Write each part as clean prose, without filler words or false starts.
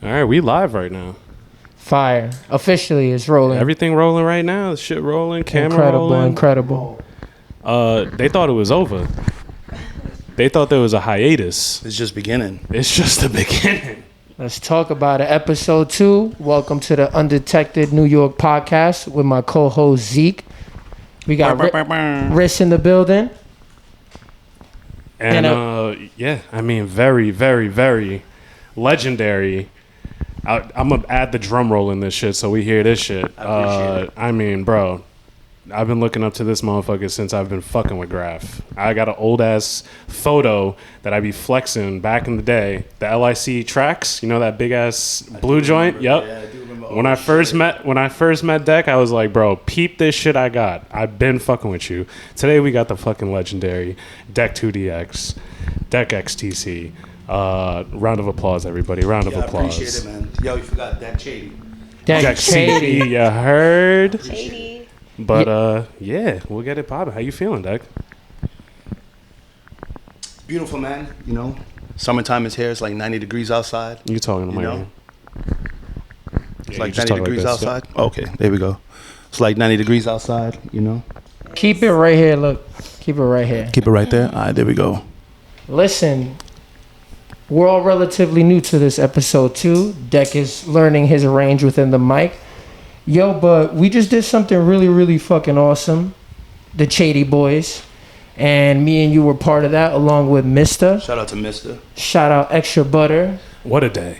All right, we live right now. Fire. Officially, it's rolling. Everything rolling right now. Shit rolling, camera rolling. Incredible. They thought it was over. They thought there was a hiatus. It's just beginning. It's just the beginning. Let's talk about it. Episode 2. Welcome to the Undetected New York podcast with my co-host Zeke. We got Riss in the building. And yeah, I mean, very, very, very legendary. I'm gonna add the drum roll in this shit so we hear this shit. I mean, bro, I've been looking up to this motherfucker since I've been fucking with Graph. I got an old ass photo that I be flexing back in the day. The LIC tracks, you know that big ass blue joint. Yep. Yeah, I do remember. When I first met Deck, I was like, bro, peep this shit I got. I've been fucking with you. Today we got the fucking legendary Deck 2DX, Deck XTC. Round of applause, everybody. Round of applause. I appreciate it, man. Yo, you forgot Deck Shady. Deck Shady, you heard? Shady. But yeah, we'll get it popping. How you feeling, Deck? Beautiful, man. You know, summertime is here. It's like 90 degrees outside. You talking to my know? It's Yeah, like you just 90 talk like degrees this, outside. Okay, there we go. It's like 90 degrees outside, you know. Keep it right here. Look. Keep it right here. Keep it right there. All right, there we go. Listen. We're all relatively new to this episode 2. Deck is learning his range within the mic. Yo, but we just did something really, really fucking awesome. The Shady Boys. And me and you were part of that along with Mr. Shout out to Mister. Shout out Extra Butter. What a day.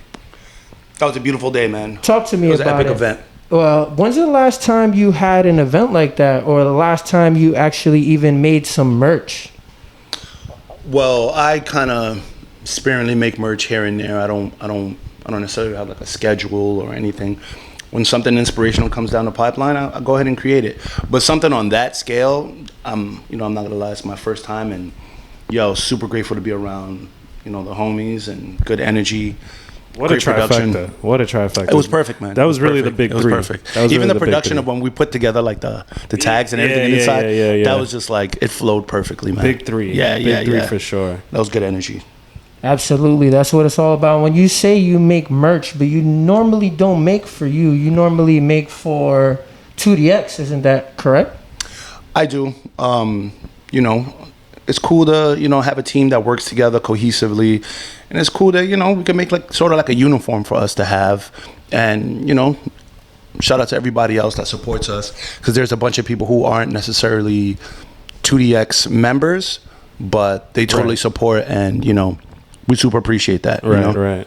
That was a beautiful day, man. Talk to me It was about an epic it. event. Well, when's the last time you had an event like that, or the last time you actually even made some merch? Well, I kind of sparingly make merch here and there. I don't necessarily have like a schedule or anything. When something inspirational comes down the pipeline, I go ahead and create it. But something on that scale, I'm not gonna lie, it's my first time, and super grateful to be around, the homies and good energy. What a trifecta. What a trifecta. It was perfect, man. That was really the big three. It was perfect. Even the production of when we put together like the tags and everything inside, that was just like, it flowed perfectly, man. Big three. Big three for sure. That was good energy. Absolutely. That's what it's all about. When you say you make merch, but you normally don't make for you, you normally make for 2DX, isn't that correct? I do. It's cool to, have a team that works together cohesively. And it's cool that, we can make like sort of like a uniform for us to have. And, shout out to everybody else that supports us. Because there's a bunch of people who aren't necessarily 2DX members, but they totally support, and, we super appreciate that. Right.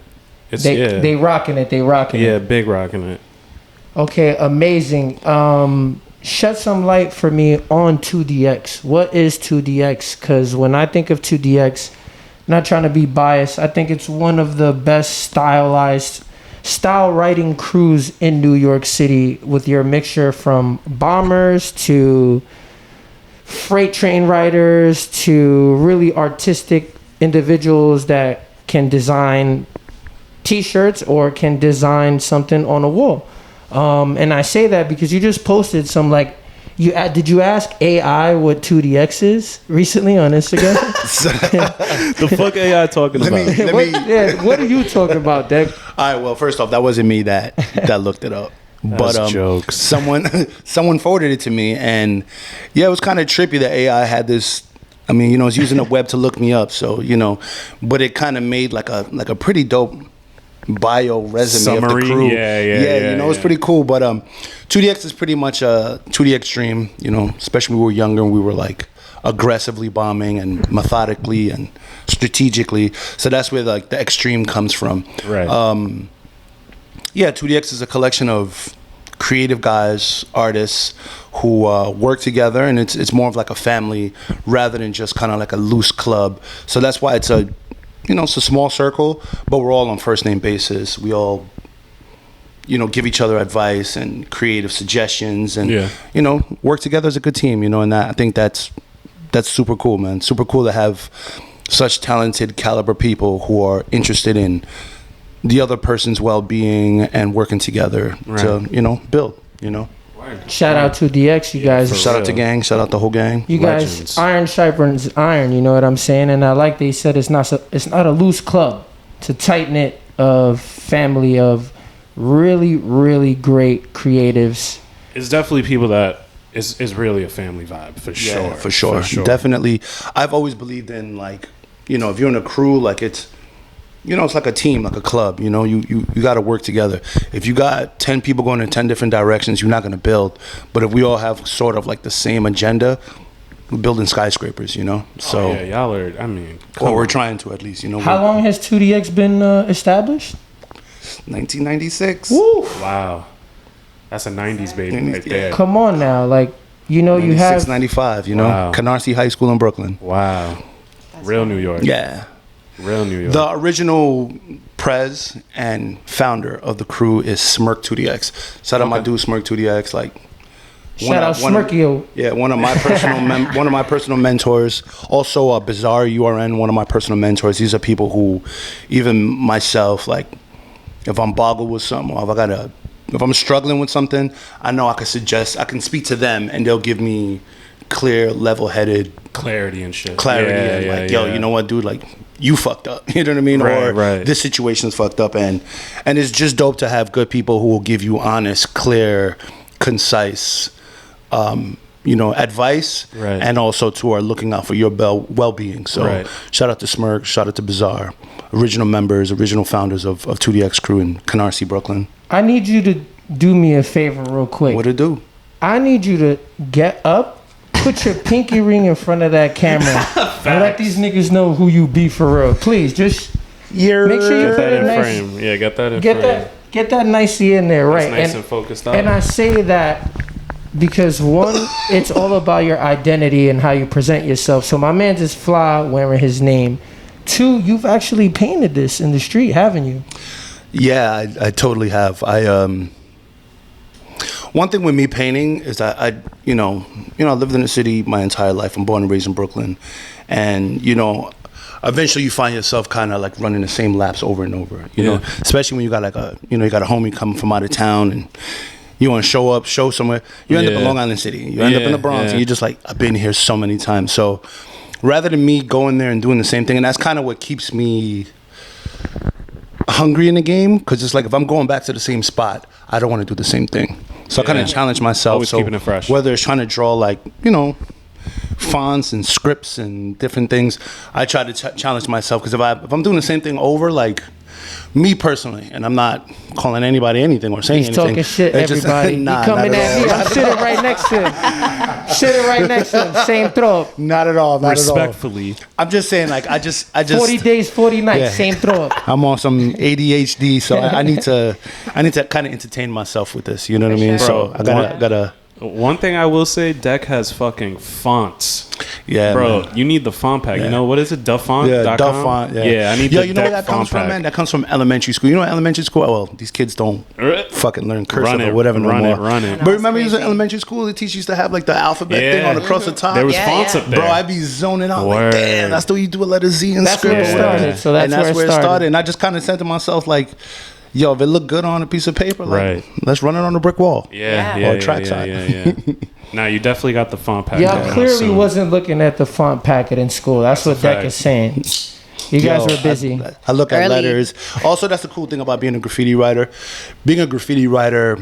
They rocking it. Yeah, big rocking it. Okay, amazing. Shed some light for me on 2DX. What is 2DX? Because when I think of 2DX, not trying to be biased, I think it's one of the best style writing crews in New York City, with your mixture from bombers to freight train riders to really artistic individuals that can design t-shirts or can design something on a wall. And I say that because you just posted some did you ask AI what 2DX is recently on Instagram? The fuck AI talking about? What are you talking about, Deck? All right, well, first off, that wasn't me that looked it up. But jokes. Someone forwarded it to me, and it was kind of trippy that AI had this. I mean, it's using the web to look me up, so but it kind of made like a pretty dope bio resume summary of the crew. Yeah, it's pretty cool. But 2DX is pretty much a 2DX dream, especially when we were younger and we were like aggressively bombing and methodically and strategically. So that's where like the extreme comes from. Right. 2DX is a collection of creative guys, artists who work together, and it's more of like a family rather than just kind of like a loose club. So that's why it's it's a small circle, but we're all on first name basis. We all, give each other advice and creative suggestions, and work together as a good team. And I think that's super cool, man. Super cool to have such talented caliber people who are interested in the other person's well-being and working together to build. Shout out to DX, you guys. Shout out to gang. Shout out the whole gang. You guys, iron sharpens iron. You know what I'm saying? And I like they said it's not a loose club. To tighten it family of really, really great creatives. It's definitely people that is really a family vibe for sure. Yeah, for sure. Definitely. I've always believed in, like, you know, if you're in a crew, like it's, you know, it's like a team, like a club, you know, you got to work together. If you got 10 people going in 10 different directions, you're not going to build. But if we all have sort of like the same agenda, we're building skyscrapers, you know? So, yeah, y'all are, I mean, or we're trying to at least, you know. How long has 2DX been established? 1996. Woo! Wow. That's a 90s baby right there. Come on now. Like, you know, you have 95, you know? Wow. Canarsie High School in Brooklyn. Wow. Real New York. Yeah. Real New York. The original prez and founder of the crew is Smirk 2DX. Shout out my dude Smirk 2DX. Like, shout out Smirkio. Yeah, one of my personal mentors. Also, Bizarre URN, one of my personal mentors. These are people who, even myself, like, if I'm boggled with something, or if I'm struggling with something, I know I can speak to them, and they'll give me clear, level-headed clarity and shit. Yo, you know what, dude? Like, you fucked up. You know what I mean? Right. This situation's fucked up, and it's just dope to have good people who will give you honest, clear, concise, you know, advice, right, and also to are looking out for your well-being. So shout out to Smirk, shout out to Bizarre, original members, original founders of 2DX crew in Canarsie, Brooklyn. I need you to do me a favor real quick. What to do? I need you to get up, put your pinky ring in front of that camera, and let these niggas know who you be for real. Please, just make sure you get put that it in nice. frame. Yeah, get that in frame. Get that nicely in there, right? Nice and focused out. And I say that because one, it's all about your identity and how you present yourself. So my man's is fly wearing his name. Two, you've actually painted this in the street, haven't you? Yeah, I totally have. One thing with me painting is that I lived in the city my entire life. I'm born and raised in Brooklyn, and you know, eventually you find yourself kind of like running the same laps over and over. You know, especially when you got you got a homie coming from out of town and you want to show somewhere. You end up in Long Island City. You end up in the Bronx, and you're just like, I've been here so many times. So rather than me going there and doing the same thing, and that's kind of what keeps me hungry in the game, because it's like if I'm going back to the same spot, I don't want to do the same thing. So I kind of challenge myself. Always keeping it fresh. Whether it's trying to draw like, you know, fonts and scripts and different things, I try to challenge myself, because if I'm doing the same thing over, like me personally, and I'm not calling anybody anything or saying anything. He's talking shit, everybody. He coming at me. I'm sitting right next to him. Same throat. Not at all. Respectfully. I'm just saying, like, I just 40 days, 40 nights, same throat. I'm on some ADHD, so I need to kind of entertain myself with this. You know what I mean? Bro, so I gotta. One thing I will say, Deck has fucking fonts. Yeah, bro, man. You need the font pack. Yeah. You know what is it? Duffont.com? Yeah, Duffont. Yeah, I need Yo, the you know where that comes from, man? That comes from elementary school. You know, elementary school. Well, these kids don't fucking learn cursive or whatever no more. Run it. But remember, you was in elementary school. The teacher used to have like the alphabet thing on across the top. There was fonts up there. Bro, I'd be zoning out. Like, damn, that's the way you do a letter Z and script. That's where it started. So that's where it started. And I just kind of said to myself, like, yo, if it looked good on a piece of paper, like, let's run it on a brick wall. Or a trackside. Now you definitely got the font packet. Y'all clearly wasn't looking at the font packet in school. That's what Deck is saying. You guys were busy. I look at letters. Also, that's the cool thing about being a graffiti writer. Being a graffiti writer,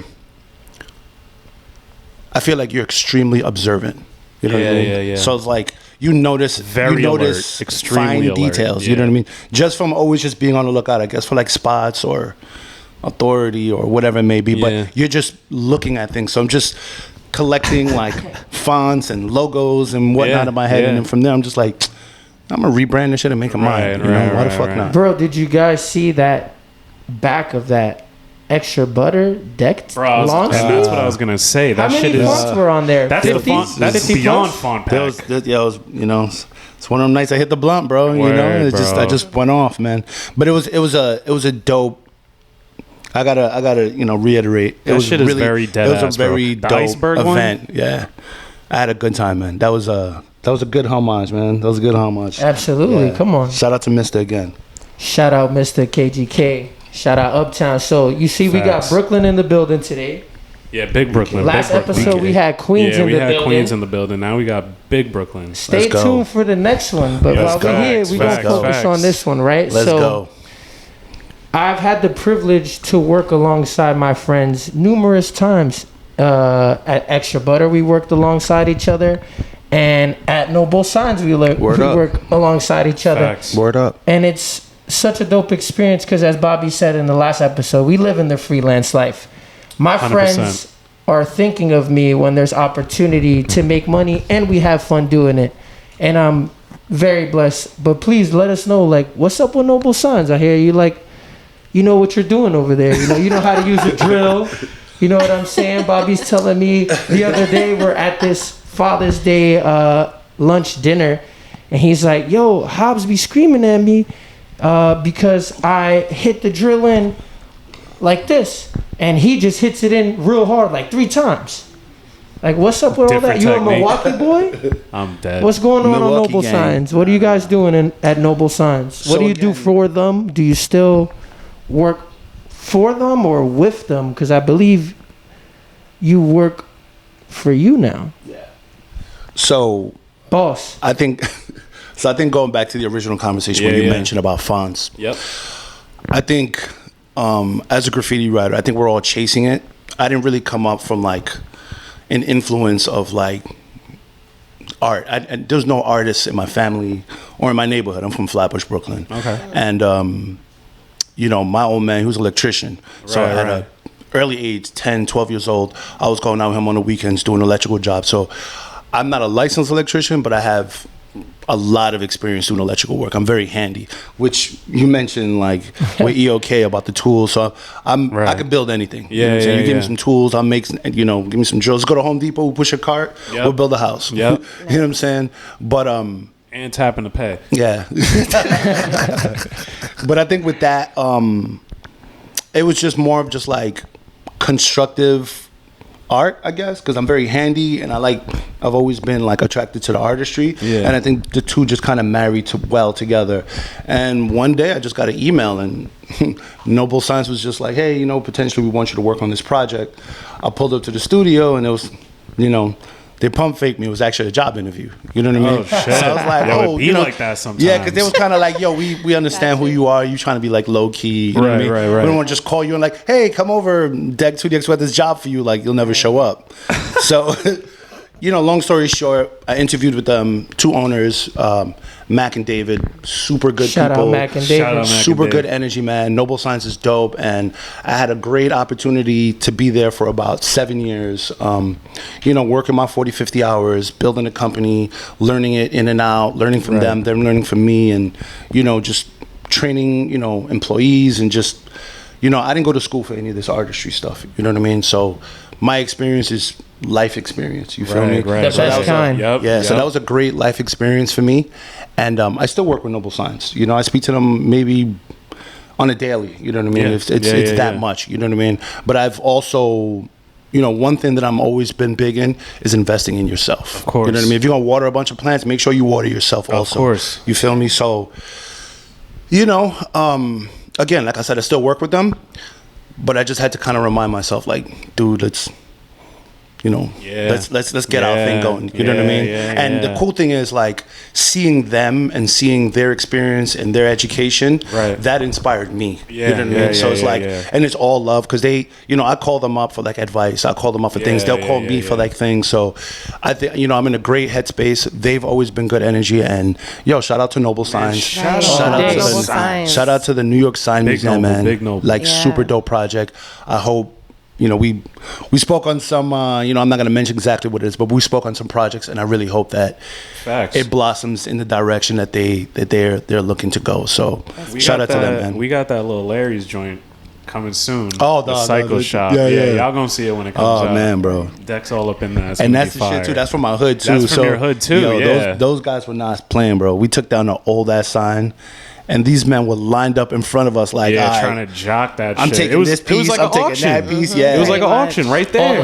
I feel like you're extremely observant. You know what I mean? Yeah. So it's like you notice alert, extremely fine details. You know what I mean? Just from always just being on the lookout, I guess, for like spots or authority or whatever it may be. But you're just looking at things. So I'm just collecting like fonts and logos and whatnot in my head, and then from there I'm just like, I'm gonna rebrand this shit and make it mine. Why the fuck not? Bro, did you guys see that back of that extra butter decked long sleeve? That's what I was gonna say. That How shit many is. fonts were on there? That's 50? the font. That's beyond font pack. It's one of them nights I hit the blunt, bro. I just went off, man. But it was a dope. I gotta reiterate. That shit is very dead. It was a very dope event. One? Yeah, I had a good time, man. That was a good homage, man. That was a good homage. Absolutely. Yeah. Come on. Shout out to Mr. again. Shout out Mr. KGK. Shout out Uptown. So you see, we got Brooklyn in the building today. Yeah, big Brooklyn. Last episode we had Queens in the building. Yeah, we had Queens in the building. Now we got big Brooklyn. Stay tuned for the next one. But while we're here, we're gonna focus on this one, right? Let's go. I've had the privilege to work alongside my friends numerous times. At Extra Butter, we worked alongside each other, and at Noble Signs, we work alongside each other. Facts. Word up. And it's such a dope experience because, as Bobby said in the last episode, we live in the freelance life. My 100%. friends are thinking of me when there's opportunity to make money, and we have fun doing it. And I'm very blessed. But please let us know, like, what's up with Noble Signs? I hear you, like, you know what you're doing over there. You know how to use a drill. You know what I'm saying? Bobby's telling me the other day we're at this Father's Day lunch dinner, and he's like, yo, Hobbs be screaming at me because I hit the drill in like this, and he just hits it in real hard like 3 times. Like, what's up with all that? You a Milwaukee boy? I'm dead. What's going on Milwaukee Noble gang. Signs? What are you guys doing at Noble Signs? What So do you do again- for them? Do you still work for them or with them? Because I believe you work for you now. So Boss. I think going back to the original conversation Yeah, where you yeah. mentioned about fonts. Yep. I think as a graffiti writer, I think we're all chasing it. I didn't really come up from like an influence of like art. There's no artists in my family or in my neighborhood. I'm from Flatbush, Brooklyn. Okay. And my old man, he was an electrician. So Right, at right. a early age, 10, 12 years old, I was going out with him on the weekends doing electrical jobs. So I'm not a licensed electrician, but I have a lot of experience doing electrical work. I'm very handy, which you mentioned like with EOK about the tools. So I Right. can build anything. Yeah, what I'm saying? yeah, You give me yeah. some tools, I'll make, give me some drills. Go to Home Depot, we'll push a cart, Yep. we'll build a house. Yep. You know what I'm saying? But And tapping to pay. yeah. But I think with that, it was just more of just like constructive art, I guess, because I'm very handy and I've always been like attracted to the artistry. Yeah. And I think the two just kind of married well together. And one day I just got an email and Noble Science was just like, hey, potentially we want you to work on this project. I pulled up to the studio and it was, they pump faked me. It was actually a job interview. You know what I mean? Oh, shit. So I was like, Yo, it be like that sometimes. Yeah, because they was kind of like, yo, we understand who you are. You trying to be like low key. You know what I Right, mean? right, right. We don't want to just call you and like, hey, come over, Deck 2DX, we have this job for you. Like, you'll never show up. So, long story short, I interviewed with 2 owners, Mac and David, super good Shout people. out Mac and Shout David. out Mac. Super and good Dave. energy, man. Noble Science is dope, and I had a great opportunity to be there for about 7 years. Working my 40, 50 hours, building a company, learning it in and out, learning from them learning from me, and just training, employees, and just, I didn't go to school for any of this artistry stuff. You know what I mean? So my experience is life experience. You feel me? Right. The So that best was kind. Yep. Yeah, so yep. that was a great life experience for me, and I still work with Noble Science. I speak to them maybe on a daily. You know what I mean? Yeah. It's Yeah, that yeah. much. You know what I mean? But I've also, one thing that I'm always been big in is investing in yourself. Of course. You know what I mean? If you're gonna water a bunch of plants, make sure you water yourself also. course. You feel me? So, again, like I said, I still work with them, but I just had to kind of remind myself, like, dude, let's get our thing going. You know what I mean? And the cool thing is like seeing them and seeing their experience and their education. Right. That inspired me. Yeah, You know what I yeah, mean? So yeah, it's yeah, like, yeah. and it's all love because they, I call them up for like advice. I call them up for things. They'll call me for like things. So I think I'm in a great headspace. They've always been good energy. And shout out to Noble Signs. shout out to Noble the Signs. shout out to the New York Sign Big Museum, Noble, man. big Noble. Like Yeah. super dope project. I hope. We spoke on some, I'm not going to mention exactly what it is, but we spoke on some projects, and I really hope that Facts. it blossoms in the direction that they're looking to go. So We shout got out to them, that- man. We got that little Larry's joint coming soon. Oh, the the Psycho Shop. yeah, Yeah, yeah. y'all gonna see it when it comes out. Oh man, bro. Deck's all up in that. It's And gonna that's be the shit fire. too. That's from my hood too. That's from your hood, too, yeah. Those guys were not playing, bro. We took down the old ass sign, and these men were lined up in front of us like, Yeah, all right, trying to jock that I'm shit. taking it was, this it was piece, like I'm an taking auction. that piece. Yeah, It was like an Pretty much. auction right there.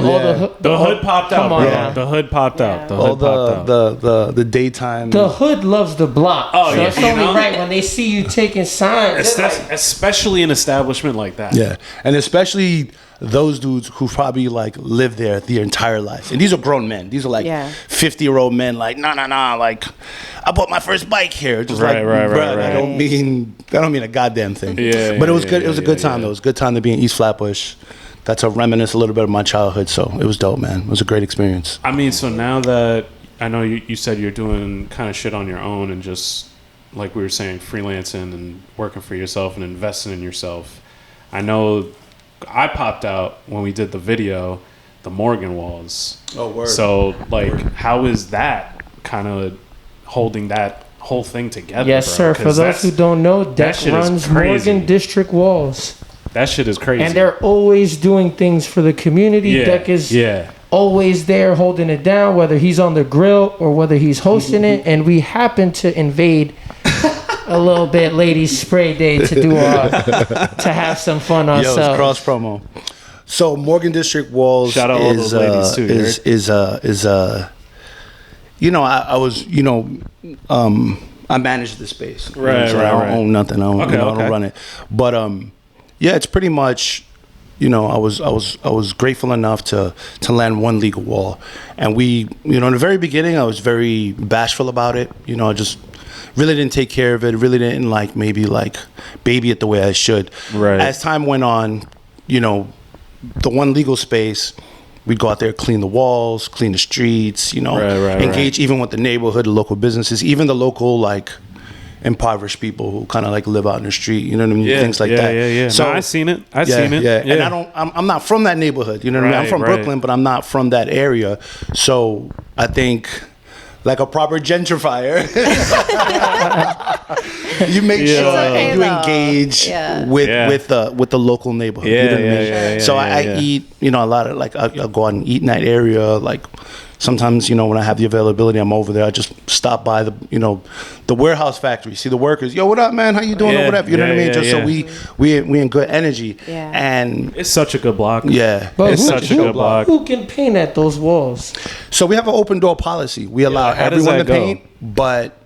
The hood popped out, Come on bro. now. The hood popped out. The all hood popped out. the daytime. The hood loves the block. Oh, so yeah, it's you only know? right when they see you taking signs. they're like, Especially an establishment like that. Yeah, and especially those dudes who probably like lived there their entire life. And these are grown men. These are like Yeah. 50-year-old men. Like, nah. Like, I bought my first bike here. Just Right. I don't mean a goddamn thing. Yeah, but it was good. yeah, It was a good time though. It was a good time to be in East Flatbush. Got to reminisce a little bit of my childhood. So it was dope, man. It was a great experience. I mean, so now that I know you said you're doing kind of shit on your own and just like we were saying, freelancing and working for yourself and investing in yourself. I know I popped out when we did the video, the Morgan walls. Oh, word. So, like, how is that kind of holding that whole thing together? Yes, bro? sir. For those who don't know, Deck shit is runs crazy. Morgan District Walls. That shit is crazy. And they're always doing things for the community. Deck is always there holding it down, whether he's on the grill or whether he's hosting it. And we happen to invade a little bit ladies spray day to do to have some fun ourselves. Yo, it's cross promo. So Morgan District Walls Shout out all those ladies too, I was I manage the space. Right, so right, I don't right. own nothing. I don't run it. But it's pretty much I was grateful enough to land one legal wall. And we, in the very beginning I was very bashful about it. I just really didn't take care of it. Really didn't baby it the way I should. Right. As time went on, the one legal space, we'd go out there, clean the walls, clean the streets, engage even with the neighborhood, the local businesses, even the local impoverished people who kind of live out in the street, you know what I mean? Things like that. Yeah. So I seen it. I seen it. Yeah. And I'm not from that neighborhood, you know what I mean? I'm from Brooklyn, but I'm not from that area. So I think like a proper gentrifier, you make sure you engage with the local neighborhood. You know what I mean? So I eat, a lot of I'll go out and eat in that area. Sometimes, when I have the availability, I'm over there. I just stop by the warehouse factory, see the workers. Yo, what up, man? How you doing? Or whatever. You know what I mean? Just so we in good energy. Yeah. And it's such a good block. Yeah. But it's such a good block. Who can paint at those walls? So we have an open door policy. We allow everyone to paint, but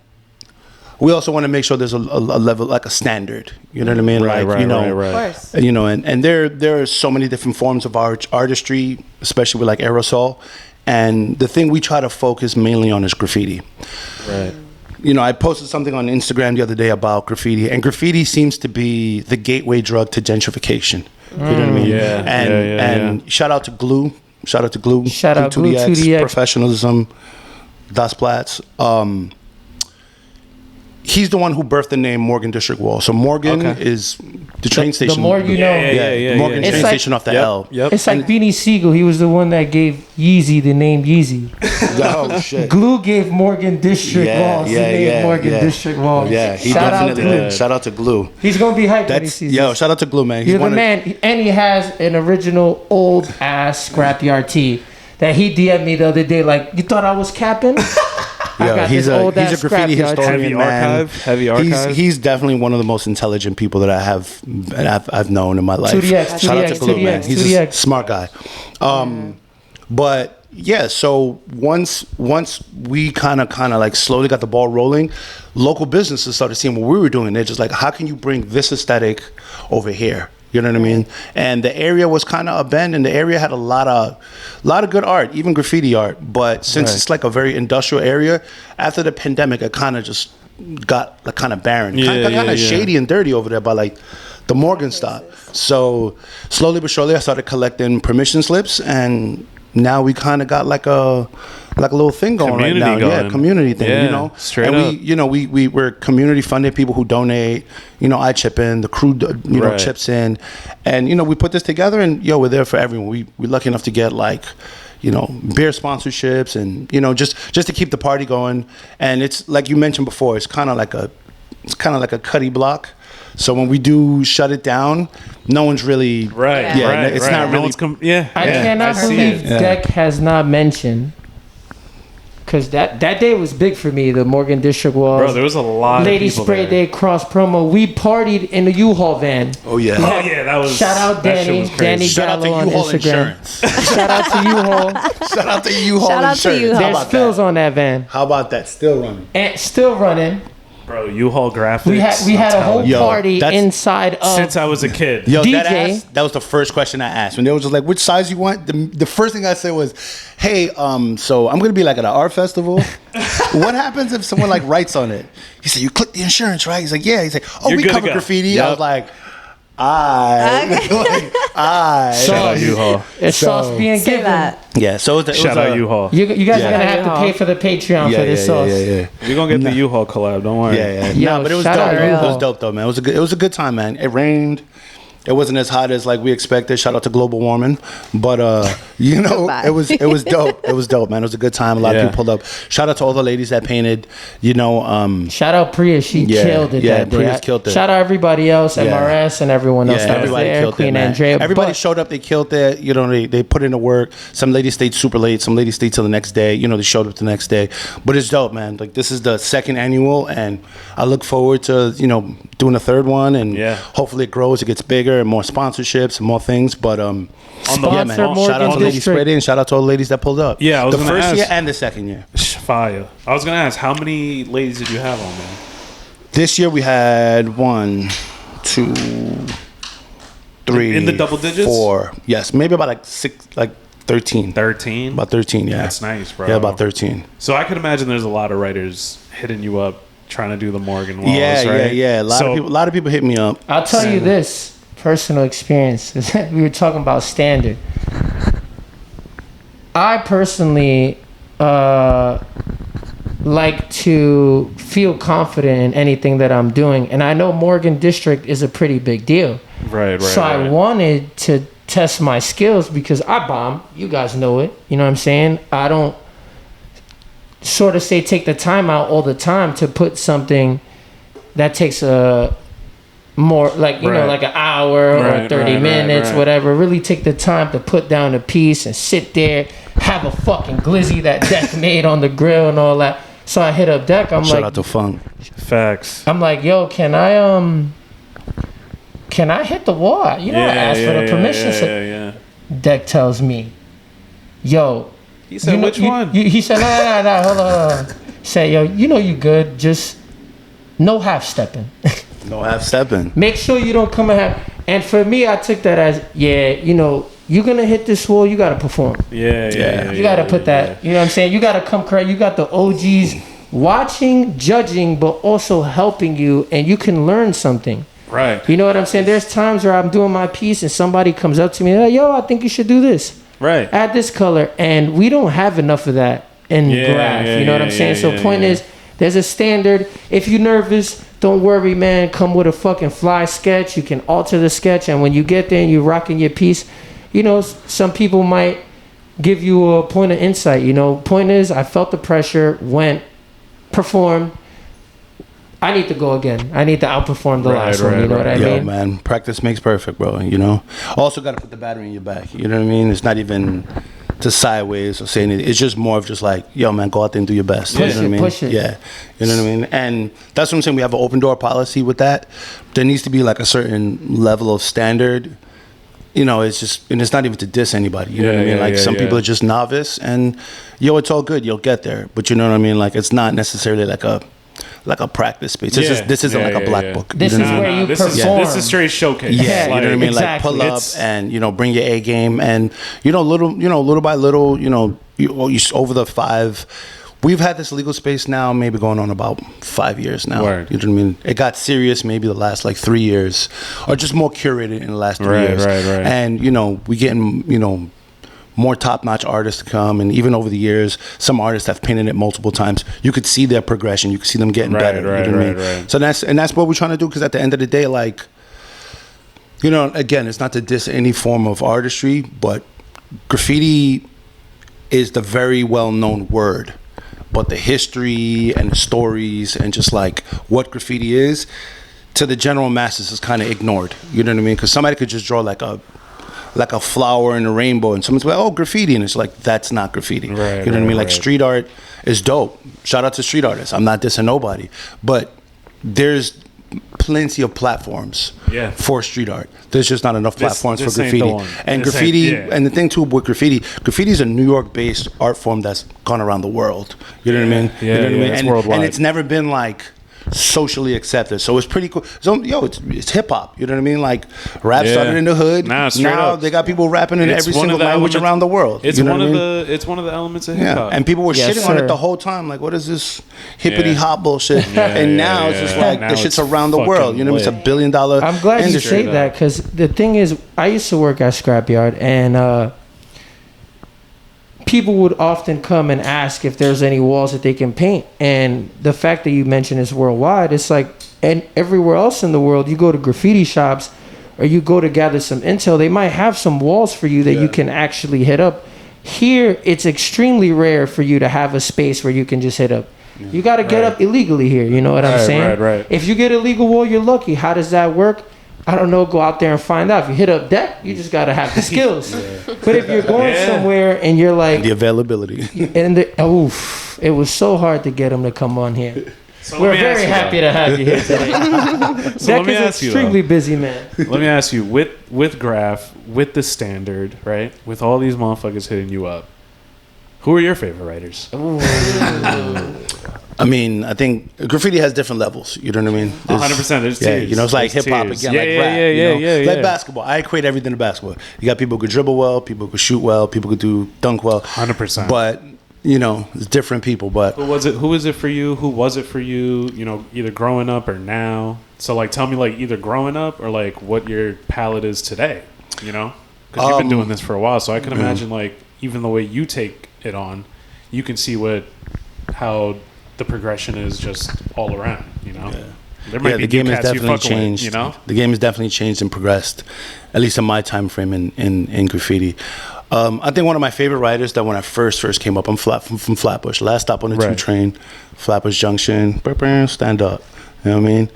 we also want to make sure there's a level, a standard. You know what I mean? Right. Of course. And there are so many different forms of artistry, especially with aerosol. And the thing we try to focus mainly on is graffiti. Right. I posted something on Instagram the other day about graffiti, and graffiti seems to be the gateway drug to gentrification. You know what I mean? Yeah. And shout out to Glue. Shout out to Glue. Shout out Glue 2DX, professionalism, Das Platz. He's the one who birthed the name Morgan District Wall. So Morgan is the train station. The more you know. Morgan train station off the L. Yep. It's like Beanie Siegel. He was the one that gave Yeezy the name Yeezy. Oh, shit. Glue gave Morgan District Walls the name Morgan District Walls. Yeah, he Shout definitely out to did. Shout out to Glue. He's going to be hyped when he sees this. Shout out to Glue, man. He's the man. And he has an original old-ass scrapyard tee that he DM'd me the other day. You thought I was capping? He's a graffiti historian, man. Heavy archive. He's definitely one of the most intelligent people that I've known in my life. 2DX, Shout out to Glue, 2DX, man. He's 2DX. a smart guy. But yeah, so once we kind of slowly got the ball rolling, local businesses started seeing what we were doing. They're just how can you bring this aesthetic over here? You know what I mean? And the area was kind of abandoned. The area had a lot of good art, even graffiti art. But since it's a very industrial area, after the pandemic, it kind of just got kind of barren, kind of shady and dirty over there by the Morgan stop. So slowly but surely, I started collecting permission slips, and now we kind of got a little thing going Community right now. going. Yeah, community thing, Straight and up. we're community funded, people who donate, I chip in, the crew, chips in, and, we put this together, and, we're there for everyone. We're lucky enough to get beer sponsorships and, just to keep the party going. And it's like you mentioned before, it's kind of like a cutty block. So when we do shut it down, no one's really It's not really. I cannot believe Deck has not mentioned, because that day was big for me. The Morgan District Walls. Bro, there was a lot Lady of people Spray there. Day cross promo. We partied in the U-Haul van. Oh yeah. Oh yeah, that was. Shout out that shit Danny. was crazy. Danny Shout out to Gallo on U-Haul Instagram. Insurance. Shout out to U-Haul. Shout out to U-Haul Shout out to Insurance. U-Haul. How There's about spills that? on that van. How about that? Still running. And still running. Bro, U-Haul graphics. We had a whole Yo, party that's- inside of. Since I was a kid. Yo, DJ. that was the first question I asked. When they was just like, which size you want? The first thing I said was, hey, so I'm going to be like at an art festival. What happens if someone like writes on it? He said, you click the insurance, right? He's like, yeah. He's like, oh, You're we good to cover go. graffiti. Yep. I was like, I. Shout out U-Haul. It's sauce being Say given. that. Yeah, so Shout out U-Haul. You guys are Yeah. gonna have to U-Haul. pay for the Patreon for this sauce. Yeah. We're going to get the U-Haul collab. Don't worry. Yeah. Yo, Nah, but it was shout dope. out It U-Haul. was dope though, man. It was a good time, man. It rained. It wasn't as hot as like we expected. Shout out to global warming, but you know, Goodbye. it was dope. It was dope, man. It was a good time. A lot of Yeah. people pulled up. Shout out to all the ladies that painted. You know, Shout out Priya, she Yeah, killed it yeah, that day. Priya's killed it. Shout out everybody else, Yeah. MRS and everyone else yeah, that was everybody there. killed Queen it, man. Andrea. Everybody But showed up. They killed it. You know, they put in the work. Some ladies stayed super late. Some ladies stayed till the next day. You know, they showed up the next day. But it's dope, man. Like this is the second annual, and I look forward to doing a third one, and Yeah. hopefully it grows, it gets bigger, and more sparsorships and more things. But yeah, Sponsor man. Morgan Shout out to Lady District. Spready, and shout out to all the ladies that pulled up. Yeah, I was the gonna first ask. year and the second year. Fire. I was going to ask, how many ladies did you have on there? This year we had 1, 2, 3, In the double digits? 4. Yes, maybe about like 13. 13? About 13, yeah. That's nice, bro. Yeah, about 13. So I could imagine there's a lot of writers hitting you up trying to do the Morgan walls, Yeah, right? yeah. A lot of people hit me up. I'll tell you this personal experience. We were talking about standard. I personally like to feel confident in anything that I'm doing, and I know Morgan District is a pretty big deal. Right. So I wanted to test my skills because I bomb. You guys know it. You know what I'm saying? I don't sort of say take the time out all the time to put something that takes a more like Right. like an hour or Right, 30 right, minutes, right. whatever. Really take the time to put down a piece and sit there, have a fucking glizzy that Deck made on the grill and all that. So I hit up Deck. I'm Shout like, out to Funk. Facts. yo, can I hit the wall? You know, I asked for the permission. So Yeah. Deck tells me, yo. He said, which one? He said, no, hold on. Say, yo, you good. Just no half stepping. No half stepping. Make sure you don't come and have. And for me, I took that as, you're gonna hit this wall. You gotta perform. Yeah. You gotta put that. You know what I'm saying? You gotta come correct. You got the OGs watching, judging, but also helping you, and you can learn something. Right. You know what I'm saying? There's times where I'm doing my piece and somebody comes up to me, like, yo, I think you should do this. Right. Add this color, and we don't have enough of that in graph. You know what I'm saying? So point is, there's a standard. If you're nervous, don't worry, man. Come with a fucking fly sketch. You can alter the sketch, and when you get there and you're rocking your piece, some people might give you a point of insight. Point is, I felt the pressure, went, performed. I need to go again. I need to outperform the last one. You know what I Yo, mean? man, practice makes perfect, bro. Also got to put the battery in your back. You know what I mean? It's not even to sideways or saying it. It's just more of just like, yo, man, go out there and do your best. Push you know what I mean? push it. Yeah, you know what I mean. And that's what I'm saying. We have an open door policy with that. There needs to be like a certain level of standard. It's just, and it's not even to diss anybody. You know what I mean? Like some people are just novice, and it's all good. You'll get there, but you know what I mean? Like it's not necessarily like a practice space. This isn't like a black book. This you know is what I mean? where you this perform. This is straight showcase. Yeah, you know what I mean. Exactly. Like pull up It's- and bring your A game, and little by little, you over the 5. We've had this legal space now, maybe going on about 5 years now. Word. You know what I mean? It got serious maybe the last like 3 years, or just more curated in the last 3 years. Right. And we getting more top-notch artists to come, and even over the years, some artists have painted it multiple times. You could see their progression. You could see them getting better. Right. So that's what we're trying to do. Because at the end of the day, like, again, it's not to diss any form of artistry, but graffiti is the very well-known word. But the history and the stories and just like what graffiti is to the general masses is kind of ignored. You know what I mean? Because somebody could just draw like a flower and a rainbow, and someone's like, oh, graffiti, and it's like, that's not graffiti. Right, you know what I mean? Like right. street art is dope. Shout out to street artists. I'm not dissing nobody, but there's plenty of platforms for street art. There's just not enough platforms this for ain't the graffiti. one. And This graffiti, ain't- and the thing too with graffiti is a New York-based art form that's gone around the world. You know what I mean? Yeah, you know what I mean? it's And, worldwide. and it's never been like socially accepted. So it's pretty cool. So it's hip hop. You know what I mean? Like rap started in the hood. Now they got people rapping in every single language around the world. It's one of the elements of hip hop. And people were shitting on it the whole time. Like, what is this hippity hop bullshit? And now it's just like the shit's around the world. You know, it's $1 billion. I'm glad you say that, because the thing is, I used to work at Scrapyard, and people would often come and ask if there's any walls that they can paint. And the fact that you mentioned is worldwide, it's like, and everywhere else in the world, you go to graffiti shops or you go to gather some intel, they might have some walls for you that you can actually hit up. Here, it's extremely rare for you to have a space where you can just hit up. You got to get up illegally here, you know what I'm saying? Right. If you get a legal wall, you're lucky. How does that work? I don't know, go out there and find out. If you hit up deck, you just got to have the skills. But if you're going somewhere and you're like... The availability. And it was so hard to get them to come on here. So we're very happy to have you here today. So let me ask you, extremely busy man. Let me ask you, with Graph, with the standard, right? With all these motherfuckers hitting you up, who are your favorite writers? I mean, I think graffiti has different levels. You know what I mean? 100%. There's tiers. You know, it's like hip hop again, like rap. Like basketball. I equate everything to basketball. You got people who could dribble well, people who could shoot well, people who could do dunk well. 100%. But you know, it's different people. But who is it for you? Who was it for you? You know, either growing up or now. So like, tell me like either growing up or like what your palette is today. You know, because you've been doing this for a while, so I can imagine like even the way you take it on, you can see how the progression is just all around, you know. There might be the game has cats definitely changed. With, you know, the game has definitely changed and progressed, at least in my time frame in graffiti. I think one of my favorite writers that when I first came up, I'm from Flatbush. Last stop on the 2 train, Flatbush Junction. Stand up, you know what I mean?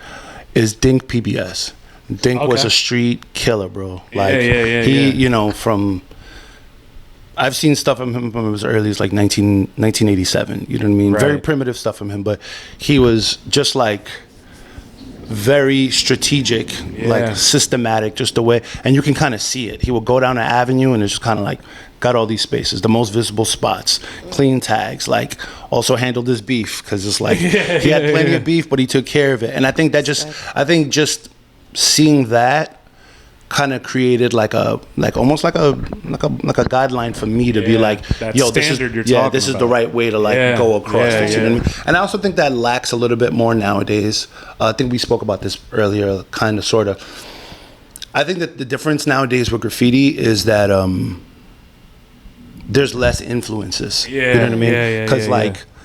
Is Dink PBS. Dink was a street killer, bro. Like you know, from. I've seen stuff from him from as early as like 1987. You know what I mean? Right. Very primitive stuff from him, but he was just like very strategic, like systematic, just the way. And you can kind of see it. He would go down an avenue and it's just kind of like got all these spaces, the most visible spots, clean tags, like also handled his beef because it's like he had plenty of beef, but he took care of it. And I think that just seeing that kind of created almost like a guideline for me to be like, yo, this is the right way to like go across this. You know what I mean? And I also think that lacks a little bit more nowadays. I think we spoke about this earlier, kind of, sort of. I think that the difference nowadays with graffiti is that there's less influences. You know what I mean? Because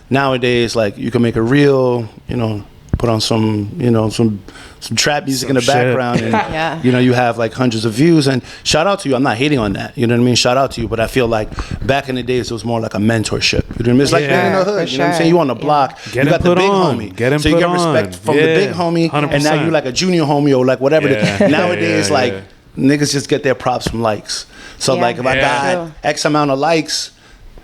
nowadays, like you can make a reel, you know, put on some trap music in the background and you know, you have like hundreds of views. And shout out to you, I'm not hating on that, you know what I mean, shout out to you, but I feel like back in the days it was more like a mentorship, you know what I mean? It's like being in the hood, you know what I'm saying? You on the block, you got the big homie, so you get respect from the big homie 100%. And now you like a junior homie or like whatever. Nowadays like niggas just get their props from likes. So like if I got X amount of likes,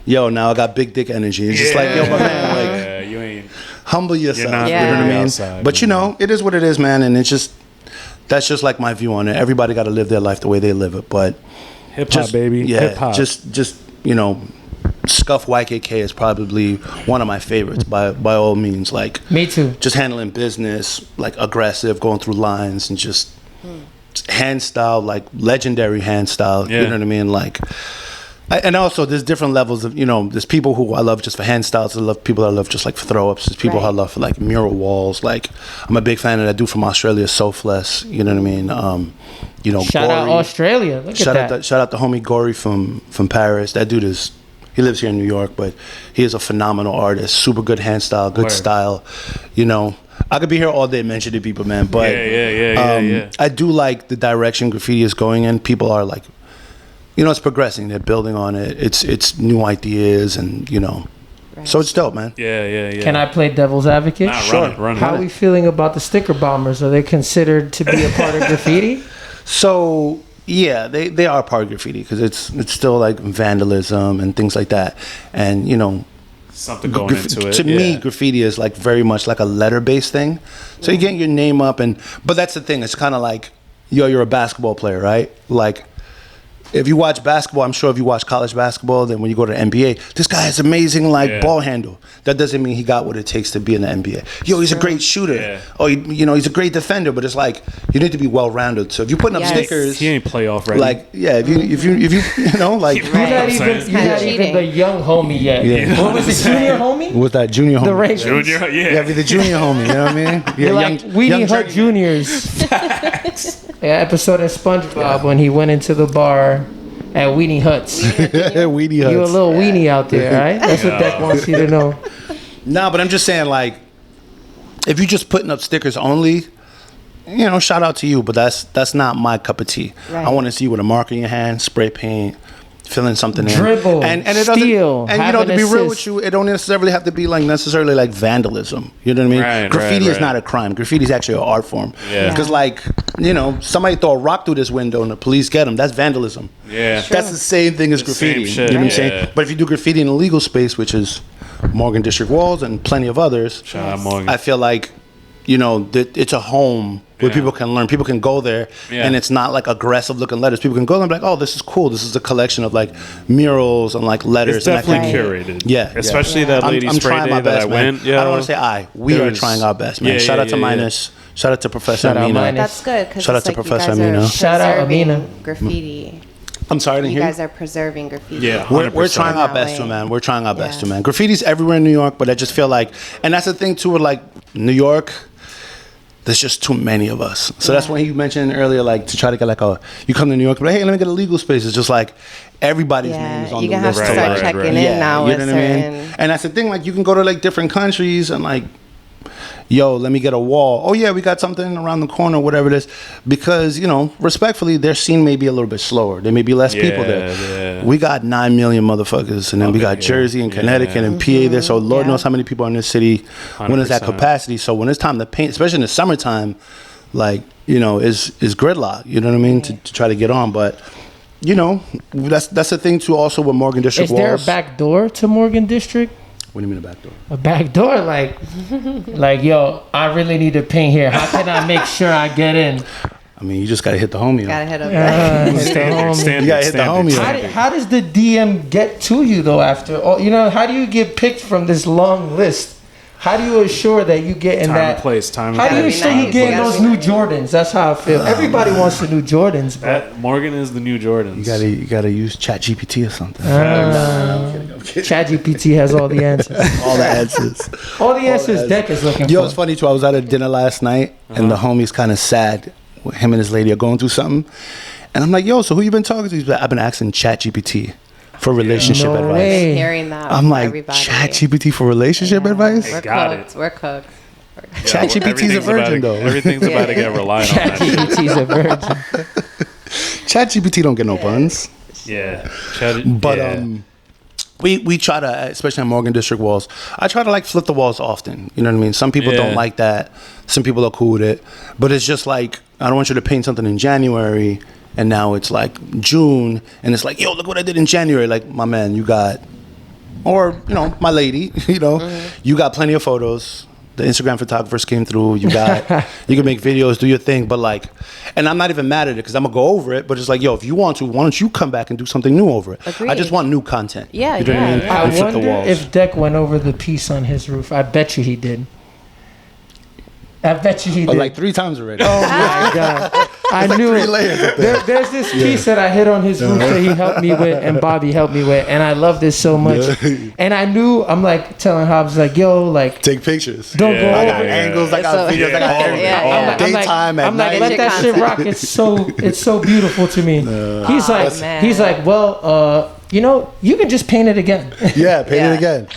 yo, now I got big dick energy. It's just like, yo, my man, like you ain't humble yourself, you know what I mean? Outside, but you know, it is what it is, man, and it's just that's just like my view on it. Everybody got to live their life the way they live it, but hip hop, baby, hip hop. Just you know, Scuff YKK is probably one of my favorites by all means. Like me too. Just handling business, like aggressive, going through lines, and just hand style, like legendary hand style. You know what I mean, like. And also, there's different levels of, you know, there's people who I love just for hand styles. I love people I love just like for throw ups. There's people who I love for like mural walls. Like, I'm a big fan of that dude from Australia, Sofless. You know what I mean? You know, shout out Australia. Shout out the homie Gory from Paris. That dude he lives here in New York, but he is a phenomenal artist. Super good hand style, good style. You know, I could be here all day mentioning people, man. But I do like the direction graffiti is going in. People are like, you know, it's progressing. They're building on it. It's new ideas, and you know, so it's dope, man. Yeah. Can I play devil's advocate? Nah, sure. Run How are we feeling about the sticker bombers? Are they considered to be a part of graffiti? So yeah, they are part of graffiti because it's still like vandalism and things like that, and you know, something going into it. To me, graffiti is like very much like a letter-based thing. So you get your name up, but that's the thing. It's kind of like, yo, you're a basketball player, right? Like, if you watch basketball, I'm sure if you watch college basketball, then when you go to the NBA, this guy has amazing ball handle. That doesn't mean he got what it takes to be in the NBA. Yo, he's a great shooter. Yeah. Oh, he's a great defender. But it's like you need to be well rounded. So if you're putting up stickers, he ain't playoff ready. Like if you know like You're not even the young homie yet. Yeah. What was it, junior homie? What's that junior homie? The Ravens. Junior, Yeah, be the junior homie. You know what I mean? Yeah, You're like Weenie Hut Juniors. Episode of SpongeBob when he went into the bar at Weenie Hut's. Weenie Huts. You a little weenie out there, right? That's what Deck wants you to know. Nah, but I'm just saying, like, if you're just putting up stickers only, you know, shout out to you, but that's not my cup of tea. Right. I want to see you with a marker in your hand, spray paint, filling something in. Dribble, and it steal, doesn't, and you know, to be real with you, it don't necessarily have to be like necessarily like vandalism. You know what I mean? Right, Graffiti is not a crime. Graffiti is actually an art form. Yeah. Because like, you know, somebody throw a rock through this window and the police get them. That's vandalism. Yeah. Sure. That's the same thing as graffiti. Same shit. You know what I'm saying? But if you do graffiti in a legal space, which is Morgan District Walls and plenty of others, shout out Morgan. I feel like, you know, it's a home where people can learn. People can go there, and it's not like aggressive looking letters. People can go there and be like, oh, this is cool. This is a collection of like murals and like letters. It's definitely curated. Yeah. Especially that lady I'm spray trying day my best, that I man. went. Yo, I don't want to say I. We are trying our best, man. Shout out to Minus. Shout out to Professor Amina. That's good. Because shout out to like Professor you guys Amina. Shout out Amina. Graffiti. I'm sorry, I didn't you hear guys are preserving graffiti. Yeah, we're trying our best to, man. We're trying our best to, man. Graffiti's everywhere in New York, but I just feel like, and that's the thing too with like New York, there's just too many of us. So that's when you mentioned earlier, like to try to get like you come to New York, but hey, let me get a legal space. It's just like everybody's name is on the list. You're gonna have to start checking in now with certain. And that's the thing, like you can go to like different countries and like, yo, let me get a wall. Oh yeah, we got something around the corner, whatever it is. Because, you know, respectfully, their scene may be a little bit slower. There may be less people there. Yeah. We got 9 million motherfuckers, and then we got Jersey and Connecticut and PA there. So Lord knows how many people are in this city. 100%. When is that capacity? So when it's time to paint, especially in the summertime, like, you know, is gridlock. You know what I mean? To try to get on, but. You know, that's the thing too. Also with Morgan District Is there a back door to Morgan District? What do you mean a back door? A back door, like yo, I really need to paint here. How can I make sure I get in? I mean, you just gotta hit the homie. Gotta hit up. Standard. You gotta hit the homie. How does the DM get to you though? After all, you know, how do you get picked from this long list? How do you assure that you get in time that and place? How do you assure you get in those new Jordans? That's how I feel. Everybody wants the new Jordans, but Morgan is the new Jordans. You gotta use ChatGPT or something. I'm kidding. ChatGPT has all the answers. All the answers. All the answers Deck is looking for. Yo, it's funny too. I was at a dinner last night, and the homie's kind of sad. Him and his lady are going through something, and I'm like, yo, so who you been talking to? He's like, I've been asking ChatGPT for relationship advice. Way. Hearing that. I'm like, ChatGPT for relationship advice? We're cooked. ChatGPT's a virgin though. Everything's about to get reliant on that. ChatGPT's a virgin. ChatGPT don't get no buns. Yeah. But we try to, especially on Morgan District walls, I try to like flip the walls often. You know what I mean? Some people don't like that. Some people are cool with it. But it's just like, I don't want you to paint something in January and now it's like June and it's like, yo, look what I did in January. Like, my man, you got, or, you know, my lady, you know, you got plenty of photos. The Instagram photographers came through. You got, you can make videos, do your thing. But like, and I'm not even mad at it because I'm gonna go over it. But it's like, yo, if you want to, why don't you come back and do something new over it? Agreed. I just want new content. Yeah, you know what I mean? I And flip the wonder walls. if Deck went over the piece on his roof. I bet you he did. I bet you he did. Like 3 times already. Oh my God. I knew 3 layers up there's this piece that I hit on his roof that he helped me with and Bobby helped me with, and I love this so much. And I knew, I'm like telling Hobbs, like, yo, like, Take pictures. don't go I over got it. angles, I got So- videos, I got everything. Yeah. Daytime, at I'm like, night. let that shit rock. It's so beautiful to me. He's like, man. well, you know, you can just paint it again. Yeah, paint it again.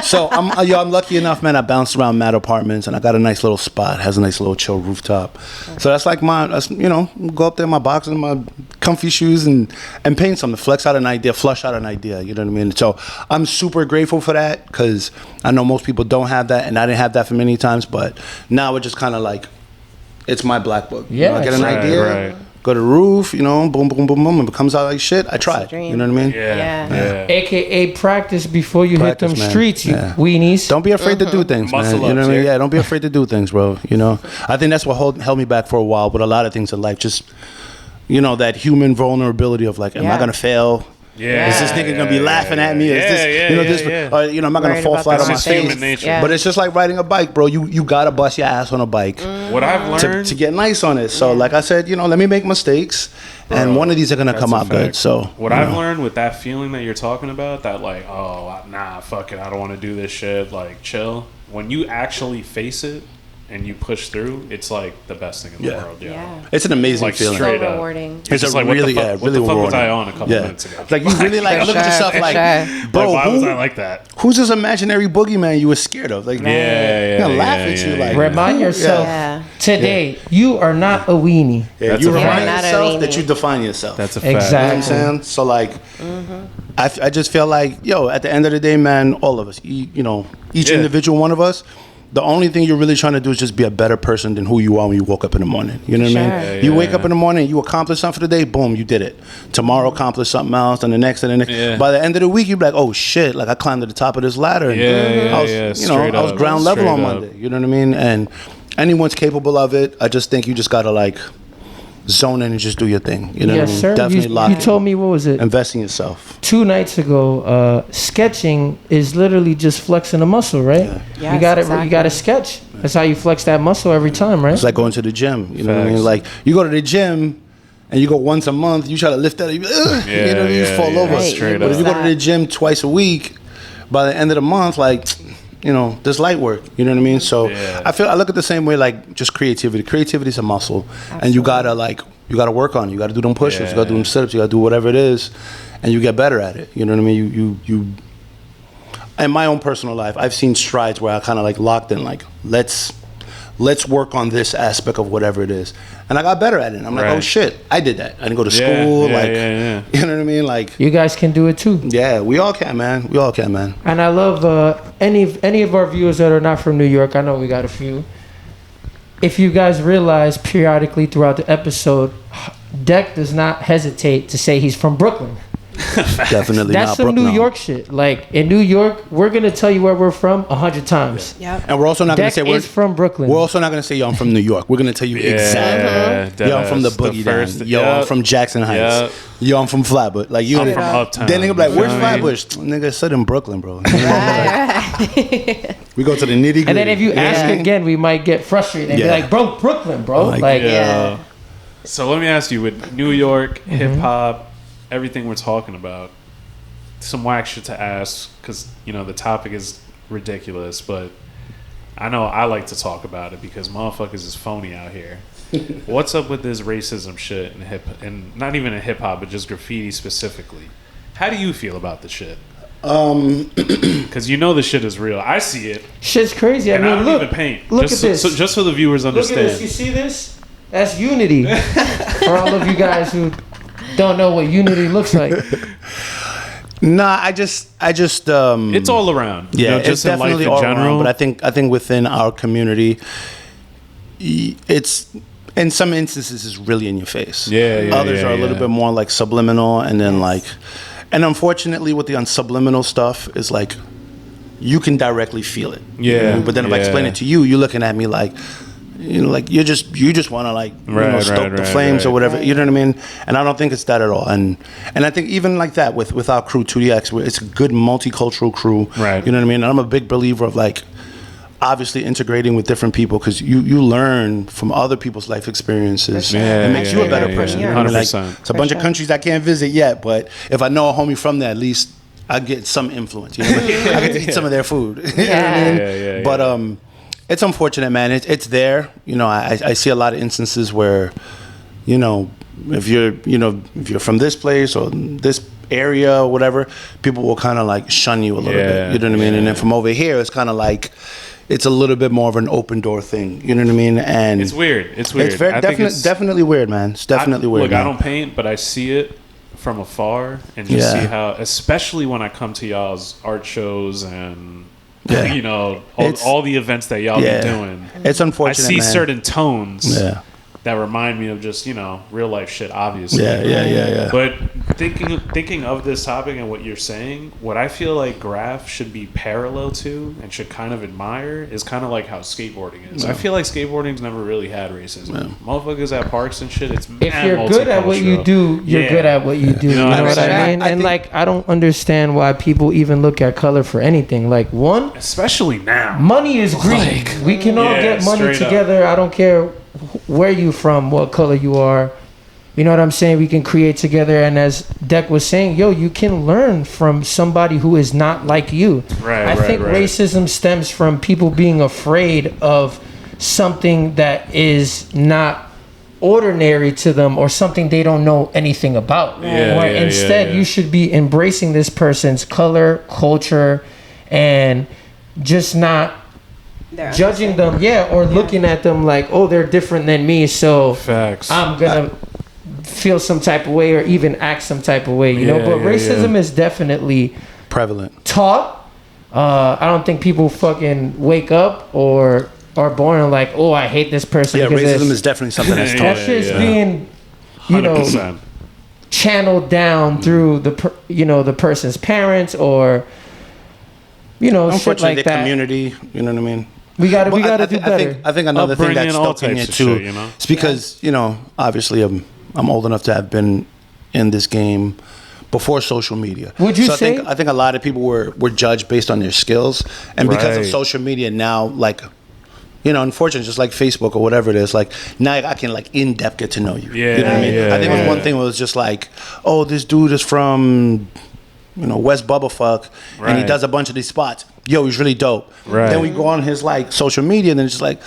So I'm lucky enough, man. I bounced around mad apartments, and I got a nice little spot. Has a nice little chill rooftop. So that's like you know, go up there in my box and my comfy shoes and paint something, flex out an idea, flush out an idea. You know what I mean? So I'm super grateful for that because I know most people don't have that, and I didn't have that for many times. But now it's just kind of like it's my black book. Yeah, you know, I get an idea. Right. Go to the roof, you know, boom, boom, boom, boom. If it comes out like shit, I try it. dream. You know what I mean? Yeah. AKA practice before you Practice, hit them man. streets, you Yeah. weenies. Don't be afraid to do things, Muscle man. You know ups, what I mean? yeah. Yeah, don't be afraid to do things, bro. You know, I think that's what held me back for a while with a lot of things in life. Just you know, that human vulnerability of like, am I gonna fail? Yeah. Is this nigga gonna be laughing at me? Is this, you know, this, or, you know, am I gonna Worried fall about flat the on my It's face? human nature. Yeah. But it's just like riding a bike, bro. You gotta bust your ass on a bike What I've learned to get nice on it. So, like I said, you know, let me make mistakes, and one of these are gonna come out good. So, what I've learned with that feeling that you're talking about, that like, oh, nah, fuck it, I don't want to do this shit. Like, chill. When you actually face it and you push through, it's like the best thing in the world. Yeah. it's an amazing Like, feeling. straight So up. rewarding. It's just a like, really, what the fuck was rewarding. I on a couple minutes ago? Like you really like look at yourself For like, sure. bro, Like, why was who- I like that? who's this imaginary boogeyman you were scared of? Like, Yeah, gonna laugh at you like, Remind yourself Yeah. today, you are not a weenie. yeah, That's you a remind fact. Not a yourself weenie. that you define yourself. That's a fact. Exactly. You know what I'm saying? So like, I just feel like, yo, at the end of the day, man, all of us, you know, each individual one of us, the only thing you're really trying to do is just be a better person than who you are when you woke up in the morning. You know what I mean? Sure. You wake up in the morning, you accomplish something for the day, boom, you did it. Tomorrow, accomplish something else, and the next, and the next. Yeah. By the end of the week, you're like, oh shit, like I climbed to the top of this ladder. And Yeah, I was, yeah, you know, straight I was up. ground level Straight on up. Monday. You know what I mean? And anyone's capable of it. I just think you just gotta like zone in and just do your thing. You know what I Yes, mean? sir. Definitely lock You in. told me, what was it? Invest in yourself. 2 nights ago, sketching is literally just flexing a muscle, right? Yes, you got exactly. You got to sketch. That's how you flex that muscle every time, right? It's like going to the gym. You know what I mean? Facts. Like you go to the gym and you go once a month. You try to lift that, you, you know, you just fall over. Right, Straight But if up. you go to the gym twice a week, by the end of the month, like, you know, there's light work. You know what I mean? So Yeah. I look at the same way, like just creativity. Creativity is a muscle, and you gotta work on it. You gotta do them push-ups. You gotta do them sit-ups. You gotta do whatever it is, and you get better at it. You know what I mean? You. In my own personal life, I've seen strides where I kind of like locked in, like let's work on this aspect of whatever it is, and I got better at it. I'm like, Right. oh shit, I did that. I didn't go to Yeah, school, yeah, like, yeah. you know what I mean? Like, You guys can do it too. yeah, we all can, man. We all can, man. And I love any of our viewers that are not from New York. I know we got a few. If you guys realize periodically throughout the episode, Deck does not hesitate to say he's from Brooklyn. Definitely That's not some Brooklyn. New York shit. Like in New York, we're gonna tell you where we're from 100 times. Yep. And we're also not going to Deck say is from Brooklyn. We're also not going to say, yo, I'm from New York. We're going to tell you exactly. Yo, I'm from the boogie down. Yo, I'm from Jackson Heights. Yo, I'm from Flatbush. Like you, I'm from Uptown. Then nigga be like, You where's feel me? Flatbush? Nigga, sit in Brooklyn, bro. You know, like, we go to the nitty gritty. And then if you ask again, we might get frustrated and be Yeah. like, bro, Brooklyn, bro. Like, Like, Yeah. So let me ask you, with New York, hip hop, everything we're talking about, some whack shit to ask, because you know the topic is ridiculous, but I know I like to talk about it because motherfuckers is phony out here. What's up with this racism shit in and not even in hip hop, but just graffiti specifically? How do you feel about the shit? Because you know the shit is real. I see it, shit's crazy. I and I mean, don't look, even paint. look just at this. So, just so the viewers Look at this. You understand. see this? That's unity. For all of you guys who don't know what unity looks like. Nah, I just It's all around. yeah, you know, it's just in life definitely in all general. around, but I think within our community, it's in some instances is really in your face. Yeah, Others are a little bit more like subliminal, and then like, and unfortunately, with the subliminal stuff is like, you can directly feel it. You know what I mean? But then if I explain it to you, you're looking at me like, you know, like you just want to like stoke the flames or whatever. You know what I mean? And I don't think it's that at all. And I think even like that with our crew 2DX, it's a good multicultural crew. Right. You know what I mean? And I'm a big believer of like obviously integrating with different people because you learn from other people's life experiences. Yeah, It makes you a better yeah, person. yeah. You know what I mean? Like, 100%. it's a bunch of countries I can't visit yet, but if I know a homie from there, at least I get some influence. You know? I get to eat some of their food. You know what I mean? Yeah. But it's unfortunate, man. It's there. You know, I see a lot of instances where, you know, if you're from this place or this area or whatever, people will kind of like shun you a little bit. You know what I mean? And then from over here, it's kind of like it's a little bit more of an open door thing. You know what I mean? And It's weird. It's weird. It's very I think it's- definitely weird, man. It's definitely weird. Look, man. I don't paint, but I see it from afar and just see how, especially when I come to y'all's art shows and Yeah. you know It's- all the events that y'all be doing. It's I unfortunate. see man. certain tones. Yeah. that remind me of just, you know, real life shit, obviously. Yeah. But thinking of this topic and what you're saying, what I feel like Graph should be parallel to and should kind of admire is kind of like how skateboarding is. I feel like skateboarding's never really had racism. Motherfuckers at parks and shit, it's if you're good at what you do, you're good at what you do. You know what I mean? And like, I don't understand why people even look at color for anything. Like, one, especially now, money is green. We can all get money together. I don't care where you from, what color you are. You know what I'm saying? We can create together. And as Deck was saying, yo, you can learn from somebody who is not like you. I think racism stems from people being afraid of something that is not ordinary to them or something they don't know anything about. Instead, you should be embracing this person's color, culture, and just not judging them, or looking at them like, oh, they're different than me, so I'm gonna feel some type of way or even act some type of way, you know. But racism is definitely prevalent, taught. I don't think people fucking wake up or are born and like, oh, I hate this person. Racism is definitely something that's taught. That shit's being, you know, channeled down through the person's parents or, you know, shit like that. Community, you know what I mean? We gotta do better. I think another thing that's stuck in here too, you know? it's because, you know, obviously I'm old enough to have been in this game before social media. Would you say? I think a lot of people were judged based on their skills, and because of social media now, like, you know, unfortunately, just like Facebook or whatever it is, like, now I can, like, in depth get to know you. You know what I mean? I think it was one thing where it was just like, oh, this dude is from, you know, West Bubblefuck, and he does a bunch of these spots. Yo, he's really dope. Then we go on his, like, social media, and then it's just like,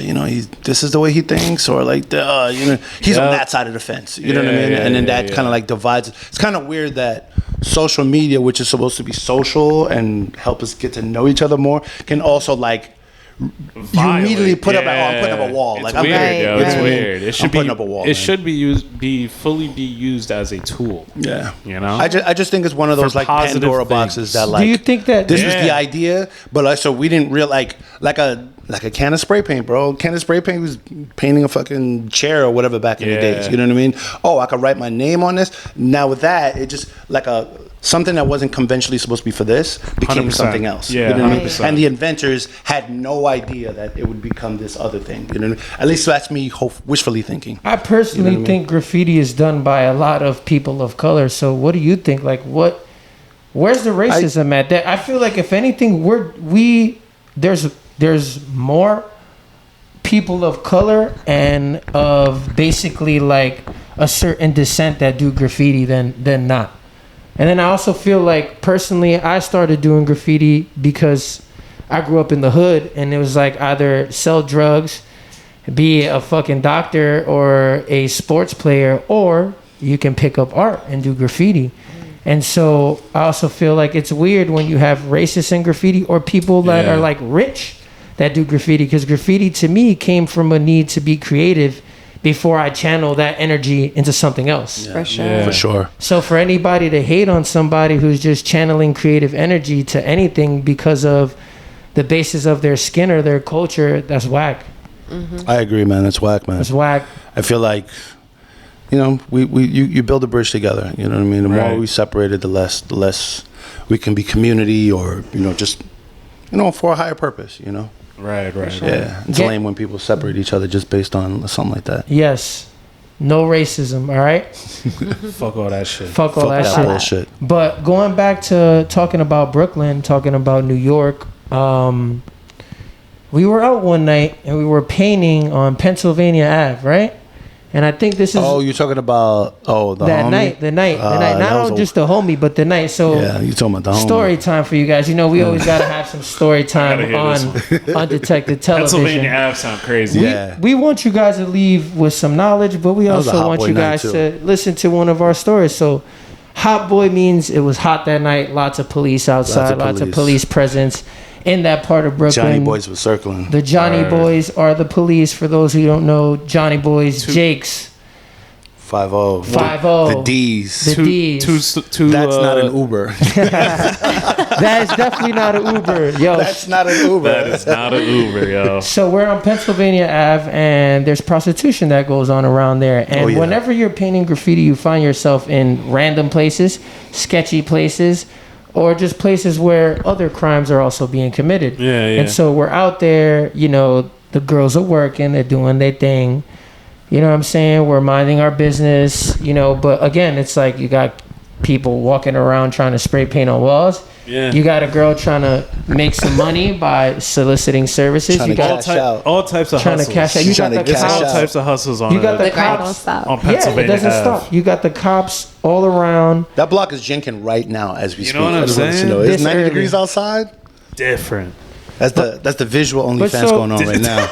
you know, this is the way he thinks, or like, you know, he's on that side of the fence. You know what I mean? And then that kind of like divides. It's kind of weird that social media, which is supposed to be social and help us get to know each other more, can also like you immediately put up I'm putting up a wall. It's like weird, I'm yo. It's weird. It should I'm putting up a wall. It should be fully used as a tool. Yeah, you know. I just think it's one of those like Pandora boxes that like. Do you think that this was the idea, but like so we didn't real like a can of spray paint, bro. Can of spray paint was painting a fucking chair or whatever back in the days. You know what I mean? Oh, I could write my name on this. Now with that, it just like something that wasn't conventionally supposed to be for this became 100%. something else. Yeah, you know what I mean? 100%. And the inventors had no idea that it would become this other thing. You know what I mean? At least that's me wishfully thinking. I personally think graffiti is done by a lot of people of color. So what do you think? Like, where's the racism at? That I feel like if anything, there's more people of color and of basically like a certain descent that do graffiti than not. And then I also feel like personally I started doing graffiti because I grew up in the hood, and it was like either sell drugs, be a fucking doctor or a sports player, or you can pick up art and do graffiti. And so I also feel like it's weird when you have racists in graffiti or people that are like rich that do graffiti, because graffiti to me came from a need to be creative before I channel that energy into something else. For sure. For sure. So for anybody to hate on somebody who's just channeling creative energy to anything because of the basis of their skin or their culture, that's whack. I agree, man. That's whack, man. That's whack. I feel like, you know, you build a bridge together. You know what I mean? The more we separated, the less we can be community, or, you know, just, you know, for a higher purpose, you know? Right. Yeah. It's lame when people separate each other just based on something like that. Yes. No racism, all right? Fuck all that shit. Fuck all that shit. Bullshit. But going back to talking about Brooklyn, talking about New York, we were out one night and we were painting on Pennsylvania Ave, right? And I think this is... Oh, you're talking about, the homie? The night. Not just the homie, but the night. So yeah, you're talking about the homie. Story time for you guys. You know, we always got to have some story time on Undetected Television. Pennsylvania Ave sound crazy. We want you guys to leave with some knowledge, but we also want you guys to listen to one of our stories. So Hot Boy means it was hot that night. Lots of police outside. Lots of police presence in that part of Brooklyn. Johnny Boys were circling. The Johnny Boys are the police. For those who don't know, Johnny Boys, Jakes, 5-0. 5-0. The D's. The D's. That's not an Uber. That is definitely not an Uber, yo. That's not an Uber. That is not an Uber, yo. So we're on Pennsylvania Ave, and there's prostitution that goes on around there. And whenever you're painting graffiti, you find yourself in random places, sketchy places, or just places where other crimes are also being committed. Yeah, yeah. And so we're out there, you know, the girls are working, they're doing their thing. You know what I'm saying? We're minding our business, you know, but again, it's like you got people walking around trying to spray paint on walls. Yeah. You got a girl trying to make some money by soliciting services. Trying You to got cash out. all types of trying hustles. to cash out. You got Trying to the get all cash cops. out. types of hustles on You got it. the The grind don't cops. stop. on Yeah, it Pennsylvania doesn't Ave. stop. You got the cops all around. That block is jinking right now as we speak. know what I'm I just want you to saying? know. It's This 90 early. degrees outside. Different. That's the visual But OnlyFans so- going on right now.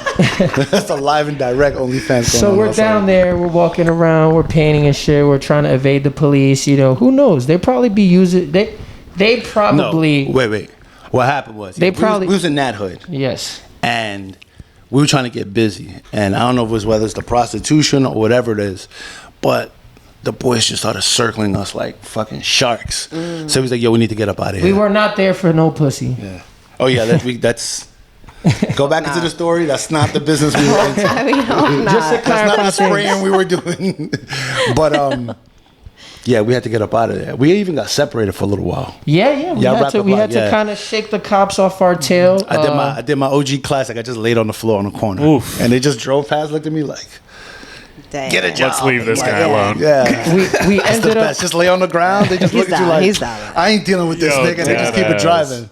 That's the live and direct OnlyFans going on. So we're outside. down there. We're walking around. We're painting and shit. We're trying to evade the police. You know, who knows? They probably be using. They probably. No, wait. What happened was They probably- we was in that hood Yes. and we were trying to get busy, and I don't know if it was whether it's the prostitution or whatever it is, but the boys just started circling us like fucking sharks. So he was like, "Yo, we need to get up out of here." We were not there for no pussy. Yeah. Oh yeah, that's. Go back into the story. That's not the business we were into. We hope not. Just to That's not clarify the things. spraying we were doing. But yeah, we had to get up out of there. We even got separated for a little while. Yeah. We had wrap to. it We up, had to yeah. kind of shake the cops off our tail. I did my OG classic. I just laid on the floor on the corner, Oof. and they just drove past, looked at me like, Damn. "Get a job." Let's leave this Like, guy alone. Yeah, we that's the ended up. best. Just lay on the ground. They just look at you like, He's down. "I ain't dealing with this Yo, nigga." They just keep it deadass. driving.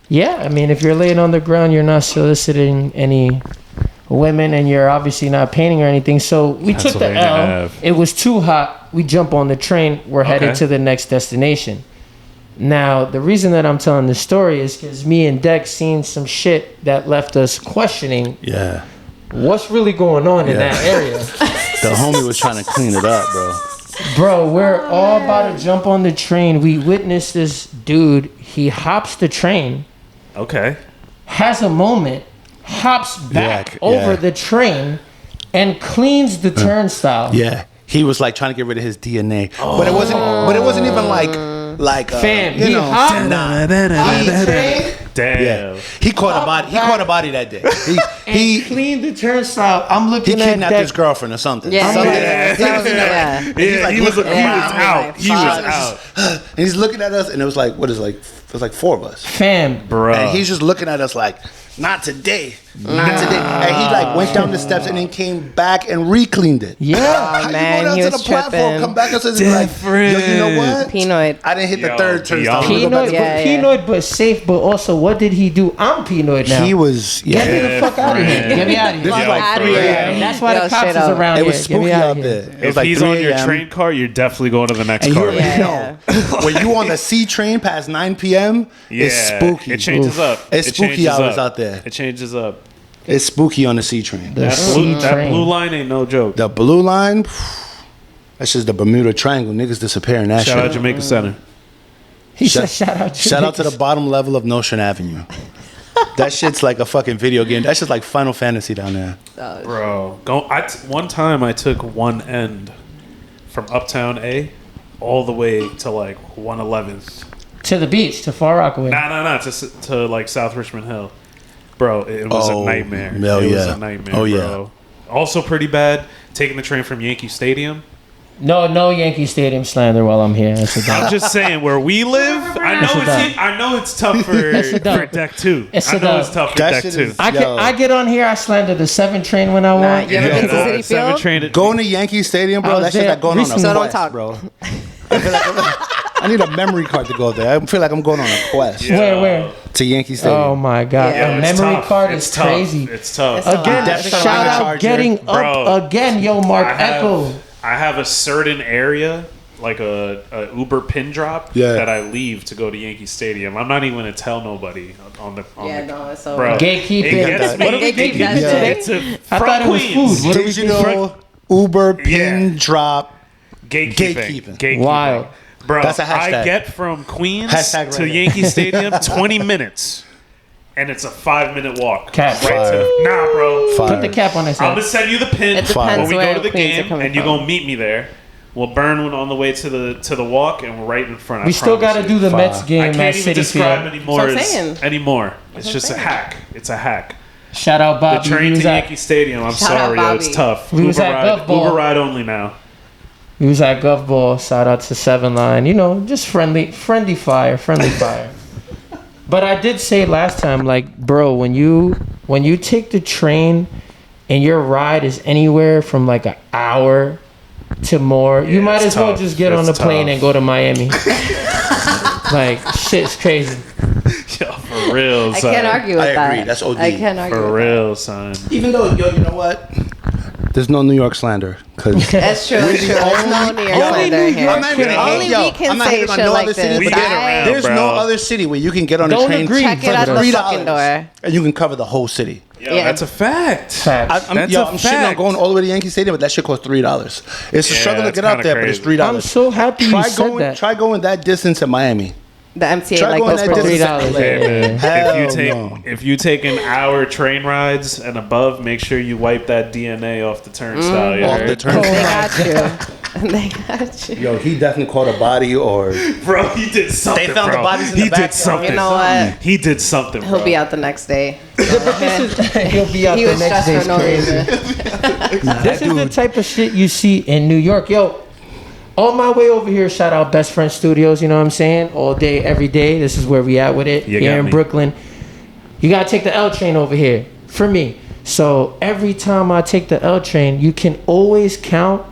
Yeah, I mean, if you're laying on the ground, you're not soliciting any women, and you're obviously not painting or anything. So we took the Pennsylvania L. Ave. It was too hot. We jump on the train. We're headed Okay. to the next destination. Now, the reason that I'm telling this story is because me and Dex seen some shit that left us questioning Yeah, what's really going on in Yeah. that area. the homie was trying to clean it up, bro. Bro, we're all about to jump on the train. We witnessed this dude. He hops the train, Okay. has a moment, hops back Yeah, over yeah. the train, and cleans the turnstile. Yeah, he was like trying to get rid of his DNA, but it wasn't. But it wasn't even like Fam, you he know, hopped nah. on the train Damn. Yeah, he caught a body. He caught a body that day. and He cleaned the turnstile. I'm he looking at kidnapped that. his girlfriend or something. Yeah. Something Yeah. Yeah. Yeah, he was looking around, out. He was like, out. And he's looking at us, and it was like, what is it, like? It was like four of us, Fam, Bruh. and he's just looking at us like, not today, not today. And he like went down the steps and then came back and re-cleaned it. yeah. How you man, go down he to was the platform, tripping. come back and say like, yo, you know what? Pinoid. I didn't hit the Yo, third turnstile. Pinoid. Let me go back Pinoid, to- Yeah, but yeah. Pinoid, but safe. But also, what did he do? I'm Pinoid now. He was, Get me yeah. the fuck out of here. Get me out of This here. is like Outta 3 here. a.m. That's why Yo, the cops straight is up. around It here. was Get spooky me out out of here. there. It If was like he's 3 on your a.m. train car, you're definitely going to the next And you car. already Yeah. know when you on the C train past 9 p.m. It's spooky. It changes up. It's It spooky changes hours up. out there. It changes up. It's spooky on the C train. The That C blue train. line ain't no joke. The blue line, that's just the Bermuda Triangle. Niggas disappearing that Shout out shit. Jamaica Center. He said, "Shout out, Shout out to the bottom level of Notion Avenue. That shit's like a fucking video game. That shit's like Final Fantasy down there. Bro, one time I took one end from Uptown A all the way to like 111th. to the beach to Far Rockaway." Nah, to like South Richmond Hill. Bro, it was Oh, a nightmare. hell It was yeah. a nightmare, Oh, yeah. bro. Also pretty bad, taking the train from Yankee Stadium. No Yankee Stadium slander while I'm here. That's a I'm dub. just saying, where we live, That's a dub. I know it's tough for That's a dub. for deck two. It's I a know dub. it's tough for That deck shit two. is- I Yo. get on here. I slander the 7 train when I want. you ever Yeah. been to City Seven Field? train. Going to Yankee Stadium, I bro. was That shit's there like going on a recently. So don't quest, talk. bro. I feel like I need a memory card to go there. I feel like I'm going on a quest Where? to Yankee Stadium. Oh my God! Yeah, a it's memory tough. card It's is tough. crazy. It's tough. It's a Again, lot. That's shout a out charger. getting Bro. up again, yo, Mark I Echo. have a certain area, like a Uber pin drop, Yeah. that I leave to go to Yankee Stadium. I'm not even gonna tell nobody on the. Yeah, the, no, it's over. bro. Gatekeeping. It gets me. What are we Gatekeeping gatekeeping that today? It's a, I from thought it was Queens. food. What are we Digital Uber pin Yeah. drop. Gatekeeping. Gatekeeping. Wild. Bro, That's a hashtag. I get from Queens Hashtag right to there. Yankee Stadium 20 minutes. and it's a 5-minute walk. Cap. Right to nah, bro. Put the cap on his I'm head. gonna send you the pin It when depends we where go to the Queens are game, coming and you're from. gonna meet me there. We'll burn one on the way to the walk, and we're right in front. We still got to do the Mets I game can't at even City describe Field. anymore. That's what I'm saying. Anymore. It's what just I'm a saying. hack. It's a hack. Shout out The Bobby. train We to was at- Yankee Stadium. I'm Shout out sorry, yo, it's Bobby. tough. We was Uber at ride, Gov Ball. Uber ride only now. We was at Gov Ball. Shout out to 7 Line. You know, just friendly fire. But I did say last time, like, bro, when you take the train and your ride is anywhere from like an hour to more, you might it's as well tough. just get on the It's plane tough. and go to Miami. Like, shit's crazy. Yo, for real, I son. can't argue with I that. agree. That's OD. I can't argue For with real, son. Even though, yo, you know what? There's no New York slander. Because that. That's true. That's true. There's no New York slander New here. York I'm not even- Only yo, we can I'm not say hating on shit no like other city, this. We but get I- around. there's bro. no other city where you can get on a Don't train agree. Check it for out the $3 fucking door. and you can cover the whole city. Yo, Yeah. that's a fact. Facts. I'm That's shitting a on fact. going all the way to Yankee Stadium, but that shit costs $3. It's a Yeah, struggle to that's get out kinda there, but it's crazy. $3. I'm so happy you said that. Try going that distance in Miami. The MTA Try like going goes that for distance. $3. Hey, man. Hell If you take an hour train rides and above, make sure you wipe that DNA off the turnstile. You Off heard? the turnstile. They got you. They got you. Yo, he definitely caught a body or Bro, he did something. They found the bro. bodies in He the back. did something. You know what? He did something. He'll bro. be out the next day. He'll be out He the was next stressed day. for no Crazy. reason. This is the type of shit you see in New York. Yo, on my way over here, shout out Best Friend Studios, you know what I'm saying? All day, every day. This is where we at with it. You Here got in me. Brooklyn. You gotta take the L train over here. For me. So every time I take the L train, you can always count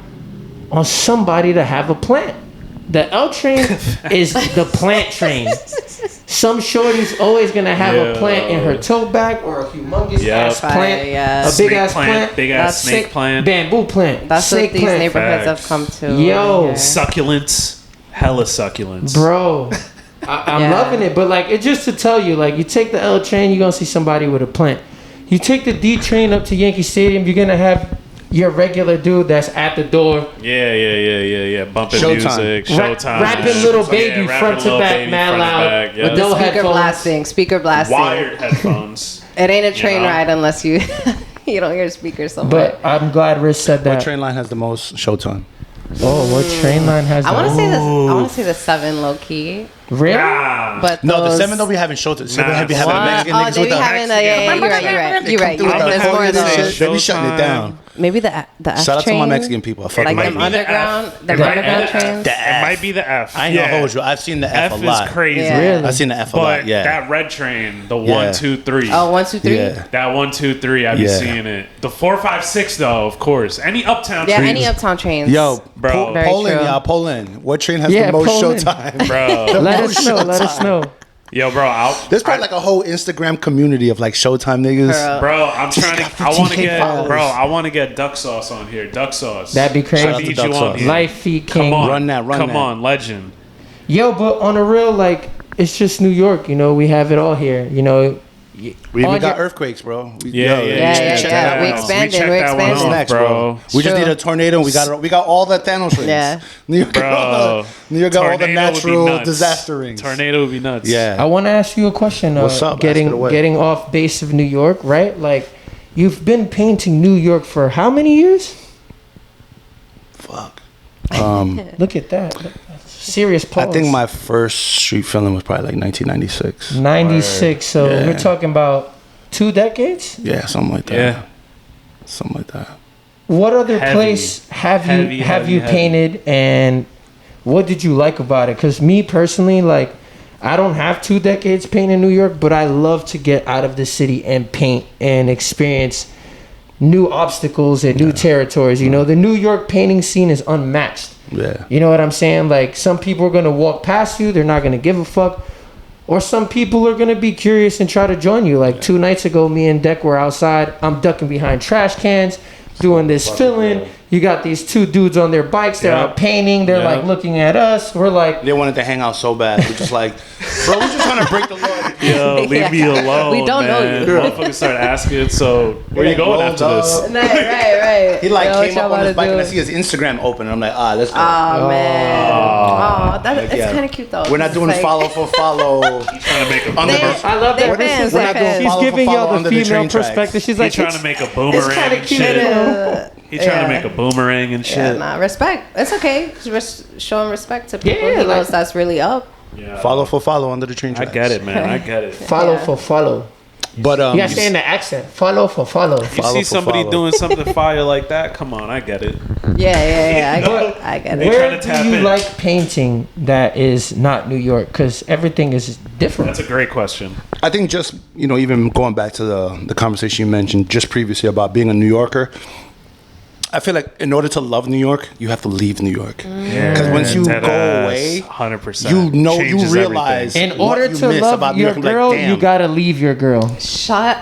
on somebody to have a plant. The L train is the plant train. Some shorty's always gonna have a plant in her tote bag or a humongous Yep. ass plant, Yeah. a big Snake ass plant, big ass that's snake sick, plant. bamboo plant, That's snake what these plant. neighborhoods have Facts. come to. Yo. over here. Succulents, hella succulents. Bro, I'm Yeah. loving it. But like, it's just to tell you, like, you take the L train, you're gonna see somebody with a plant. You take the D train up to Yankee Stadium, you're gonna have your regular dude that's at the door Yeah. Bumping Showtime. music, Rap- showtime. rapping Little Baby rapping front to Lil back, Baby mad front to loud, back, yeah. with no Speaker headphones. blasting. Speaker blasting. Wired headphones. It ain't a train know? ride unless you you don't hear speakers somewhere. But I'm glad Rich said what that. train line has the most showtime? Oh, what train line has I want to that? say this. I want to say the 7 low key. Really? Nah. But No, the those- 7 don't be having showtime. The 7 Nah, be having what? Mexican Oh, niggas they with be the having a, yeah, you're right. You're right. Come through with There's the more of accordion and those. shit. They be shutting it down. Maybe the F Shout out to my train? Mexican people. I fuck Like with them them. underground, the It might be underground the F. trains. The It F. might be the F. I ain't gonna hold you. I've seen the F, F a lot. is crazy. Yeah. Really? I've seen the F a But lot. Yeah. that red train, the Yeah. 1, 2, 3. Oh, 1, 2, 3. Yeah. That 1, 2, 3, I be Yeah. seeing it. The 4, 5, 6 though, of course. Any uptown Yeah, trains, any uptown trains. Yo, Bro. Very Poland, true. y'all, Poland. What train has Yeah, the most Poland. showtime? bro. Let No us know. Let us showtime. know. Yo, bro, There's probably like a whole Instagram community of like Showtime niggas. Girl. bro, I'm trying got to. I want to 15K get, followers. bro. I want to get duck sauce on here. Duck sauce. That'd be crazy. I Shout out to need Duck you on Sauce. here. Life Feed King. Come on, Run that, run Come that. on, legend. Yo, but on a real, like, it's just New York. You know, we have it all here. You know, We even on got your- earthquakes, bro. Yeah. yeah, check yeah. that We out. expanded, checked we that one expanded. off, Next, bro. We just True. need a tornado and we got all the Thanos rings. Yeah. New York, Bro, New York got all the tornado would be natural nuts. disaster rings. Tornado would be nuts. I Yeah. want to ask you a question. What's up? Ask it Getting away. getting off base of New York, right? Like, you've been painting New York for how many years? Fuck. Look at that. Serious pause. I think my first street film was probably like 1996. 96. So Yeah. we're talking about 2 decades. Yeah, something like that. Yeah. Something like that. What other Heavy. place have Heavy, you heavy. painted, and what did you like about it? Because me personally, like, I don't have 2 decades painting New York, but I love to get out of the city and paint and experience new obstacles and new territories. You know, the New York painting scene is unmatched. Yeah. You know what I'm saying? Like, some people are gonna walk past you, they're not gonna give a fuck. Or some people are gonna be curious and try to join you. Like 2 nights ago, me and Deck were outside. I'm ducking behind trash cans, doing this fill-in. You got these 2 dudes on their bikes. They're Yep. out painting. They're Yep. like looking at us. We're like, They wanted to hang out so bad. We're just like, bro, we're just trying to break the law. Yo, leave me Yeah. alone. We don't know man. you. Motherfuckers start asking. So where you going rolled after this? up. Right. He like Yo, what came y'all up on about his to bike and I do? see his Instagram open. I'm like, let's go. Oh man. Oh, It's kind of cute though. We're not doing It's like- follow for follow. Trying to make a Under boomerang. the- I love They're that. fans, we're they're not doing fans. She's follow for giving follow y'all the under the female train tracks. perspective. She's He's like, trying to make a it's boomerang kind of and cute. shit. You know? He's trying to Yeah. make a boomerang and Yeah, shit. nah, respect. It's okay. Showing respect to people Yeah, he knows like- that's really up. Yeah. Follow for follow under the train I tracks. get it, man. I get it. Follow Yeah. for follow. But You gotta stay in the accent. Follow for follow. You Follow see for somebody follow. doing something fire like that? Come on, I get it. Yeah. I get They it. trying Where to do tap you in. like painting that is not New York? Because everything is different. That's a great question. I think just, even going back to the conversation you mentioned just previously about being a New Yorker, I feel like in order to love New York, you have to leave New York. Because once you Dead go ass, away, 100%. you Changes realize everything. In order what you to miss love about New your York. I'm like, girl, damn. you gotta leave your girl. Shut.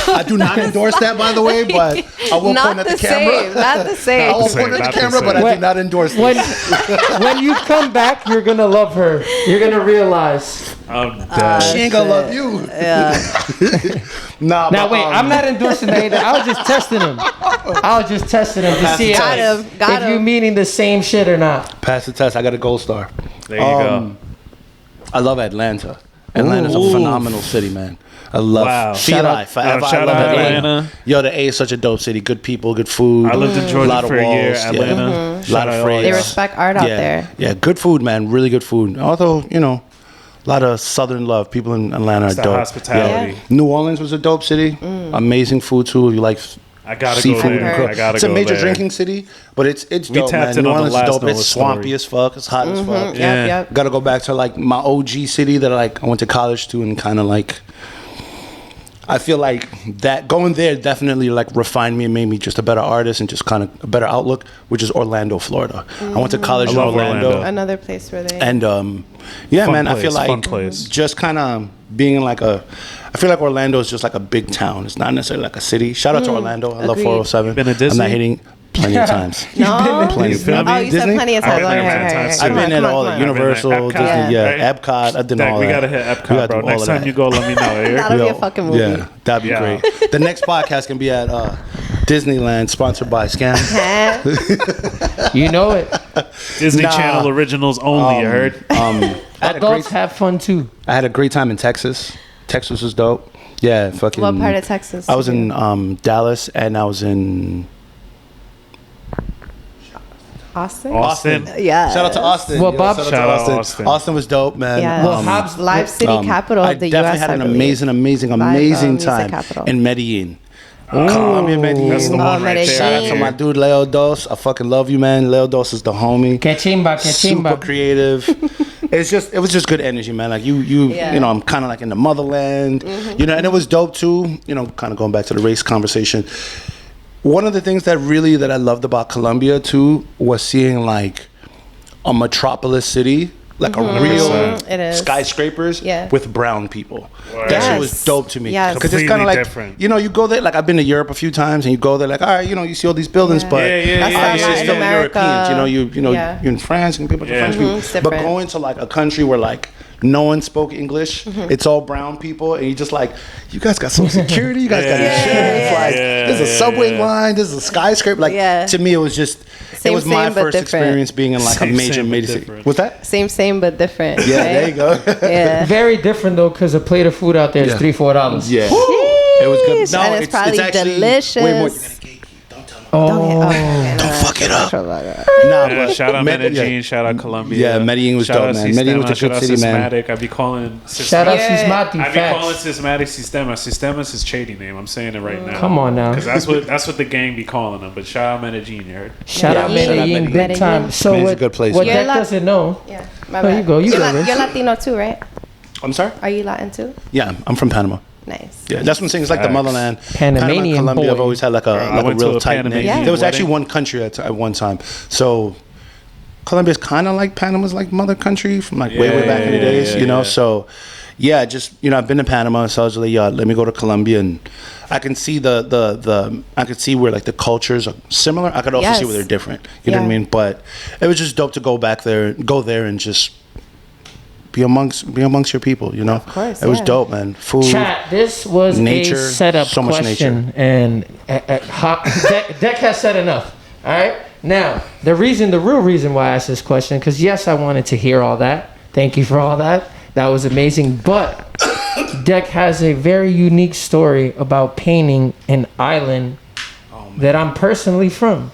I do not endorse that, by the way, but I will Not point at the the camera. same. Not the I same. will Same, point at not the the camera, but same. I do not endorse When this. when you come back, you're gonna love her. You're gonna realize. I'm dead. She ain't gonna love you. Yeah. Nah, Now but, wait, I'm not endorsing that either. I was just testing him. I was just testing him to see Got him. Got if you him. meaning the same shit or not. Pass the test. I got a gold star. There you go. I love Atlanta. Atlanta's Ooh. a phenomenal city, man. I love Wow. Feel Shout out- Life. Forever, I shout love out Atlanta. Atlanta. Yo, the A is such a dope city. Good people, good food. I lived in a Georgia lot of for a year. walls, Atlanta. A lot Shout of out phrase. They all respect art out yeah, there. yeah, good food, man. Really good food. Although, a lot of Southern love. People in Atlanta are It's the dope. hospitality. Yeah. New Orleans was a dope city. Amazing food too. If you like I gotta seafood go and there. crow. I gotta It's a go major there. drinking city, but it's We dope, tapped man. in New on the Orleans is last dope. Noah It's swampy story. as fuck. It's hot as fuck. Yeah. Yep. Got to go back to like my OG city that I went to college to, and kind of like I feel like that going there definitely like refined me and made me just a better artist and just kind of a better outlook, which is Orlando, Florida. I went to college I in love Orlando. Orlando. Another place where they. And yeah, Fun man, I place, feel like fun place. just kind of being in like I feel like Orlando is just like a big town. It's not necessarily like a city. Shout out to Orlando. I love Agreed. 407. Been to I'm Disney? not hating plenty of times. No. Plenty of feel me? Oh, you Disney? said plenty of I've times. been there Okay, many okay, times, okay. too. I've been at Come on, all come the on. Universal, Epcot, Disney, yeah, right? Epcot. I've done Dak, all we that. gotta hit We Epcot, gotta bro. do all Next of time that. you go, let me know. Eric. That'll be Yo, a fucking movie. Yeah, that'd be Yeah. great. The next podcast can be at Disneyland, sponsored by Scam. You know it. Disney Nah. Channel originals only. You heard? I had a Adults great, have fun too. I had a great time in Texas. Texas was dope. Yeah, fucking. What part of Texas? I was in Dallas, and I was in Austin. Austin. Yeah. Shout out to Austin. Well, Yo, Bob- shout Shout out out to Austin. Austin was dope, man. Yeah. Well, Hobbs- Live city capital I of the definitely U.S. had an I believe. amazing Live, music music time capital. in Medellin. Colombia, Medellin. That's the Oh, one right there. Shout out to Medellin. my dude Leo Dos. I fucking love you, man. Leo Dos is the homie. Que chimba, que Super chimba. creative. It was just good energy, man. Like Yeah. you know, I'm kind of like in the motherland, and it was dope too. Kind of going back to the race conversation. One of the things that I loved about Colombia too was seeing like a metropolis city, like a real It is. skyscrapers Yeah. with brown people. Wow. That shit Yes. was dope to me. Yes. Because it's kind Completely of like different. you go there. Like I've been to Europe a few times, and you go there like, all right, you see all these buildings, Yeah. but Yeah, yeah, That's yeah, not obviously it's Latin still America. Europeans. Yeah. You're in France and people are Yeah. French people. it's But different. going to like a country where like no one spoke English, it's all brown people, and you just like, you guys got social security, you guys got Yeah. insurance, like Yeah. there's a subway line, there's a skyscraper. Like Yeah. to me, it was just Same, it was my same, but first different. experience being in like a Same, major but major city. different. What's that? Same, but different. Yeah, right? there you go. Yeah. Very different though, because a plate of food out there is Yeah. $3-4. Yeah. It was good. Sheesh, and it's probably delicious. Way more. Oh, Don't fuck it up. Nah, Yeah, but shout out Med- Medellin, yeah. shout out Colombia. Yeah, Medellin was Shout dope, out man. Medellin was a Sistema, good shout out city, man. Systematic. I be calling shout out Yeah. Sismati, I be calling facts. Systematic Sistema. Sistema is his shady name. I'm saying it right now. Come on now. Because that's what the gang be calling him. But shout out Medellin, you heard? Shout out Medellin. Medellin, big Medellin. time. So Medellin's a what, good place, what man. Deck doesn't know, Yeah. My Oh, bad. you go, you you're go, Rich. You're Latino too, right? I'm sorry. Are you Latin too? Yeah, I'm from Panama. Nice. Yeah, that's what I'm saying. It's like the Facts. motherland. Panamanian Panama and Colombia have boy. always had like I a went to real a tight knit. Panamanian There was actually wedding. one country at one time. So Colombia's kind of like Panama's like mother country from like way back in the Yeah, days, yeah, you know. yeah. So yeah, just I've been to Panama, so I was like, yeah, let me go to Colombia, and I can see I could see where like the cultures are similar. I could also see Yes. where they're different. You know what I Yeah. mean? But it was just dope to go there and just be amongst your people. You know, of course, it was yeah. dope, man. Food. chat, this was Nature, a setup so much question, and Deck has said enough. All right, Now, the real reason why I asked this question, because yes, I wanted to hear all that. Thank you for all that. That was amazing. But Deck has a very unique story about painting an island that I'm personally from.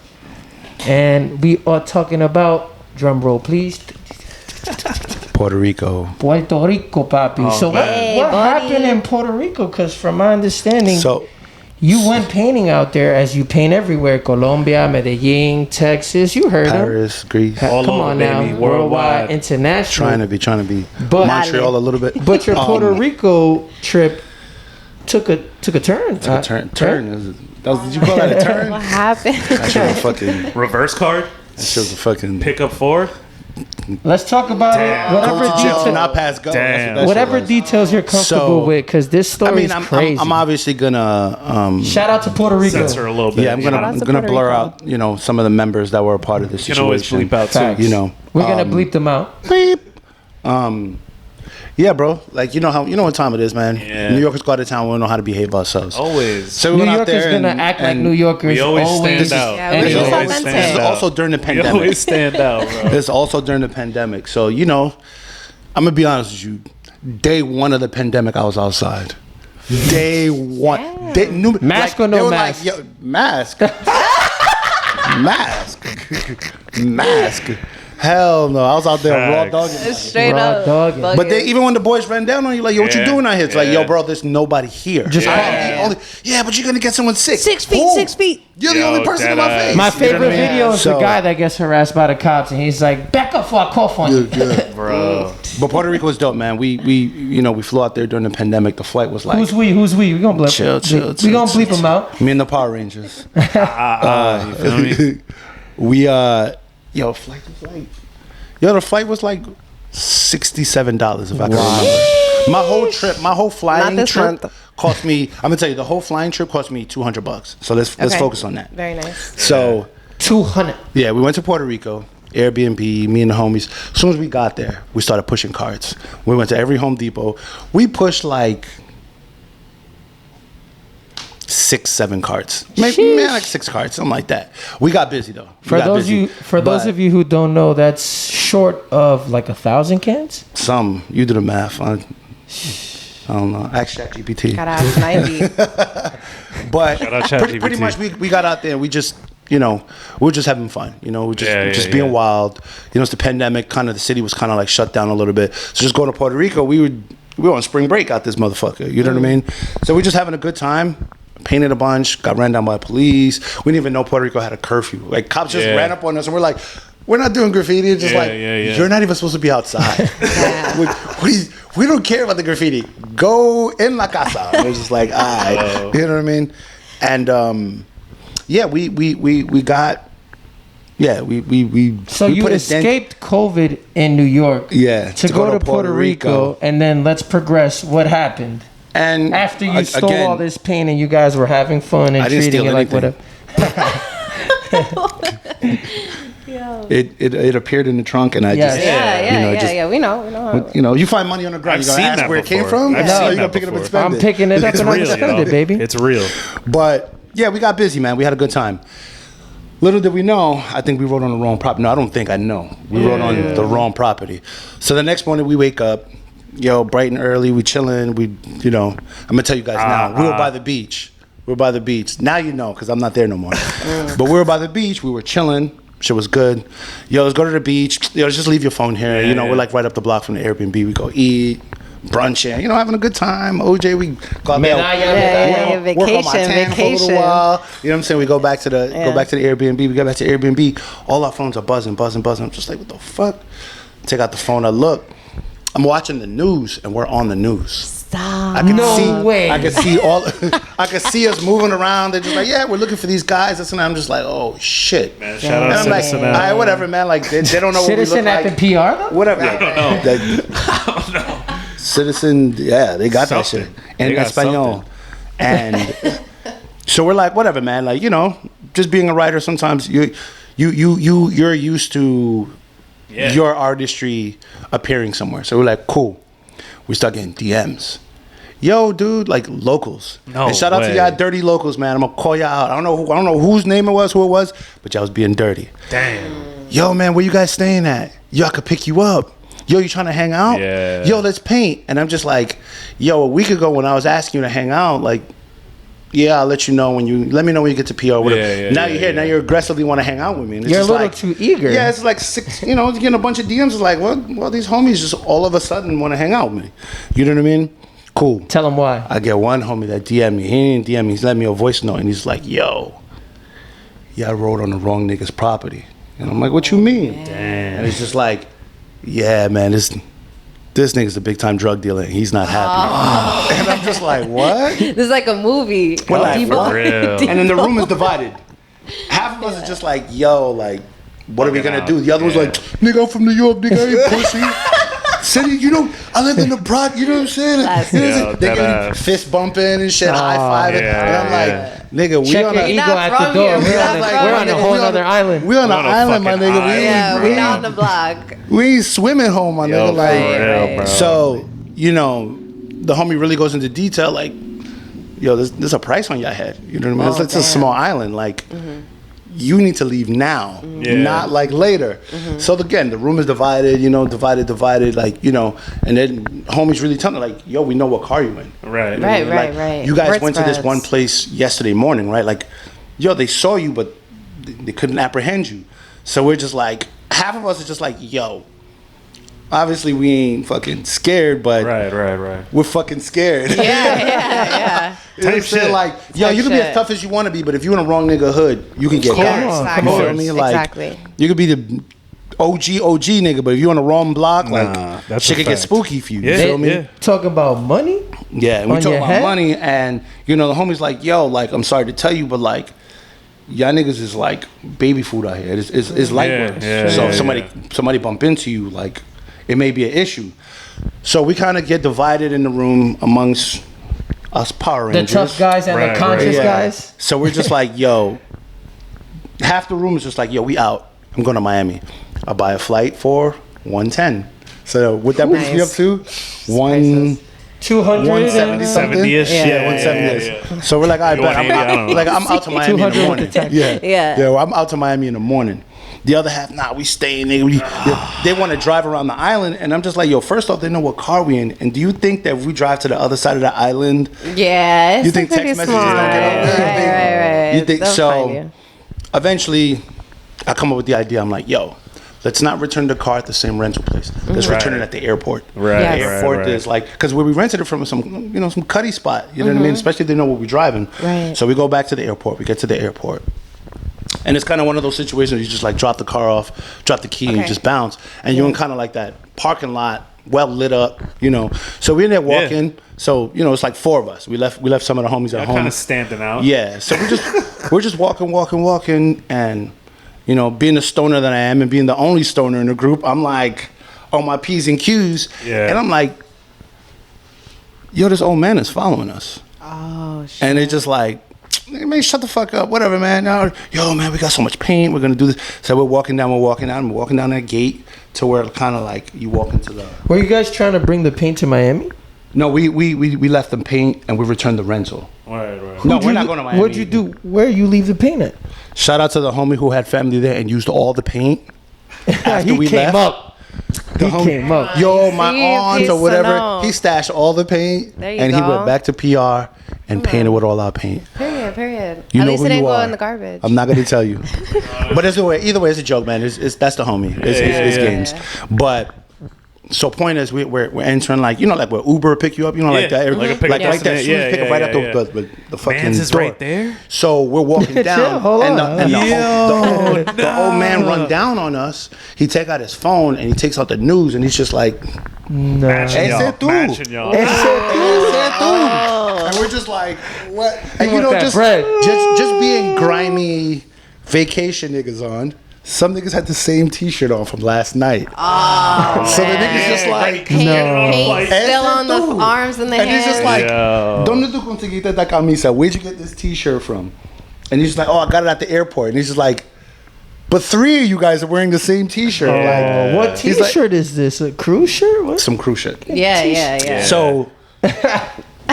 And we are talking about, drum roll please, Puerto Rico. Puerto Rico, papi. So what happened in Puerto Rico? Because from my understanding, you went painting out there as you paint everywhere. Colombia, Medellin, Texas. You heard Paris, Greece. All Come over, on baby. now. Worldwide. International. Trying to be But- Montreal a little bit. But your Puerto Rico trip took a turn. Did you call that a turn? What happened? That shit was fucking. Reverse card. That shit was a fucking. Pick up 4. Let's talk about Damn. it. Whatever Jail, not detail, pass go. Damn. That's what that shit whatever was. details you're comfortable So, with, because this story is crazy. I'm obviously gonna. Shout out to Puerto Rico. Censor a little bit. Yeah, I'm Shout out to gonna Puerto blur Rico. out, some of the members that were a part of the You can always situation. bleep out Facts. too. You know, We're gonna bleep them out. bleep. Yeah, bro. Like you know what time it is, man. Yeah. New Yorkers go out of town. We don't know how to behave ourselves. Always. So we New went out Yorkers there gonna and- act like and New Yorkers. We always always stand out. Yeah, we We just always authentic. stand This is out. also during the We pandemic. always stand out, bro. It's also during the pandemic. So I'm gonna be honest with you. Day one of the pandemic, I was outside. Day one. Damn. Mask or no they were mask? Like, yo, mask. Mask. Hell no. I was out there raw Facts. dogging. Straight Raw up. dogging. Bugging. But even when the boys ran down on you, like, yo, what you Yeah. doing out here? It's like, Yeah. yo, bro, there's nobody here. Just I'm call the only- but you're gonna get someone sick. 6 feet, Who? 6 feet. You're the Yo, only person in my dead face. ass. My You know what I favorite mean? video is So- the guy that gets harassed by the cops, and he's like, "Back up, before I cough on you." Bro. But Puerto Rico was dope, man. We flew out there during the pandemic. The flight was like Who's we? We gonna bleep. Chill, We gonna bleep them out. me and the Power Rangers. You feel me? We flight to flight. The flight was like $67 if I can remember. My whole trip, my whole flying this trip month. cost me. I'm gonna tell you, the whole flying trip cost me $200. So let's Okay. focus on that. Very nice. So 200. yeah, we went to Puerto Rico, Airbnb, me and the homies. As soon as we got there, we started pushing carts. We went to every Home Depot. We pushed like 6, 7 carts. Maybe like 6 carts, something like that. We got busy though. We For got those busy. those But of you who don't know, that's short of like 1,000 cans. you do the math. I don't know. Ask ChatGPT. Gotta ask 90. But Shout out pretty ChatGPT. much we got out there and we just we were just having fun, we're just Yeah, being yeah. wild. It's the pandemic, kind of the city was kind of like shut down a little bit. So just going to Puerto Rico, we were on spring break out this motherfucker. You know what I mean? So we're just having a good time. Painted a bunch, got ran down by police. We didn't even know Puerto Rico had a curfew. Like cops just Yeah. ran up on us and we're like, we're not doing graffiti. It's just Yeah. you're not even supposed to be outside. Yeah. we don't care about the graffiti. Go in la casa. It was just like, all right. You know what I mean? And we got. Yeah, we. So we you put a dent- escaped COVID in New York. Yeah, To go to Puerto Rico, and then let's progress. What happened and after you stole again, all this pain and you guys were having fun and I didn't treating steal it like anything. whatever? It appeared in the trunk, and I Yes. just Yeah. We know. you find money on the ground. I've you gotta seen ask that where it came before. from. I've No, seen you that gotta pick it up and before. spend I'm it. picking it up It's and I'm real, gonna spend yo. it, baby. It's real. But yeah, we got busy, man. We had a good time. Little did we know, I think we rode on the wrong property. No, I don't think I know. We rode on the wrong property. So the next morning we wake up, bright and early, we chilling. I'm gonna tell you guys now. We were by the beach. Now you know, because I'm not there no more. But we were by the beach. We were chilling. Shit was good. Let's go to the beach. Let's just leave your phone here. Yeah, We're like right up the block from the Airbnb. We go eat, brunching, having a good time. OJ, we go out there. Yeah, Work on my tan for a little vacation. while. You know what I'm saying? We go back to the Airbnb. We go back to the Airbnb. All our phones are buzzing. I'm just like, what the fuck? Take out the phone. I look. I'm watching the news, and we're on the news. Stop. I can No see, way. I can see I can see us moving around. They're just like, yeah, we're looking for these guys. And I'm just like, oh shit. Man, shout And out I'm like, Citizen all App. right, whatever, man. Like they don't know what we look Citizen at like. the PR though? Whatever. I don't know. Citizen, yeah, they got that shit Something. in They got Espanol, and so we're like, whatever, man. Like just being a writer, sometimes you're used to your artistry appearing somewhere. So we're like, cool. We start getting DMs. yo, dude, like locals. No and shout out to way. y'all dirty locals, man. I'm gonna call y'all out. I don't know whose name it was, who it was, but y'all was being dirty. Damn. Yo, man, where you guys staying at? Yo, I could pick you up. Yo, you trying to hang out? Yeah. Yo, let's paint. And I'm just like, yo, a week ago when I was asking you to hang out, like, yeah, I'll let you know when you let me know when you get to PR. Whatever. Now you're here. Now you aggressively want to hang out with me. And it's You're a just little like, too eager. Yeah, it's like six. You know, getting a bunch of DMs. It's like, well, these homies just all of a sudden want to hang out with me. You know what I mean? Cool. Tell them why. I get one homie that DM me. He didn't DM me. He's let me a voice note, and he's like, "Yo, y'all rode on the wrong nigga's property." And I'm like, "What you mean?" Damn. And it's just like, "Yeah, man, this nigga's a big time drug dealer. And he's not happy." And I'm just like, "What?" This is like a movie. We're like, For "What?" real. And then the room is divided. Half of us is just like, "Yo, like, what are we gonna do?" The other one's like, "Nigga, I'm from New York, nigga, I ain't pussy." City, you know, I live in the Broad, you know what I'm saying? Classic. You know what I'm saying? Yo, They that get fist bumping and shit, high fiving. yeah, and I'm like, nigga, we Check on your a, ego not at the from door. here. We're on a whole other island. we on an On a island, my fucking nigga. island. Yeah, We we ain't- on the block. we ain't swimming home, my Yo, nigga. for Like, real, bro. so, you know, the homie really goes into detail, like, yo, there's a price on your head. You know what I mean? Oh, It's a damn. small island. Like, you need to leave now, Yeah. not like later. So again, the room is divided, you know, divided, like, you know, and then homies really telling me, like, yo, we know what car you in. Right. Right, Like, right. You guys Word went to this spreads. one place yesterday morning, right? Like, yo, they saw you, but they couldn't apprehend you. So we're just like, half of us are just like, yo, obviously we ain't fucking scared, but Right. we're fucking scared. Yeah, yeah. You know what I'm Type saying? shit. Like, yo, Type you can be shit. as tough as you want to be, but if you in a wrong nigga hood, you can get Come got. on, Exactly. You feel me? Like, Exactly. you could be the OG nigga, but if you on the wrong block, Nah, like, that's shit a could get fact. spooky for you. You Yeah, feel me? yeah. Talk about money. Yeah, and we On talk your about head? money, and you know the homie's like, "Yo, like I'm sorry to tell you, but like y'all niggas is like baby food out here. It's light Yeah, work. yeah, so yeah, if somebody bump into you, like it may be an issue. So we kind of get divided in the room amongst us Power The Rangers. tough guys and Right, the conscious Yeah. guys. So we're just like, yo, half the room is just like, yo, we out. I'm going to Miami. I'll buy a flight for $110. So what that brings me up Nice. to? 200 170 something. 70-ish. Yeah, 170 yeah. So we're like, all right, bet. 180, I don't know. Like I'm out to Miami in 200 the with morning. the tax. Yeah, Yeah. well, I'm out to Miami in the morning. The other half, nah, we staying. They want to drive around the island, and I'm just like, yo. First off, they know what car we in, and do you think that if we drive to the other side of the island, Yeah, it's you think pretty text messages smart. don't get over there? Right. You think They'll so? find you. Eventually, I come up with the idea. I'm like, yo, let's not return the car at the same rental place. Let's return it at the airport. Right, Yes. The right, airport right. is like, because where we rented it from is some cutty spot. You know what I mean? Especially if they know what we're driving. Right. So we go back to the airport. We get to the airport. And it's kind of one of those situations where you just like drop the car off, drop the key, and you Okay. just bounce. And you're in kind of like that parking lot, well lit up, you know. So we're in there walking. So, you know, it's like four of us. We left some of the homies at Y'all home. kind of standing out. Yeah, so we're just walking, and you know, being the stoner that I am, and being the only stoner in the group, I'm like on my P's and Q's, Yeah. and I'm like, yo, this old man is following us, Oh shit. and it's just like, man, shut the fuck up, whatever, man. Now, yo, man, we got so much paint, we're gonna do this. So we're walking down that gate to where kind of like you walk into the. Were you guys trying to bring the paint to Miami? No, we left them paint and we returned the rental. Right. No, What'd we're you not do- going to Miami. What'd you do? Where you leave the paint at? Shout out to the homie who had family there and used all the paint. After he we came left, up. the He homie- came up. Yo, my See, aunts peace or to whatever, know. he stashed all the paint There you and he go. went back to PR and painted with all our paint. Period. You At know least who it didn't you go are. in the garbage. I'm not gonna tell you, but either way, it's a joke, man. It's that's the homie. It's Yeah. games, but. So point is, we're entering like like where Uber pick you up, like Yeah, that, like a pickup like that. destination. As soon as Yeah, you pick up yeah, right yeah, up yeah. the fucking Mans is door. right there. So we're walking Chill, down, hold and, on. the old man run down on us. He take out his phone and he takes out the news, and he's just like, No. Matching y'all. Ese tú. Matching y'all. and we're just like, what? And want that just bread. just being grimy vacation niggas on. Some niggas had the same T-shirt on from last night. So the niggas just like, Paint, No. paint still on the Ese tú. arms and the and hands. he's just like, Yo. ¿Dónde tú conseguiste esta camisa? Where'd you get this T-shirt from? And he's just like, oh, I got it at the airport. And he's just like, but three of you guys are wearing the same T-shirt. Like, What he's like- T-shirt is this? A cruise shirt? What? some cruise shit. yeah. So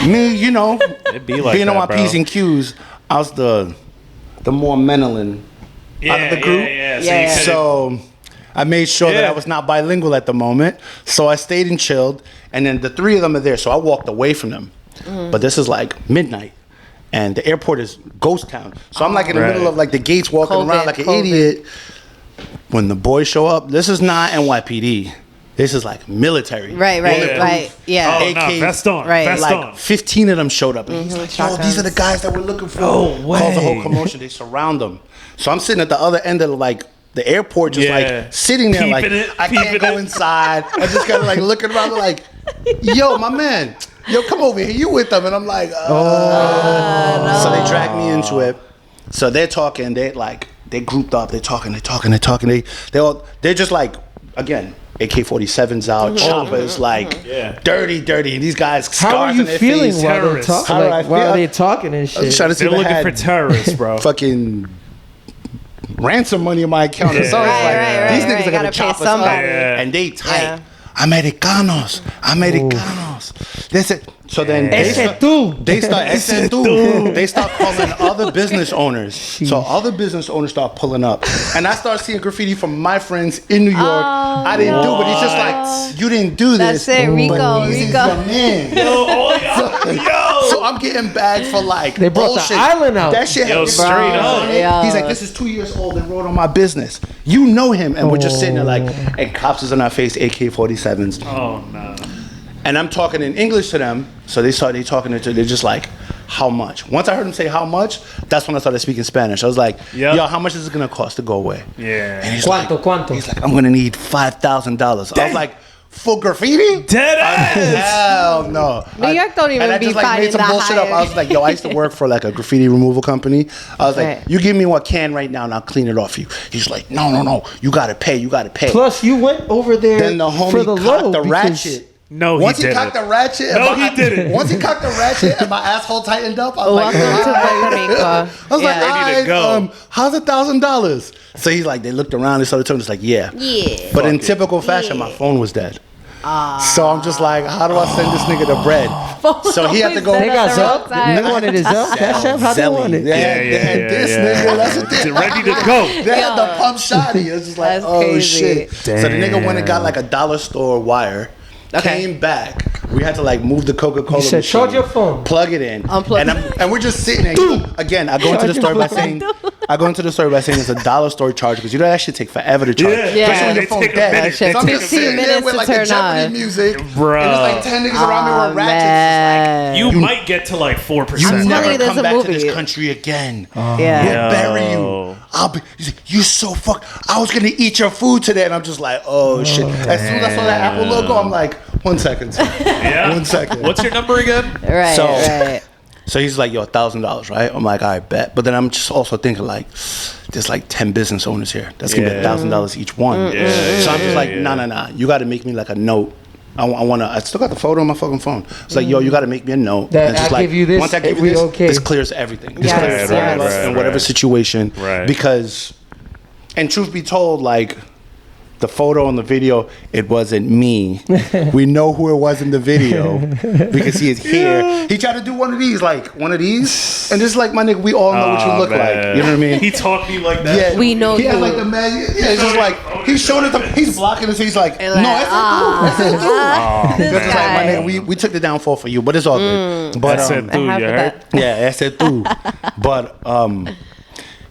Me, you know, It'd be like being that, on my bro. P's and Q's, I was the more Menelin out of the group. Yeah. So I made sure that Yeah. I was not bilingual at the moment. So I stayed and chilled. And then the three of them are there. So I walked away from them. But this is like midnight. And the airport is ghost town. So I'm like in the Right. middle of like the gates walking around like an idiot. When the boys show up, this is not NYPD. This is like military. Right. Yeah. Oh, AK, no, vest on. Right. Vest Like on. 15 of them showed up. And he's like, yo, these are the guys that we're looking for. Calls a whole commotion. They surround them. So I'm sitting at the other end of the airport, just Yeah. like sitting there, like, Peeping it, I can't peeping go it. inside. I just kind of like looking around, like, yo, my man, yo, come over here. You with them? And I'm like, no. So they dragged me into it. So they're talking. They grouped up. They're talking. They're just like, again, AK-47s out, choppers, like dirty. And these guys How are scars you on their feeling face. while they're Terrorists. talking? How do I Like, while feel? they're talking and I was shit. trying to see They're if I looking for had terrorists, bro. fucking ransom money in my account or Yeah. something. Right, These right. niggas are gonna Gotta chop pay us up. somebody. Yeah. And they tight. Yeah. Americanos. That's it. So then Ese tú. they start calling other business owners. So other business owners start pulling up, and I start seeing graffiti from my friends in New York. I didn't do, but he's just like, you didn't do this. That's it, Rico, but he's Rico. your man. So I'm getting bagged for like They brought the bullshit. island out. That shit Yo, had straight up. Yo. He's like, this is 2 years old and wrote on my business. You know him. And we're just sitting there like, and cops is on our face, AK-47s. Oh, no. And I'm talking in English to them. So they started talking to, they're just like, how much? Once I heard them say how much, that's when I started speaking Spanish. I was like, Yep. yo, how much is it going to cost to go away? Yeah. And he's Cuánto? He's like, I'm going to need $5,000. I was like, for graffiti? Dead ass. Hell no. New York don't even and I be just like finding made some that bullshit up. I higher. was like, yo, I used to work for like a graffiti removal company. I was like, Right. you give me what can right now and I'll clean it off for you. He's like, no. You got to pay. Plus, you went over there Then the homie for the cocked low the because ratchet. No, Once he he didn't. cocked the ratchet, No, and he didn't. Once he cocked the ratchet and my asshole tightened up, I was like, Welcome to "Alright." Puerto Rico. I was like, Ready to go. alright, how's $1,000? So he's like, they looked around, they started talking, it's like, yeah. Yeah. But in typical fashion, my phone was dead. So I'm just like, how do I send this nigga the bread? So he had to go. they got the wrong Zelle. time. They wanted his Zelle. Cash App. How they Zelly. want it? They had this nigga. That's what they Ready to go. They had the pump shotty. It was just like, That's oh crazy. shit. So the nigga went and got like a dollar store wire. Came back. We had to like move the Coca-Cola He said, machine, charge your phone. plug it in, Unplug and we're just sitting there. Again, I go into the story by saying, it's a dollar store charge because you know that shit take forever to charge. Yeah. Especially when They your phone's take a dead. minute. Shit, So I'm 15 just sitting there minutes with to like the turn Jeopardy on. music. Bruh. And there's like 10 niggas around me with ratchets. You might get to like 4%. You I'm telling never you, there's come a back to movie. this country again. Yeah. We'll bury you. He's like, you so fuck. I was gonna eat your food today, and I'm just like, oh shit. As soon as I saw that Apple logo, I'm like, 1 second. Yeah. 1 second. What's your number again? Right, So- right. So he's like, yo, $1,000, right? I'm like, all right, bet. But then I'm just also thinking like, there's like 10 business owners here. That's gonna be $1,000 each one. So I'm just like, nah. You got to make me like a note. I still got the photo on my fucking phone. It's like, yo, you got to make me a note. That And just I like, give you this, once I give you we this, okay. this clears everything. This Yes, clears yes. all of us Right, in whatever right. situation. Right. Because, and truth be told, like, the photo and the video, it wasn't me. We know who it was in the video. We can see his hair. He tried to do one of these. And just like, my nigga, we all know what you look like. You know what I mean? He talked to you like that. Yeah, We know he had you. like the man. Yeah, it's just like he's showing it. He's blocking us. He's like, no, that's it. This It's like, my guy. nigga, we took the downfall for you, but it's all good. But That's it, dude. You happy heard? that- yeah, that's it too. But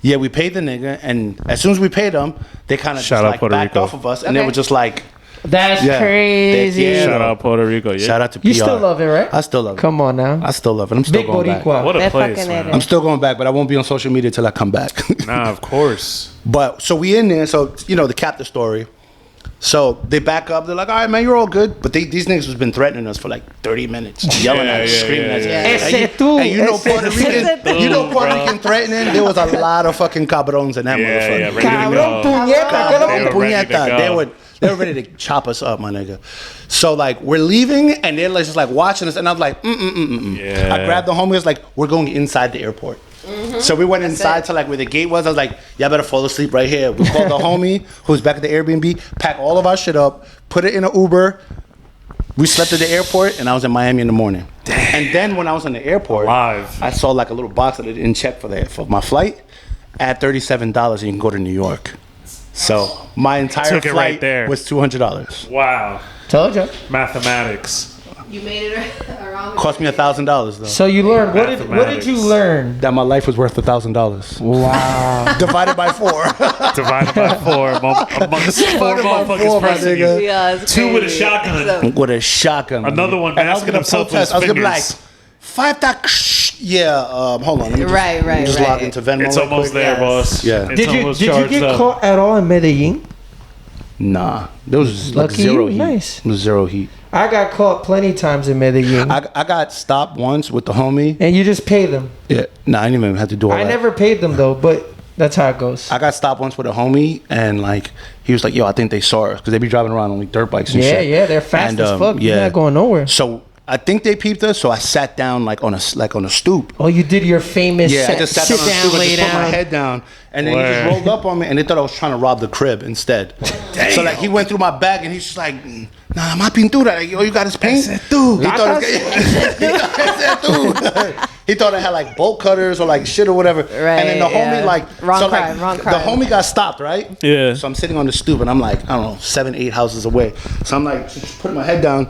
yeah, we paid the nigga, and as soon as we paid him, they kind of just Shout out like Puerto backed Rico. off of us, and they Okay. were just like, That's Yeah. crazy. Yeah. Shout out Puerto Rico. Yeah. shout out to PR. You still love it, right? I still love it. Come on now. I still love it. I'm still Big going back. Boricua. What a They're place, fucking man. it. I'm still going back, but I won't be on social media till I come back. Nah, of course. But so we in there, so you know, to cap the story. So they back up. They're like, "All right, man, you're all good." But these niggas has been threatening us for like 30 minutes, yelling at us, yeah, screaming at us. yeah. And Ese you- tú, and you know ese Puerto tú. Rican, you know Puerto Bro. Rican threatening. There was a lot of fucking cabrons in that Yeah, motherfucker. ready to Cabrón, go. puñeta, ¿qué Cabrón, lo- They were ready to puñeta. go. They were ready to chop us up, my nigga. So like we're leaving, and they're like, just like watching us, and I was like, Yeah. I grabbed the homie. I was like, we're going inside the airport. So we went inside to like where the gate was. I was like, y'all better fall asleep right here. We called the homie who's back at the Airbnb, pack all of our shit up, put it in an Uber. We slept at the airport, and I was in Miami in the morning. And then when I was in the airport, Live. I saw like a little box that I didn't check for my flight. Add $37 and you can go to New York. So my entire Took it flight right there. was $200. Wow. Told you. Mathematics. You made it around. Cost me $1,000 though. So you learned. What did you Mathematics. learn? That my life was worth $1,000. Wow. Divided by 4. Divided by 4 amongst 4 motherfuckers pressing you. Yeah, it's 2 with a crazy. shotgun. With a shotgun. Another one And I was masking gonna himself with protest. his I was gonna be like, fingers. 5 yeah. Hold on. Let me just, Right, let me just right. log into Venmo. It's real almost quick. there, Yes. boss. Yeah. It's Did you almost get charged up. caught at all in Medellin? Nah, there was like Lucky zero you. heat. Nice. There was zero heat. I got caught plenty times in Medellin, I got stopped once with the homie. and you just pay them. Yeah. Nah, I didn't even have to do all I that. never paid them though, but that's how it goes. I got stopped once with a homie, and like he was like, "Yo, I think they saw us because they be driving around on like dirt bikes and Yeah, shit." yeah, they're fast And, as fuck. You're not going nowhere. So I think they peeped us. So I sat down like on a stoop. Oh, you did your famous Yeah, I just sat sit down on a down, stoop and lay just put my down. head down, and then he Word. just rolled up on me, and they thought I was trying to rob the crib instead. So like he went through my bag, and he's just like, "Nah, I'm not pintura. Like, yo, you got his paint?" Dude, he thought he thought I had like bolt cutters or like shit or whatever. Right, And then the homie yeah. like Wrong so crime, like wrong the crime. homie got stopped, right? Yeah. So I'm sitting on the stoop, and I'm like, I don't know, 7, 8 houses away. So I'm like just putting my head down,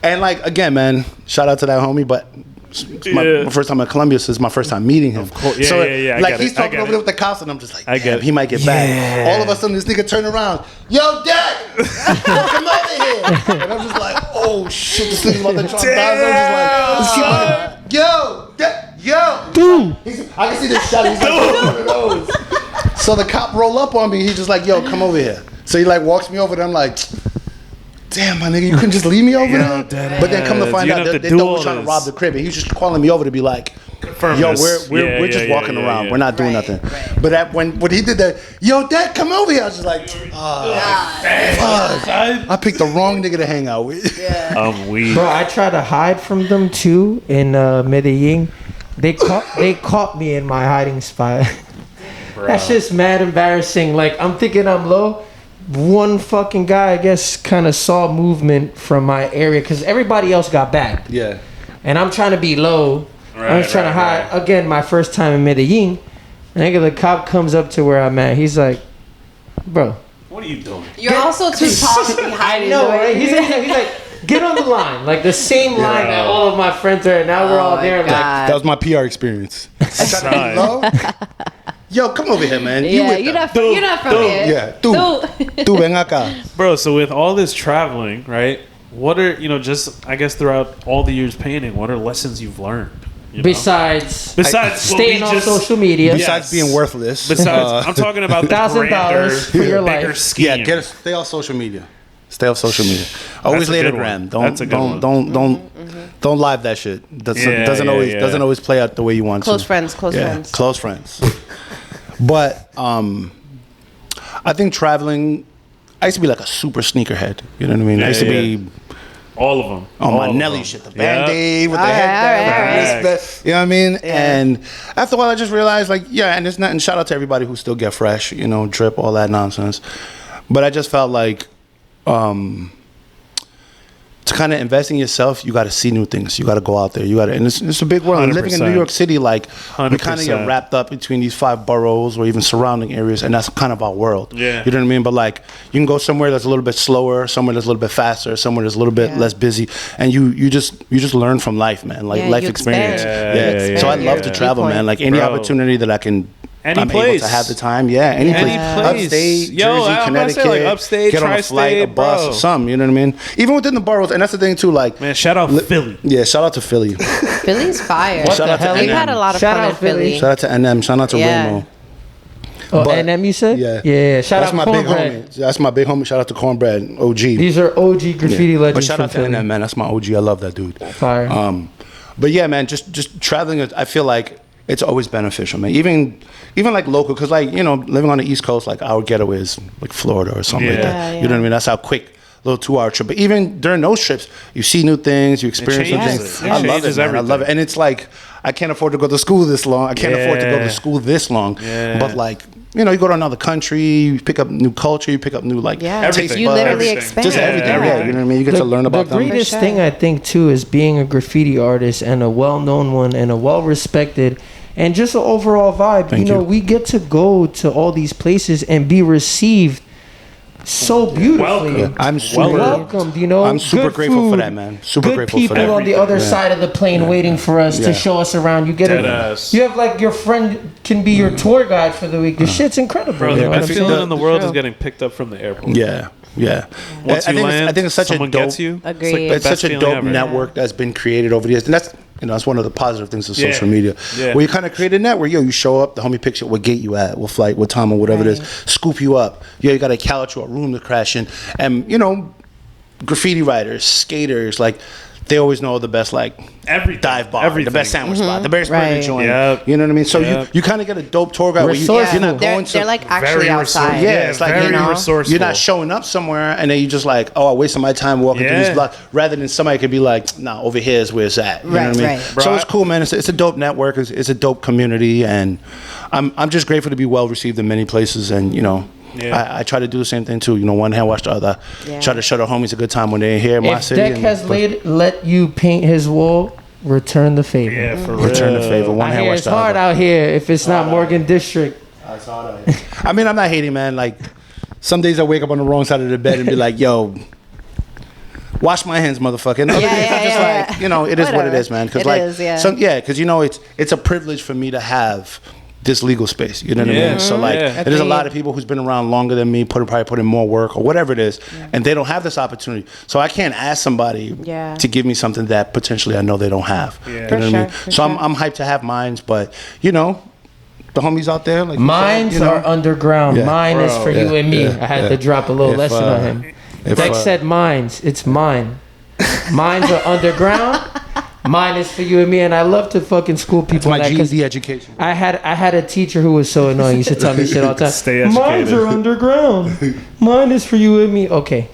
and like again, man, shout out to that homie, but. It's my first time in Colombia, so it's my first time meeting him. Of course. Yeah, so, yeah. I like get he's it. I talking get over it. there with the cops, and I'm just like, I get damn, it. he might get back. All of a sudden, this nigga turned around, yo, Dad, come over here. And I'm just like, oh shit, this nigga's about to try to die. I'm just like, yo, Dad, yo, dude. I can see this shot. He's like, one of those. So the cop roll up on me. He's just like, yo, come over here. So he like walks me over there. I'm like, damn, my nigga, you couldn't just leave me over there? But then come to find You out, have they to do thought we all were trying to this. rob the crib. And he was just calling me over to be like, Confirm yo, this. we're just walking around. We're not doing Right, nothing. right. But when he did that, yo, Dad, come over here. I was just like, fuck. I picked the wrong nigga to hang out with. I'm weak. Bro, I tried to hide from them too in Medellin. They caught me in my hiding spot. That's just mad embarrassing. Like I'm thinking I'm low. One fucking guy, I guess, kind of saw movement from my area because everybody else got back. Yeah. And I'm trying to be low. I was trying to hide. right. Again, my first time in Medellin. Nigga, the cop comes up to where I'm at. He's like, bro. What are you doing? You're also too tall to be hiding. I know, right? He's He's like, get on the line. Like the same line that all of my friends are. Now we're all my there. Like, God. That was my PR experience. Son. Low? Yo, come over here, man. Yeah, with you're them. not from here. Yeah, tú ven acá. Bro, so with all this traveling, right? What are, just, I guess, throughout all the years painting, what are lessons you've learned? You know? besides Besides staying what on we just- social media. Besides being worthless. Besides, I'm talking about the $1,000 grander, for your bigger life. scheme. Yeah, stay off social media. Stay off social media. Always a lay the good gram. one. Don't That's a good don't live that shit. Doesn't always play out the way you want Close to. friends, close Yeah, friends. close friends. But I think traveling. I used to be like a super sneakerhead. You know what I mean? I used to be All of them. on my All of Nelly them. shit, the Yeah. Band-Aid with the All right, headband, all right, with the all right. wristband. You know what I mean? And after a while, I just realized, like, yeah, and it's not. And shout out to everybody who still get fresh, drip, all that nonsense. But I just felt like, to kind of invest in yourself, you got to see new things. You got to go out there. You got to, and it's a big world. And living in New 100%. York City, like, we kind of 100%. get wrapped up between these 5 boroughs or even surrounding areas, and that's kind of our world. Yeah. You know what I mean? But like, you can go somewhere that's a little bit slower, somewhere that's a little bit faster, somewhere that's a little bit Yeah. less busy, and you just learn from life, man. Like Yeah, life you experience. expand. Yeah, Yeah. yeah, So I yeah, love to yeah. travel, Good man. point. Like any Bro. opportunity that Any I'm place. able to have the time. Yeah, any place. Upstate, Yo, Jersey, I'm about to Connecticut. say, like, upstate, get on a flight, a tri-state, bus, bro. or something. You know what I mean? Even within the boroughs, and that's the thing too. Like, Man, shout out Philly. yeah, shout out to Philly. Philly's fire. What Shout the out to hell? We've NM. had a lot of Shout fun out in Philly. Shout out to NM. Shout out to Yeah. Ramo. Oh, But- NM you said? Yeah. Yeah. Shout That's out my big Cornbread. homie. That's my big homie. Shout out to Cornbread, OG. These are OG graffiti Yeah. legends. But shout out to from Philly. NM, man. That's my OG. I love that dude. Fire. But yeah, man, just traveling. I feel like it's always beneficial, man. Even like local, because like living on the East Coast, like our getaway is like Florida or something like Yeah. that. Yeah, You know what I mean? That's how quick little 2-hour trip. But even during those trips, you see new things, you experience new changes things. it. It I love it, changes man. I everything. love it. And it's like, I can't afford to go to school this long. I can't afford to go to school this long. Yeah. But like, you know, you go to another country, you pick up new culture, you pick up new like taste you buds, literally everything. expand. just everything. everything. Yeah, you know what I mean. You get to learn about the them. greatest For thing sure. I think too is being a graffiti artist and a well-known one and a well-respected and just an overall vibe. Thank you know, you. we get to go to all these places and be received so beautifully. Welcome. I'm super. Welcomed, you know. I'm super Good grateful for food, that, man. Super good grateful people for that. on the other side of the plane waiting for us Yeah. to show us around. You get Dead a, ass. you have like your friend can be your tour guide for the week. This shit's incredible. Bro, you the know what I'm best saying? feeling in the world True. is getting picked up from the airport. Yeah, yeah. Once I you think land, I think it's such someone a dope. gets you. Agreed. It's, like the It's best such a feeling dope ever. network that's been created over the years, and that's that's one of the positive things of Yeah. social media. Yeah. Where you kind of create a network. Yo, you show up, the homie picks you what gate you at, what flight, what time, or whatever it is, scoop you up. Yo, you got a couch or a room to crash in, and you know, graffiti writers, skaters, like. They always know the best, like Everything. dive bar, Everything. the best sandwich spot, the best Right. burger joint. Yep. You know what I mean? So Yep. you kind of get a dope tour guide. Where Resourceful. you're not going to. They're like actually Very outside. resourceful. Yeah, it's like very you know, resourceful. you're not showing up somewhere and then you just like, oh, I wasted my time walking through Yeah. these blocks. Rather than somebody could be like, nah, over here is where it's at. You know Right, what I mean? right. So Bro, it's cool, man. It's a dope network. It's a dope community, and I'm just grateful to be well received in many places. And you know, Yeah. I try to do the same thing too. You know, one hand wash the other. Yeah. Try to show the homies a good time when they're here in my If city. Deck has let you paint his wall, return the favor. Yeah, for real. return the favor. One I hand hear wash it's the hard other. out here if it's not Morgan District. I mean, I'm not hating, man. Like, some days I wake up on the wrong side of the bed and be like, yo, wash my hands, motherfucker. And other days I'm just like, you know, it is what it Whatever. is, man. Because It like, is, yeah. because you know, it's a privilege for me to have this legal space. You know what I Yeah. mean? So like, Yeah. there's a lot Agreed. of people who's been around longer than me, probably put in more work or whatever it is, and they don't have this opportunity. So I can't ask somebody Yeah. to give me something that potentially I know they don't have. Yeah. You know For what I sure, mean? for So sure. I'm hyped to have mines, but you know, the homies out there, like you said, Mines you know, are underground. Yeah. Mine is Bro. for you Yeah, and me. yeah, I had yeah. to drop a little If, lesson on him. if, Deck said mines. It's mine. Mines are underground. Mine is for you and me. And I love to fucking school it's people my like that 'cause GED education. I had a teacher who was so annoying. He used to tell me shit all the time. Stay Mines educated. are underground. Mine is for you and me. Okay.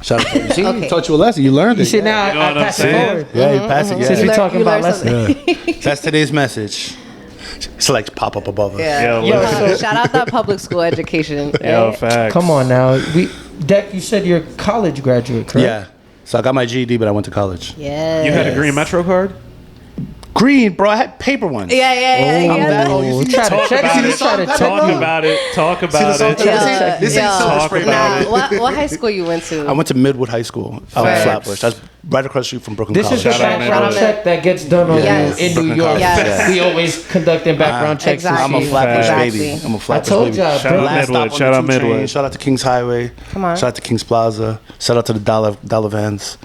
Shout out to you. See, Okay. he taught you a lesson. You learned You it. see, now You know I what I'm pass it saying? forward. Yeah, you pass it. Since Yeah. we talking about lessons. That's today's message. Select pop up above us. Yeah. Yo, look. Shout out that public school education. Yo, right? facts. Come on now. Deck, you said you're a college graduate, correct? Yeah. So I got my GED, but I went to college. Yes. You had a green Metro card? Green, bro. I had paper ones. Yeah, yeah, yeah. I'm yeah. that old. Oh, You see- try to Talk check about it. it. Try to Talk check Talk it. about it. Talk See the about song? it. Yeah. This ain't Yeah. Silver Talk Spring. about Nah. it. What high school you went to? I went to Midwood High School out in Facts. Flatbush. That's right across the street from Brooklyn This is College. the Shout out background Midwood. check that gets done on Yes. you in New Brooklyn York. College. Yes. We always conducting background checks. and Exactly. I'm a shit. Flatbush Exactly. baby. I'm a Flatbush told baby. y'all, Shout bro. out Last stop Midwood. on Shout the out 2 train. Midwood. Shout out to Kings Highway. Come on. Shout out to Kings Plaza. Shout out to the Dollar Vans.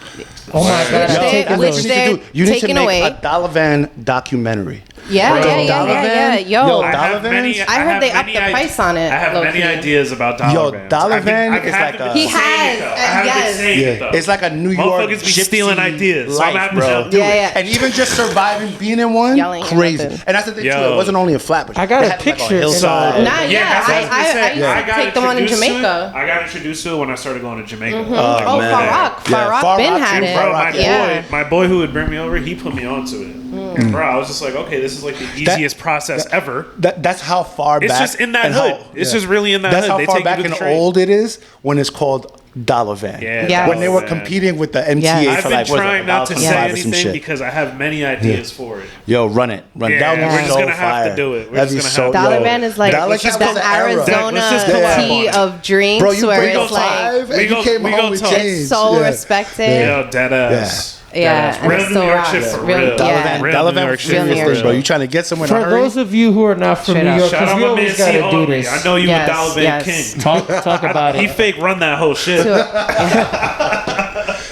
Oh my God, Which I'm they- taking which those. they- You need to taken make away. a Dollar Van documentary. Yeah, Bro, yeah, yeah, Dollar yeah, yeah. Van? Yo, Yo, I Dollar have many. Vans? I heard have they upped many the price on it, I have many low-key. ideas about Dollar Yo, Vans. Dollar I've been- Van I've is had like to a- be He saying has, it, though. I have yes. been saying it, though. It's like a New York Motherfuckers be gypsy stealing ideas, so I'm life, having to bro. help do Yeah, it. yeah. And even just surviving being in one, Yelling at crazy. nothing. And that's the thing too. Yo. It wasn't only a Flatbush. I got They a had, picture. Like, a hillside. So- Nah, yeah, that's what I was gonna say. used to got take them on in introduced to it. Jamaica. I got introduced to it when I started going to Jamaica. Oh, man. Far Rock. Yeah, Far Rock Far Ben Rock had too, it. Far Bro, Rock, my boy who would bring me over, he put me onto it. And bro, I was just like, okay, this is like the easiest process ever. That's how far It's back. just in that and hood. It's just really in that That's hood. how They far take you back to the and train. old it is when it's called Dollar Van. Yeah, Yeah. When they were man. competing with the MTA Yes. for I've been like, what is it, trying not to say $1.25 or some anything shit. because I have many ideas for it. Yo, run it. Yeah, That would be we're just so gonna have to fire. do it. We're That'd just be gonna so have to. Dollar yo, Van is like Dollar the Van was an era. Arizona Let's just collab tea on it. of drinks Bro, you where bring it's a like five and we you gon- came we home gon' with talk. change. it's so Yeah. respected. Yo, dead ass. Yeah, Dead ass. and Real it's New so York rocks. shit for Real- real. Dollar yeah. Van, Real Dollar New Van York was shit Real serious, New York bro. shit. You trying to get somewhere in a For hurry? those of you who are not from Straight New up. York, Shout because out we my always man got C. to do Henri. this. I know you Yes, a Dollar Van yes. king. Talk about He it. fake run that whole shit.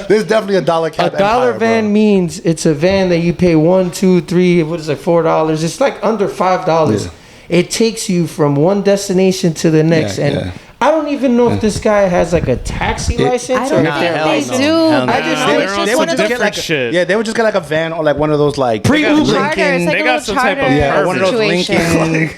There's definitely a dollar A cap. dollar empire, van bro. means it's a van that you pay $1, $2, $3, what is it, $4. It's like under $5. Yeah. It takes you from one destination to the next, Yeah, and yeah. I don't even know if this guy has like a taxi license I or don't if think they're hell they no. licensed. do. Hell no. I I just- just they- it's they just would one of just those get like shit. Yeah, they would just get like a van or like one of those like Pre-Uber. charter. It's Lincoln- like They a got little some type of charter Yeah, one of those situation. Lincoln.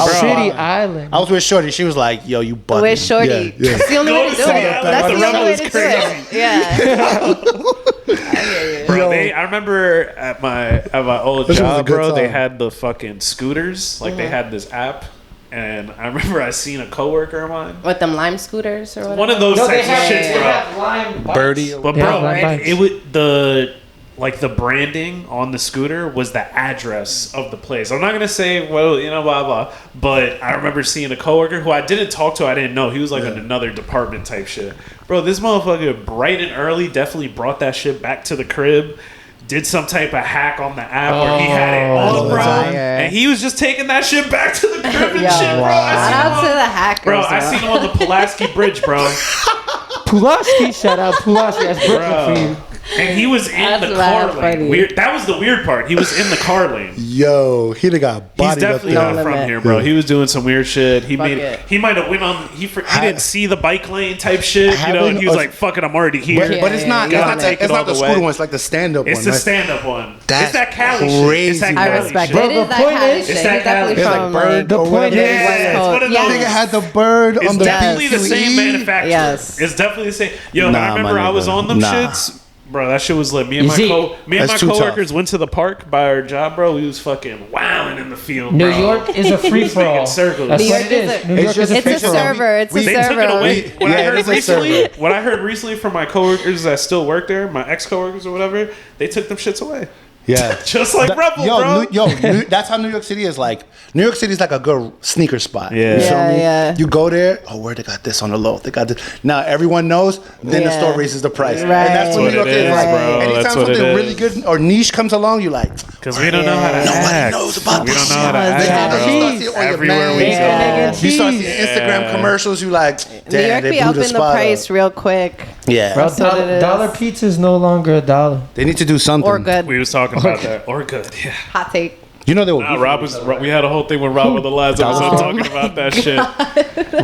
City Island. I was with Shorty. She was like, "Yo, you bugging." With Shorty. Yeah, yeah. That's the only way to do it. That's the only way to do crazy. it. Yeah. I hear you. Bro, I remember at my old This was a job, good bro. They time. had the fucking scooters. Like they had this app and I remember I seen a coworker of mine. With them lime scooters or whatever. One of those No, types of shits, they bro. have lime bikes. Birdie. But They have bro, lime bikes. it was the branding on the scooter was the address of the place. I'm not gonna say blah blah, but I remember seeing a coworker who I didn't talk to. I didn't know he was like in another department type shit. Bro, this motherfucker bright and early definitely brought that shit back to the crib. Did some type of hack on the app where he had it on, bro, and he was just taking that shit back to the crib and Yo, shit, bro. Shout out to the hackers. Bro, I seen him on the Pulaski Bridge, bro. Pulaski, shout out Pulaski. That's Brooklyn for you. And he was in That's the mad car lane. funny. Weird. That was the weird part. He was in the car lane. Yo, he done got He's bodied up definitely there. not No from limit. here, bro. He was doing some weird shit. He Fuck made. it. He might have went on. He didn't see the bike lane type shit. You know, and he was like, "Fuck it, I'm already here." But it's not. Gotta It's not, take it's it all not the the way. scooter one. It's like the stand-up one. It's the That's- stand-up one. That's It's that Cali crazy. shit. It's that I I Cali respect shit. it. It Bro, is the that point Cali is- shit. It's He's that Cali definitely shit. It's from like bird The or point whatever. is- Yeah, it's one of Yeah. those. Nigga had the bird It's on the definitely the same PQE. manufacturer. Yes. It's definitely the same. Yo, Nah, I remember my I was nigga. on them Nah. shits. Bro, that shit was lit. Me and You see, my that's too tough. coworkers went to the park by our job, bro. We was fucking wowing in the field, New bro. York is a free for all. Making circles. That's New what York it is is. a- New York is a It's free a for all. server. It's a They took server. it away. What Yeah, I it heard is a recently, server. what I heard recently from my coworkers that still work there, my ex-coworkers or whatever, they took them shits away. Yeah. Just like Rebel, bro. That's how New York City is like. New York City is like a good sneaker spot. Yeah. You feel Yeah, me? yeah. You go there, where they got this on the low. They got this. Now everyone knows, then the Yeah. store raises the price. Right. And that's what That's New what York it is. is, Like, bro. anytime That's what it something is. really good or niche comes along, you like, Because we don't know how to Nobody act. knows about We don't this know how to shit. act, Yeah. bro. You start seeing on your Everywhere we man. go. Yeah. You start seeing Instagram cheese. commercials, you like, New damn, York they be blew the upping the spot price up. real quick. Yeah. Bro, what it is. dollar pizza is no longer a dollar. They need to do something. Or good. We was talking about that. Or good, yeah. Hot take. You know they will. Nah, we had a whole thing with Rob with the last episode talking about that shit.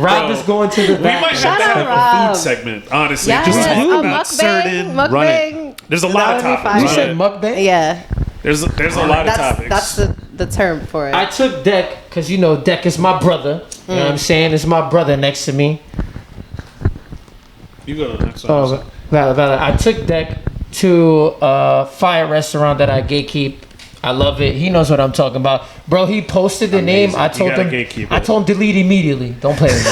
Rob is going to the We might back. have Shout to out, have a Rob. food segment, honestly. Yes, Just talk a about certain. mukbang. There's a lot of That would be topics. fire. You Right? said mukbang? Yeah, There's a lot of topics. that's the term for it. I took Deck because you know Deck is my brother. You know what I'm saying? It's my brother next to me. You go to the next one. Oh, valid. I took Deck to a fire restaurant that I gatekeep. I love it. He knows what I'm talking about, bro. He posted the name. I told gotta him. gatekeep I it. told him delete immediately. Don't play with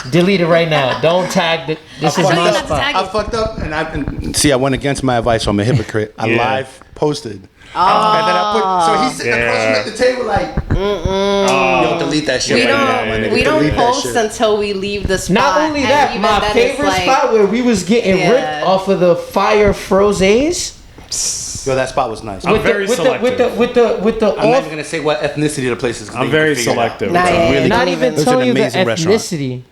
me. Delete it right now. Don't tag the. This is thought you my had to spot. tag I fucked up and see. I went against my advice. So I'm a hypocrite. I Yeah. live posted, and then I put. So he's sitting across from me at the table like, yo, delete that shit we right don't now, my nigga. we don't Delete that post shit. until we leave the spot. Not only and that, even my then it's favorite like- spot where we was getting Yeah. ripped off of the fire frozes. Yo, that spot was nice. I'm I'm very with selective. the not off. even gonna say what ethnicity the place is. 'cause I'm they very can figure it out. selective. Nah, yeah, really Not don't even It's telling an you the amazing restaurant. ethnicity,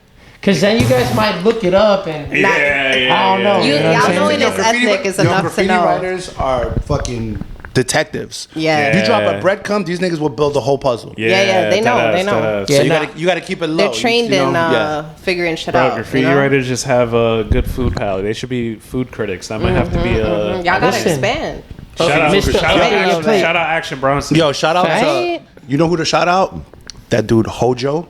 because then you guys might look it up and. Yeah, I don't know. You, You know what I'm y'all saying? knowing Yo, it's graffiti- ethnic is yo, enough to graffiti know. writers are fucking detectives. Yeah. You drop a breadcrumb, these niggas will build the whole puzzle. Yeah, they know, they know. deadass. Yeah, So nah. you gotta keep it low. They're trained you know? in Yeah. figuring shit Bro, out. graffiti you know? writers just have a good food palate. They should be food critics. That might have to be a. Y'all gotta Listen. expand. Shout out, Mr. shout, out Update your Action, plate. shout out Action Bronson. Yo, shout out Right? to you know who to shout out? That dude Hojo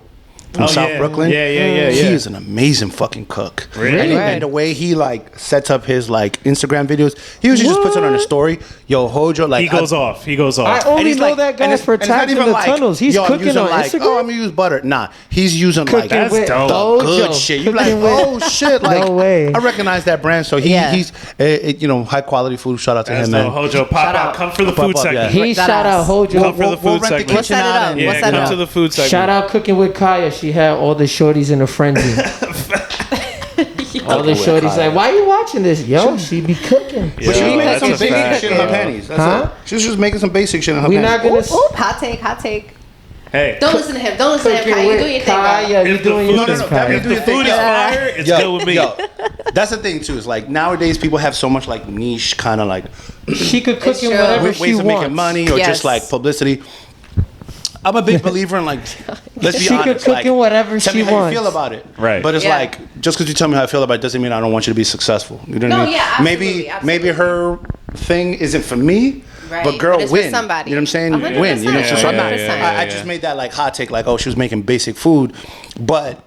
from Oh, South yeah. Brooklyn. Yeah. He is an amazing fucking cook. Really? And the way he like sets up his like Instagram videos, he usually just puts it on a story. Yo, Hojo, like He goes off. He goes off. I only he's know like- that guy and it's- for and it's not tagging even the like, tunnels. He's yo, I'm cooking using on like, Instagram. oh, I'm gonna use butter. Nah, he's using Cooking like with dope. Dojo. good shit. You like, Cooking with- oh shit, like No way. I recognize that brand. So Yeah. he's high quality food. Shout out to That's him, no man. Hojo. Pop Shout out. out. Come for the Pop food up, segment. yeah. He That shout out ass. Hojo. Come for the food rent the segment. kitchen Let's set it out up. and- Yeah, What's that come up? to the food segment. Shout out Cooking with Kaya. She had all the shorties in a frenzy. All the shorties like, why you watching this? Yo, she be cooking. Yeah, But she was making that's some a basic fact, shit in her bro. panties. That's Huh? it. She was just making some basic shit in her We panties. not gonna Ooh, hot take, hot take. Hey, Don't listen to him. Don't listen to him. cooking Kaya, you with doing your thing, Kaya. bro. You if the doing food your is thing, that Kaya. if the food is fire, it's good with me. That's the thing too. Is like nowadays people have so much like niche kind of like She could cook It's in true. whatever ways she of wants. making money or Yes. just like publicity. I'm a big believer in like, let's be She could honest. cook like, in whatever tell she me how wants. you feel about it. Right. But it's Yeah. like just because you tell me how I feel about it doesn't mean I don't want you to be successful. You know what I No, mean? yeah, maybe absolutely, her thing isn't for me. Right. But girl, But it's for win. somebody. You know what I'm saying? 100%. Win. You know. So I'm not. 100%. I just made that like hot take, like oh, she was making basic food, but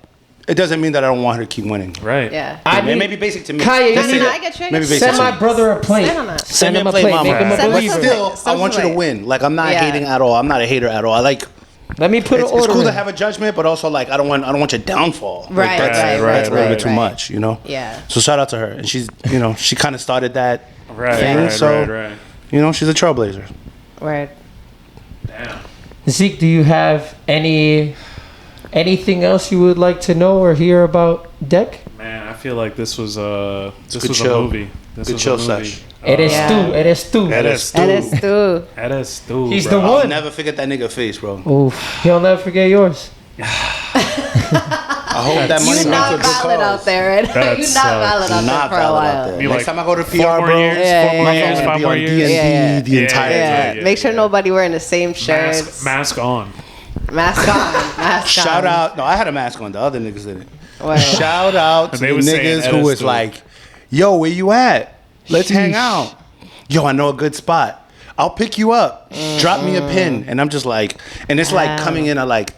it doesn't mean that I don't want her to keep winning. Right. Yeah. I It need- may be basic to me. Kaya, you Just need say to- that. I get you. I Maybe get you. basic Send to my me. brother a plate. Stand on that. Send him a plate. mama. Make him a Send us a believer. plate. Still, I want you to Win. win. Like I'm not Yeah. hating at all. I'm not a hater at all. I like Let me put an it's order cool to in. have a judgment, but also like I don't want your downfall. Like, Right, that's, right, that's a little right, bit too right. much, you know. Yeah. So shout out to her, and she's she kind of started that. Right, thing, right, so right. she's a trailblazer. Right. Damn. Zeke, do you have anything else you would like to know or hear about Deck? Man, I feel like this was a Good a chill. movie. This Good was chill a movie. sesh. Eres Yeah. tú, eres tú. Eres And it's too. Eres tú, He's bro. the I'll one. never forget that nigga face, bro. Oof, he'll never forget yours. I hope that money You went to not a good valid out cause. there. Right? That You sucks. not valid out Not there for a valid out while. there. Be Next like, time I go to 4 PR, more bro, years, Yeah, 4 more yeah, years, yeah. 5 be more on years. D&D Yeah. the entire Yeah. time. Make sure nobody wearing the same shirts. Mask on. Mask on. Mask on. Shout out. No, I had a mask on. The other niggas didn't. Word. Shout out to And they the was saying niggas that who is was too. like, yo, where you at? Let's hang Sheesh. out. Yo, I know a good spot. I'll pick you up. Drop me a pin. And I'm just like, and it's like Wow. coming in at like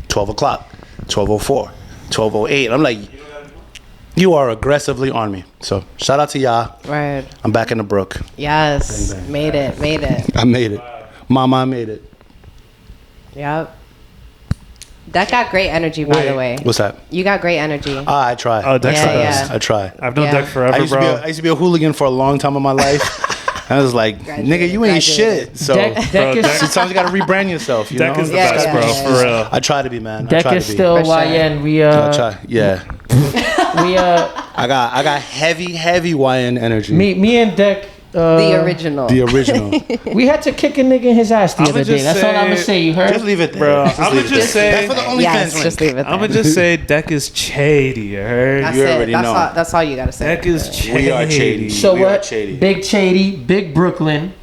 12 o'clock, 12:04, 12:08. I'm like, you are aggressively on me. So shout out to y'all. Right. I'm back in the brook. Yes. Bang, bang. Made it. Made it. I made it. Mama, I made it. Yep. That got great energy, by the way. What's that? You got great energy. I try. Oh, Dex Yeah, does. yeah. I try. I've known Yeah. Deck forever, I used, bro. I used to be a hooligan for a long time in my life. I was like, nigga, you ain't Graduated. shit. So Deck Bro, is Deck- sometimes you gotta rebrand yourself. You Deck know? is the Yeah, best, yeah, bro. yeah. For real. I try to be, man. I Deck try is to be. still For sure. YN. We I try. Yeah. we I got heavy YN energy. me and Deck. The original. The original. We had to kick a nigga in his ass the I'ma other day. just That's all I'm gonna say- say. You heard? Just leave it there. Bro, Just I'ma leave it just there. say- That's for the OnlyFans Yes, link. just leave it there. I'm gonna just say Deck is shady. You heard? That's You it. already That's know. all, that's all you gotta say. Deck is shady. We are shady. So We are what? shady. Big Chady, Big Brooklyn,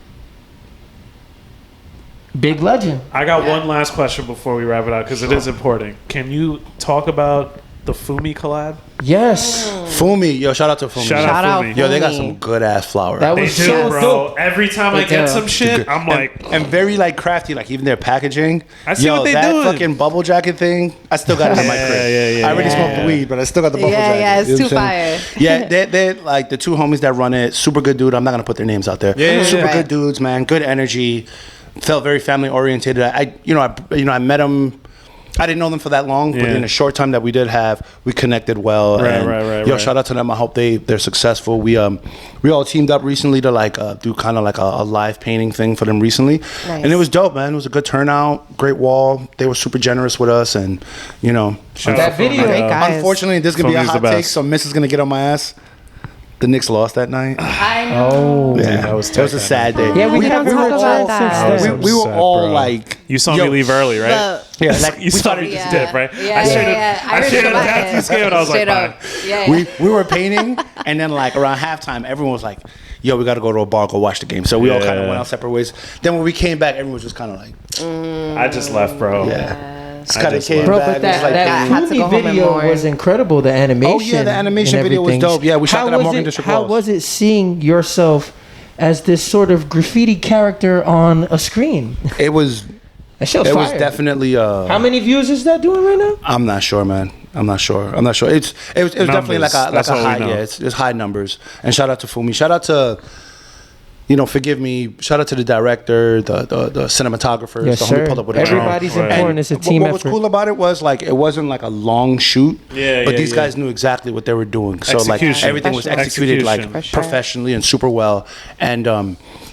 Big Legend. I got one last question before we wrap it up because it is important. Can you talk about the Fumi collab? Yes, Fumi. Yo, shout out to Fumi. Shout Shout out. Fumi. Yo, they got Fumi. some good ass flour. that They was do, so bro. dope. Every time They I get do. some shit, I'm like, and very like crafty, like even their packaging. I see what they that doing. fucking bubble jacket thing. I still got it in my Yeah, crib. yeah, I already yeah. smoked the weed, but I still got the bubble Yeah, jacket. yeah, it's You know too what I'm saying? Yeah, they're like the two homies that run it. Super good dude. I'm not gonna put their names out there. Yeah, super right. good dudes, man. Good energy. Felt very family oriented. I met them. I didn't know them for that long, but Yeah. in a short time that we did have, we connected well. Right, and right, Yo, right. shout out to them. I hope they're successful. We all teamed up recently to like do kind of like a live painting thing for them recently, Nice. and it was dope, man. It was a good turnout, great wall. They were super generous with us, and shout That out video- Fumi, Great though. guy. unfortunately, this is gonna be a Fumi's the hot take, best. so Miss is gonna get on my ass. The Knicks lost that night. I know. Oh, Yeah, that was it was a tough, sad day. yeah. We We have don't we were talk all about that. since then. we were upset, all bro. like, You saw yo, me leave early, right? But- Yeah, like You saw me just dip, right? Yeah, I should've- I I heard should've about dapped it. you scared. I was like, Straight up. bye. Yeah, we were painting, and then like around halftime, everyone was like, "Yo, we got to go to a bar, go watch the game." So we all kind of Yeah. went our separate ways. Then when we came back, everyone was just kind of like, I just left, bro. "Yeah." Just I kind of just came left. Bro, back. but and it's that like, I had to go Fumi home and video mourn. was incredible. The animation. Oh, yeah, the animation and video was everything. dope. Yeah, we shot How that at was Morgan it- District How Walls. was it seeing yourself as this sort of graffiti character on a screen? it was That shit was it was fire. definitely How many views is that doing right now? I'm not sure, man. I'm not sure. It was definitely like a That's all we high. know. Yeah, it's high numbers. And shout out to Fumi. Shout out to, forgive me. Shout out to the director, the cinematographers, Yes, the homie sir. pulled up with a drone. Everybody's Right. important. It's a team what effort. was cool about it was like it wasn't like a long shoot, Yeah, but yeah, these yeah. guys knew exactly what they were doing. So like Execution. everything was executed Execution. like For sure. professionally and super well. And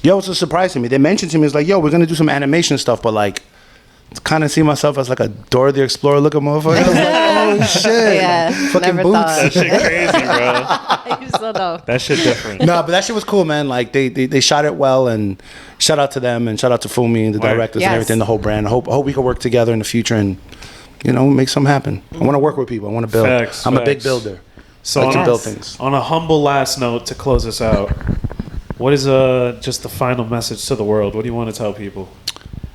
it was a surprise to me. They mentioned to me, it's like, yo, we're gonna do some animation stuff, but like kind of see myself as like a Dora the Explorer looking motherfucker. I was like, oh shit, Yeah, fucking never boots. That shit crazy, bro. You still know. That shit different. No, but that shit was cool, man. Like they shot it well, and shout out to them, and shout out to Fumi and the Right. directors Yes. and everything, the whole brand. I hope we can work together in the future and make something happen. I want to work with people. I want to build. Facts, I'm a big facts. builder. So I like to on, build things. on a humble last note to close us out, what is just the final message to the world? What do you want to tell people?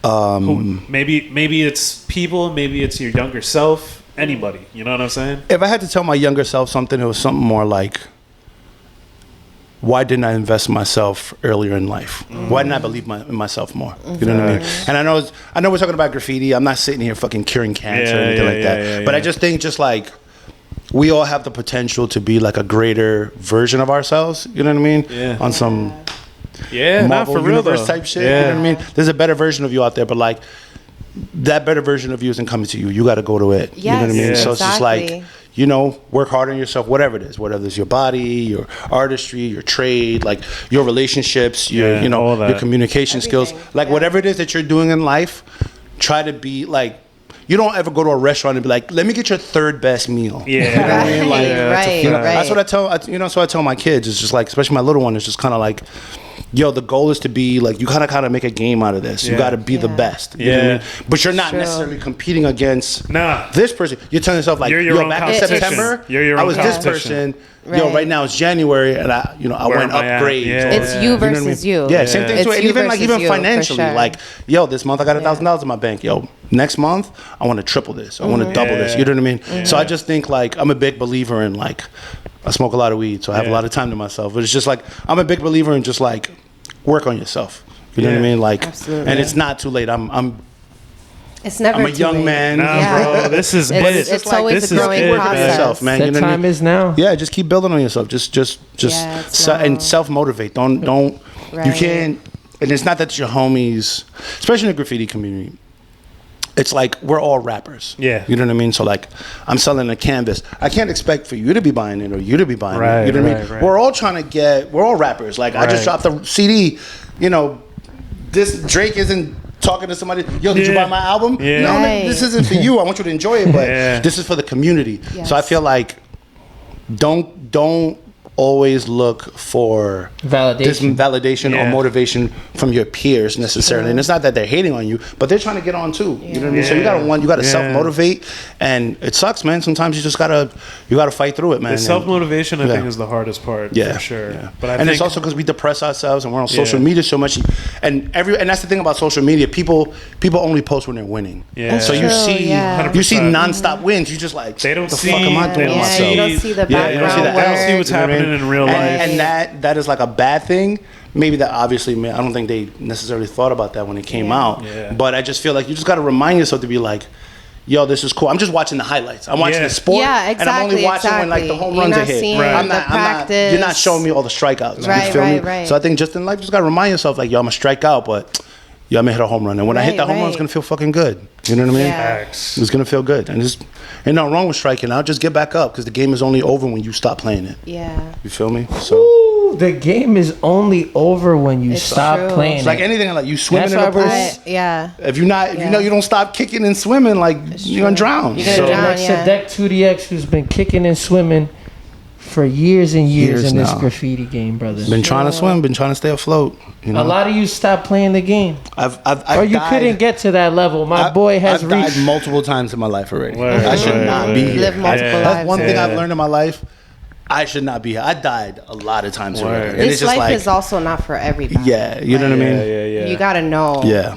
Maybe it's people, maybe it's your younger self, anybody. You know what I'm saying? If I had to tell my younger self something, it was something more like, why didn't I invest in myself earlier in life? Why didn't I believe in myself more? You know what I mean? And I know we're talking about graffiti. I'm not sitting here fucking curing cancer or Yeah, anything yeah, like that. yeah, But I yeah. just think like we all have the potential to be like a greater version of ourselves. You know what I mean? Yeah. On some Yeah, not Marvel for real universe though. type shit. Yeah. You know what I mean? There's a better version of you out there, but like that better version of you isn't coming to you. You got to go to it. You know what I mean? Yes, So it's just exactly. like, you know, work hard on yourself, whatever it is, whether it's your body, your artistry, your trade, like your relationships, your, Yeah, you know, all that. your communication skills, Everything, like yeah. whatever it is that you're doing in life, try to be like, you don't ever go to a restaurant and be like, let me get your third best meal. Yeah. You know what I mean? Like, right, you know, right. that's what I tell my kids. It's just like, especially my little one, it's just kind of like, yo, the goal is to be like, you kind of make a game out of this. You Yeah. got to be the Yeah. best. You know what I Yeah. mean? But you're not True. necessarily competing against Nah. this person. You're telling yourself like, You're your yo, own back in competition. September, You're your I own was this competition. person. Yo, Right. right now it's January, and I Where went am I at? upgrades. Yeah. or- It's you know what I versus mean? you. Yeah, same thing It's too. And you even like versus even you, for financially, sure. like, yo, this month I got $1,000 in my bank. Yo, next month I want to triple this. I want to double this. You know what I mean? So I just think like I'm a big believer in like, I smoke a lot of weed, so I have a Yeah. lot of time to myself. But it's just like I'm a big believer in just like work on yourself. You know what I Yeah. mean? Like, Absolutely. and it's not too late. It's never I'm a too young late. man. Nah, Yeah. bro, this is It's, it. it's always this a is growing it, work on process. yourself, man. That You know what I time mean? is now. Yeah, just keep building on yourself. Just Yeah, it's and now. self motivate. Don't. You Right. can't. And it's not that your homies, especially in the graffiti community. It's like we're all rappers. Yeah. You know what I mean? So like, I'm selling a canvas. I can't expect for you to be buying it or you to be buying Right, it. You know what I right, mean? right. We're all trying to we're all rappers. Like I just Right. dropped a CD. You know, this Drake isn't talking to somebody. Yo, did you Yeah. buy my album? Yeah. No, Right. this isn't for you. I want you to enjoy it, but Yeah. this is for the community. Yes. So I feel like don't always look for this Validation. validation Yeah. or motivation from your peers necessarily. And it's not that they're hating on you, but they're trying to get on too. You know what I mean? So you Yeah. gotta Yeah. self motivate, and it sucks, man. Sometimes you just gotta fight through it, man. The self motivation, I Yeah. think, is the hardest part. Yeah, for sure. yeah. But I and think it's also because we depress ourselves and we're on social Yeah. media so much, and that's the thing about social media. People only post when they're winning. Yeah. So you True, see yeah. you see 100%. nonstop wins. You just like they don't what the see. fuck am I doing They to don't myself? see. you don't see the Yeah, you don't see the background work. I don't see what's You know what I happening mean? in real life. And that is like a bad thing. Maybe that obviously, man, I don't think they necessarily thought about that when it came out. Yeah. But I just feel like you just got to remind yourself to be like, yo, this is cool. I'm just watching the highlights. I'm watching Yeah. the sport. Yeah, And I'm only exactly, watching when like the home exactly. runs You're are not hit. seeing Right. the practice. You're not showing me all the strikeouts. Right, you feel me? right, right. So I think just in life, you just got to remind yourself like, yo, I'm going to strike out, but yo, I'm going to hit a home run. And when I hit Right, that home run, it's right. going to feel fucking good. You know what I mean? Yeah. Facts. It's going to feel good. And just ain't nothing wrong with striking out. Just get back up because the game is only over when you stop playing it. Yeah. You feel me? So Ooh, the game is only over when you It's stop true. playing. it's like it. anything, like you swimming That's in a why pool. we're- Yeah. If you Yeah. know you don't stop kicking and swimming, like you're gonna drown. You're gonna So- drown. Next yeah. to Deck 2DX, who's been kicking and swimming for years and years, Years in this now. graffiti game, brother. Been trying to swim, been trying to stay afloat. You know, A lot of you stopped playing the game, I've or you died- couldn't get to that level. My boy has I've reached. died multiple times in my life already. Word, I should word, not word. be here. Live multiple Yeah. That's lives. one thing Yeah. I've learned in my life. I should not be here. I died a lot of times Word. already. And This it's just life like, is also not for everybody. yeah, you know what I mean? Yeah. You gotta know. Yeah.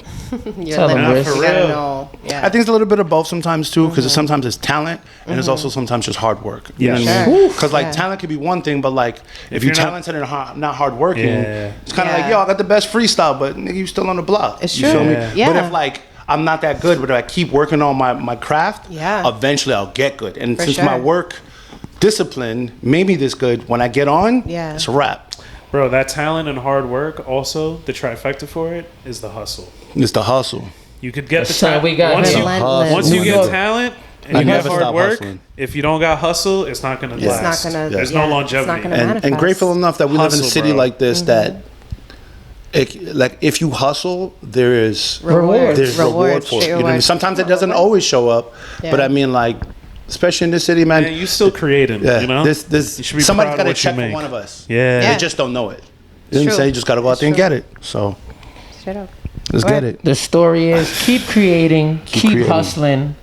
You're Tell 'em, living. Riz. You For gotta real. know. Yeah. I think it's a little bit of both sometimes too, because sometimes it's talent and it's also sometimes just hard work. You know what I Sure. mean? Because like Yeah. talent could be one thing, but like if you're you're not- talented and not hard working, Yeah. it's kind of Yeah. like, yo, I got the best freestyle, but nigga, you still on the block. It's You feel true. me? Yeah. But if like I'm not that good, but if I keep working on my craft, Yeah. eventually I'll get good. And For since sure. my work discipline made me this good, when I get on, Yeah. it's a wrap. Bro, that talent and hard work, also, the trifecta for it is the hustle. It's the hustle. You could get the That's how talent. we got once him. you, Relentless. once you New get York. talent and I you never have hard stop work, hustling. if you don't got hustle, it's not gonna Yeah. last. It's not gonna. There's yeah, no longevity. It's not gonna And manifest. grateful enough that we live in a Hustle, city bro. like this that like if you hustle, there is Rewards. there's reward for it. You know what I mean? Sometimes it doesn't always show up, but I mean, like, especially in this city, man. Man, you still creating, yeah, you know? this You should be somebody's proud got to what you check for make. one of us. Yeah. Yeah. They just don't know it. You know what I'm True. saying? You just got to go out there and true. get it. So Straight up. let's Right. get it. The story is keep creating, keep creating. hustling,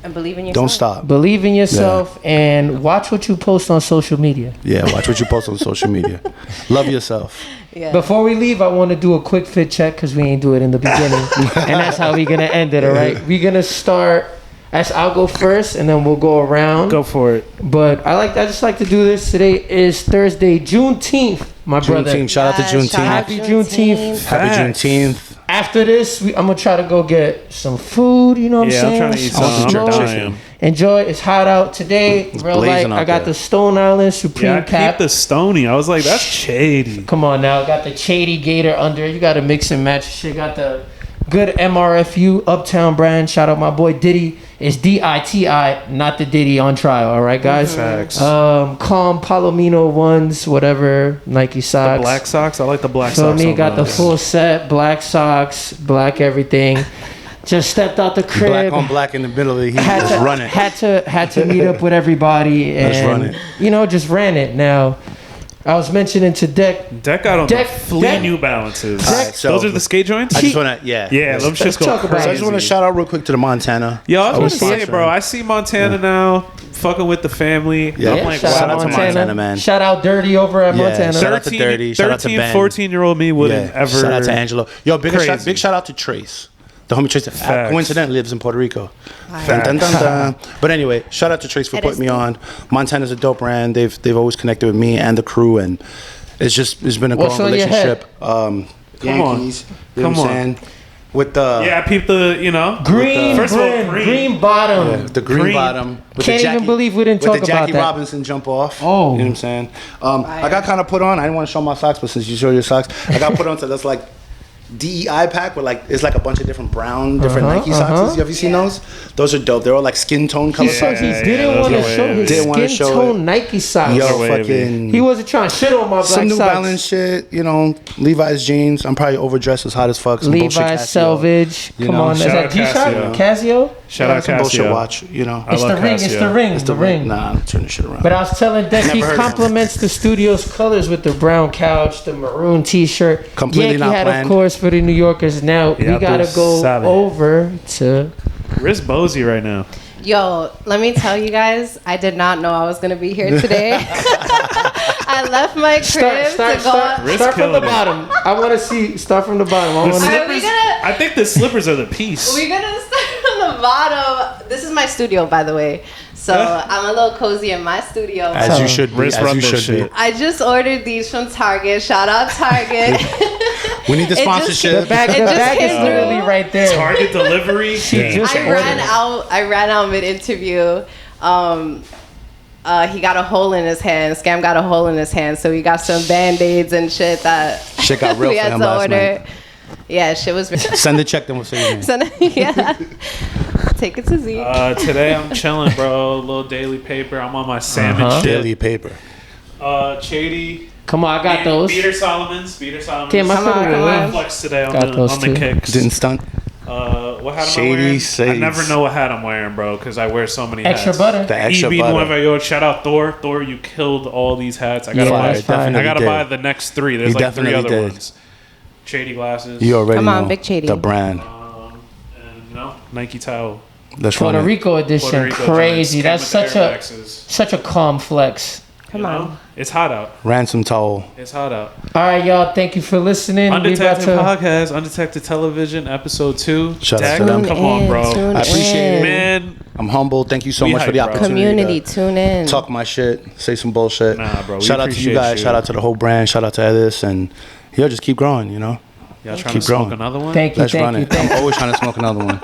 And believe in yourself. Don't stop. believe in yourself, and watch what you post on social media. Yeah, watch what you post on social media. Love yourself. Yeah. Before we leave, I want to do a quick fit check because we ain't do it in the beginning, and that's how we gonna end it. All right, we gonna start. I'll go first, and then we'll go around. Go for it. But I just like to do this. Today is Thursday, Juneteenth. My brother. Juneteenth. Shout out to Shout Juneteenth. out Happy Juneteenth. Happy Facts. Juneteenth. After this, I'm gonna try to go get some food. You know what Yeah, I'm I'm saying? trying to eat I want some. some I'm jerk dying. chicken. Enjoy. It's hot out today. Real light. blazing out I got there. the Stone Island Supreme Yeah, I Cap. keep the Stony. I was like, that's shady. Come on now. Got the Shady Gator under. You got to mix and match. Shit. Got the good MRFU Uptown brand. Shout out my boy Diddy. It's DITI, not the Diddy on trial. All right, guys. Facts. Calm Palomino ones, whatever. Nike socks. The black socks. I like the black So socks. me on got the those. full set, black socks, black everything. Just stepped out the crib. Black on black in the middle of the heat. had Just to, run it. had to meet up with everybody and Let's run it. just ran it. Now, I was mentioning to Deck. Deck got on Deck- the flea Deck- New Balances. All right, so Those are the skate joints? I just want to, yeah. Yeah, them shits go talk about crazy. So I just want to shout out real quick to the Montana. Yo, I was Oh, about to say, sponsor. bro, I see Montana now, fucking with the family. Yeah. I'm like, shout wow, out to Montana, man. Shout out Dirty over at Yeah, Montana. shout out to Dirty, shout out to 13, Ben. 14-year-old me wouldn't ever. Shout out to Angelo. Yo, Crazy. big shout out to Trace. The homie Trace, Facts. coincidentally, lives in Puerto Rico. Dun, dun, dun, dun. But anyway, shout out to Trace for That putting is me deep. on. Montana's a dope brand. They've always connected with me and the crew, and it's been a What's growing on your relationship. on. Yankees, you know Come what I'm on. saying? With the Yeah, I peeped the, Green, First of all, brim, green. green bottom. yeah, the green, Green. bottom. With Can't the even believe we didn't talk with the about Jackie that. Robinson jump off. Oh. You know what I'm saying? I got kind of put on. I didn't want to show my socks, but since you show your socks, I got put on to this like DEI pack with like it's like a bunch of different brown, different Nike socks. Have you seen those? Those are dope. They're all like skin tone color He said socks. he Yeah, didn't those want to are show waves. his Didn't wanna skin show tone it. Nike socks. Yo, wavy. fucking. He wasn't trying to shit on my black Some New socks. Balance shit, you know, Levi's jeans. I'm probably overdressed as hot as fuck. Some bullshit Levi's Casio. Selvage. You Come know, on, is shout that out G-Shock? Casio? Shout Yeah, out some bullshit Casio. watch, you know. I It's the love ring. It's Casio. the ring. It's the ring. Nah, turn this shit around. But I was telling Dex, Never he heard of compliments the studio's colors with the brown couch, the maroon T-shirt. Completely Yankee not hat, planned. of course, for the New Yorkers. Now Yeah, we gotta tú go sabes. over to. Where's Bozy right now? Yo, let me tell you guys, I did not know I was gonna be here today. I left my crib to go. Riz Start from the killing it. bottom. I want to see. Start from the bottom. I The wanna, Are we slippers, gonna- I think the slippers are the piece. We're gonna start from the bottom. This is my studio, by the way. So I'm a little cozy in my studio. As you should be. Riz As run you this should be. shit. I just ordered these from Target. Shout out Target. We need the It just- sponsorship. the bag, It the just bag is came literally through. right there. Target delivery. just I ran out mid interview. He got a hole in his hand. Scam got a hole in his hand, so we got some band-aids and shit that Shit got real we for had him to last order. night. Yeah, shit was. Send the check, then we'll say your name. So, yeah, take it to Z. Today I'm chilling, bro. A little daily paper. I'm on my salmon shit. Daily paper. Chady. Come on, I got those. Peter Solomons. Peter Solomons. Okay, my Come on, favorite come one. on. Flex today on Got the, those on the too. kicks. Didn't stunt. What hat am Shady I wearing? I Sades. never know what hat I'm wearing, bro, because I wear so many Extra hats. butter. The extra EB butter. Nueva York. Shout out Thor. Thor, you killed all these hats. I gotta Yeah, buy. that's fine. I gotta did. buy the next three. There's You like three definitely other did. ones. Shady glasses. You already Come on, know Big Chady. the brand. And you know, Nike towel. Let's run Puerto it. Rico edition, Puerto Rico crazy. joints. That's Came with such the a Air Maxes. such a calm flex. Come on. It's hot out. Ransom towel. It's hot out. All right, y'all. Thank you for listening. We about Undetected to. Podcast, Undetected Television, Episode 2. Shout out Dak, to them. come on, bro. Tune I appreciate it. Man, I'm humbled. Thank you so We much for hype, the bro. opportunity. Community, to tune in. talk my shit, say some bullshit. Nah, bro, we Shout out to you appreciate guys. you. Shout out to the whole brand. Shout out to Edis, and yo, just keep growing. You know, y'all trying Keep to smoke growing. another one? Thank you. let's run Thank you. it. Thank I'm always trying to smoke another one.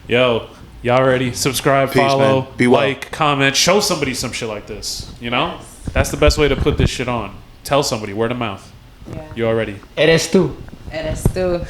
Yo, y'all ready? Subscribe, Peace, follow, man. Be well. like, comment, show somebody some shit like this. You know? That's the best way to put this shit on. Tell somebody, word of mouth. Yeah. You already. Eres tú. Eres tú.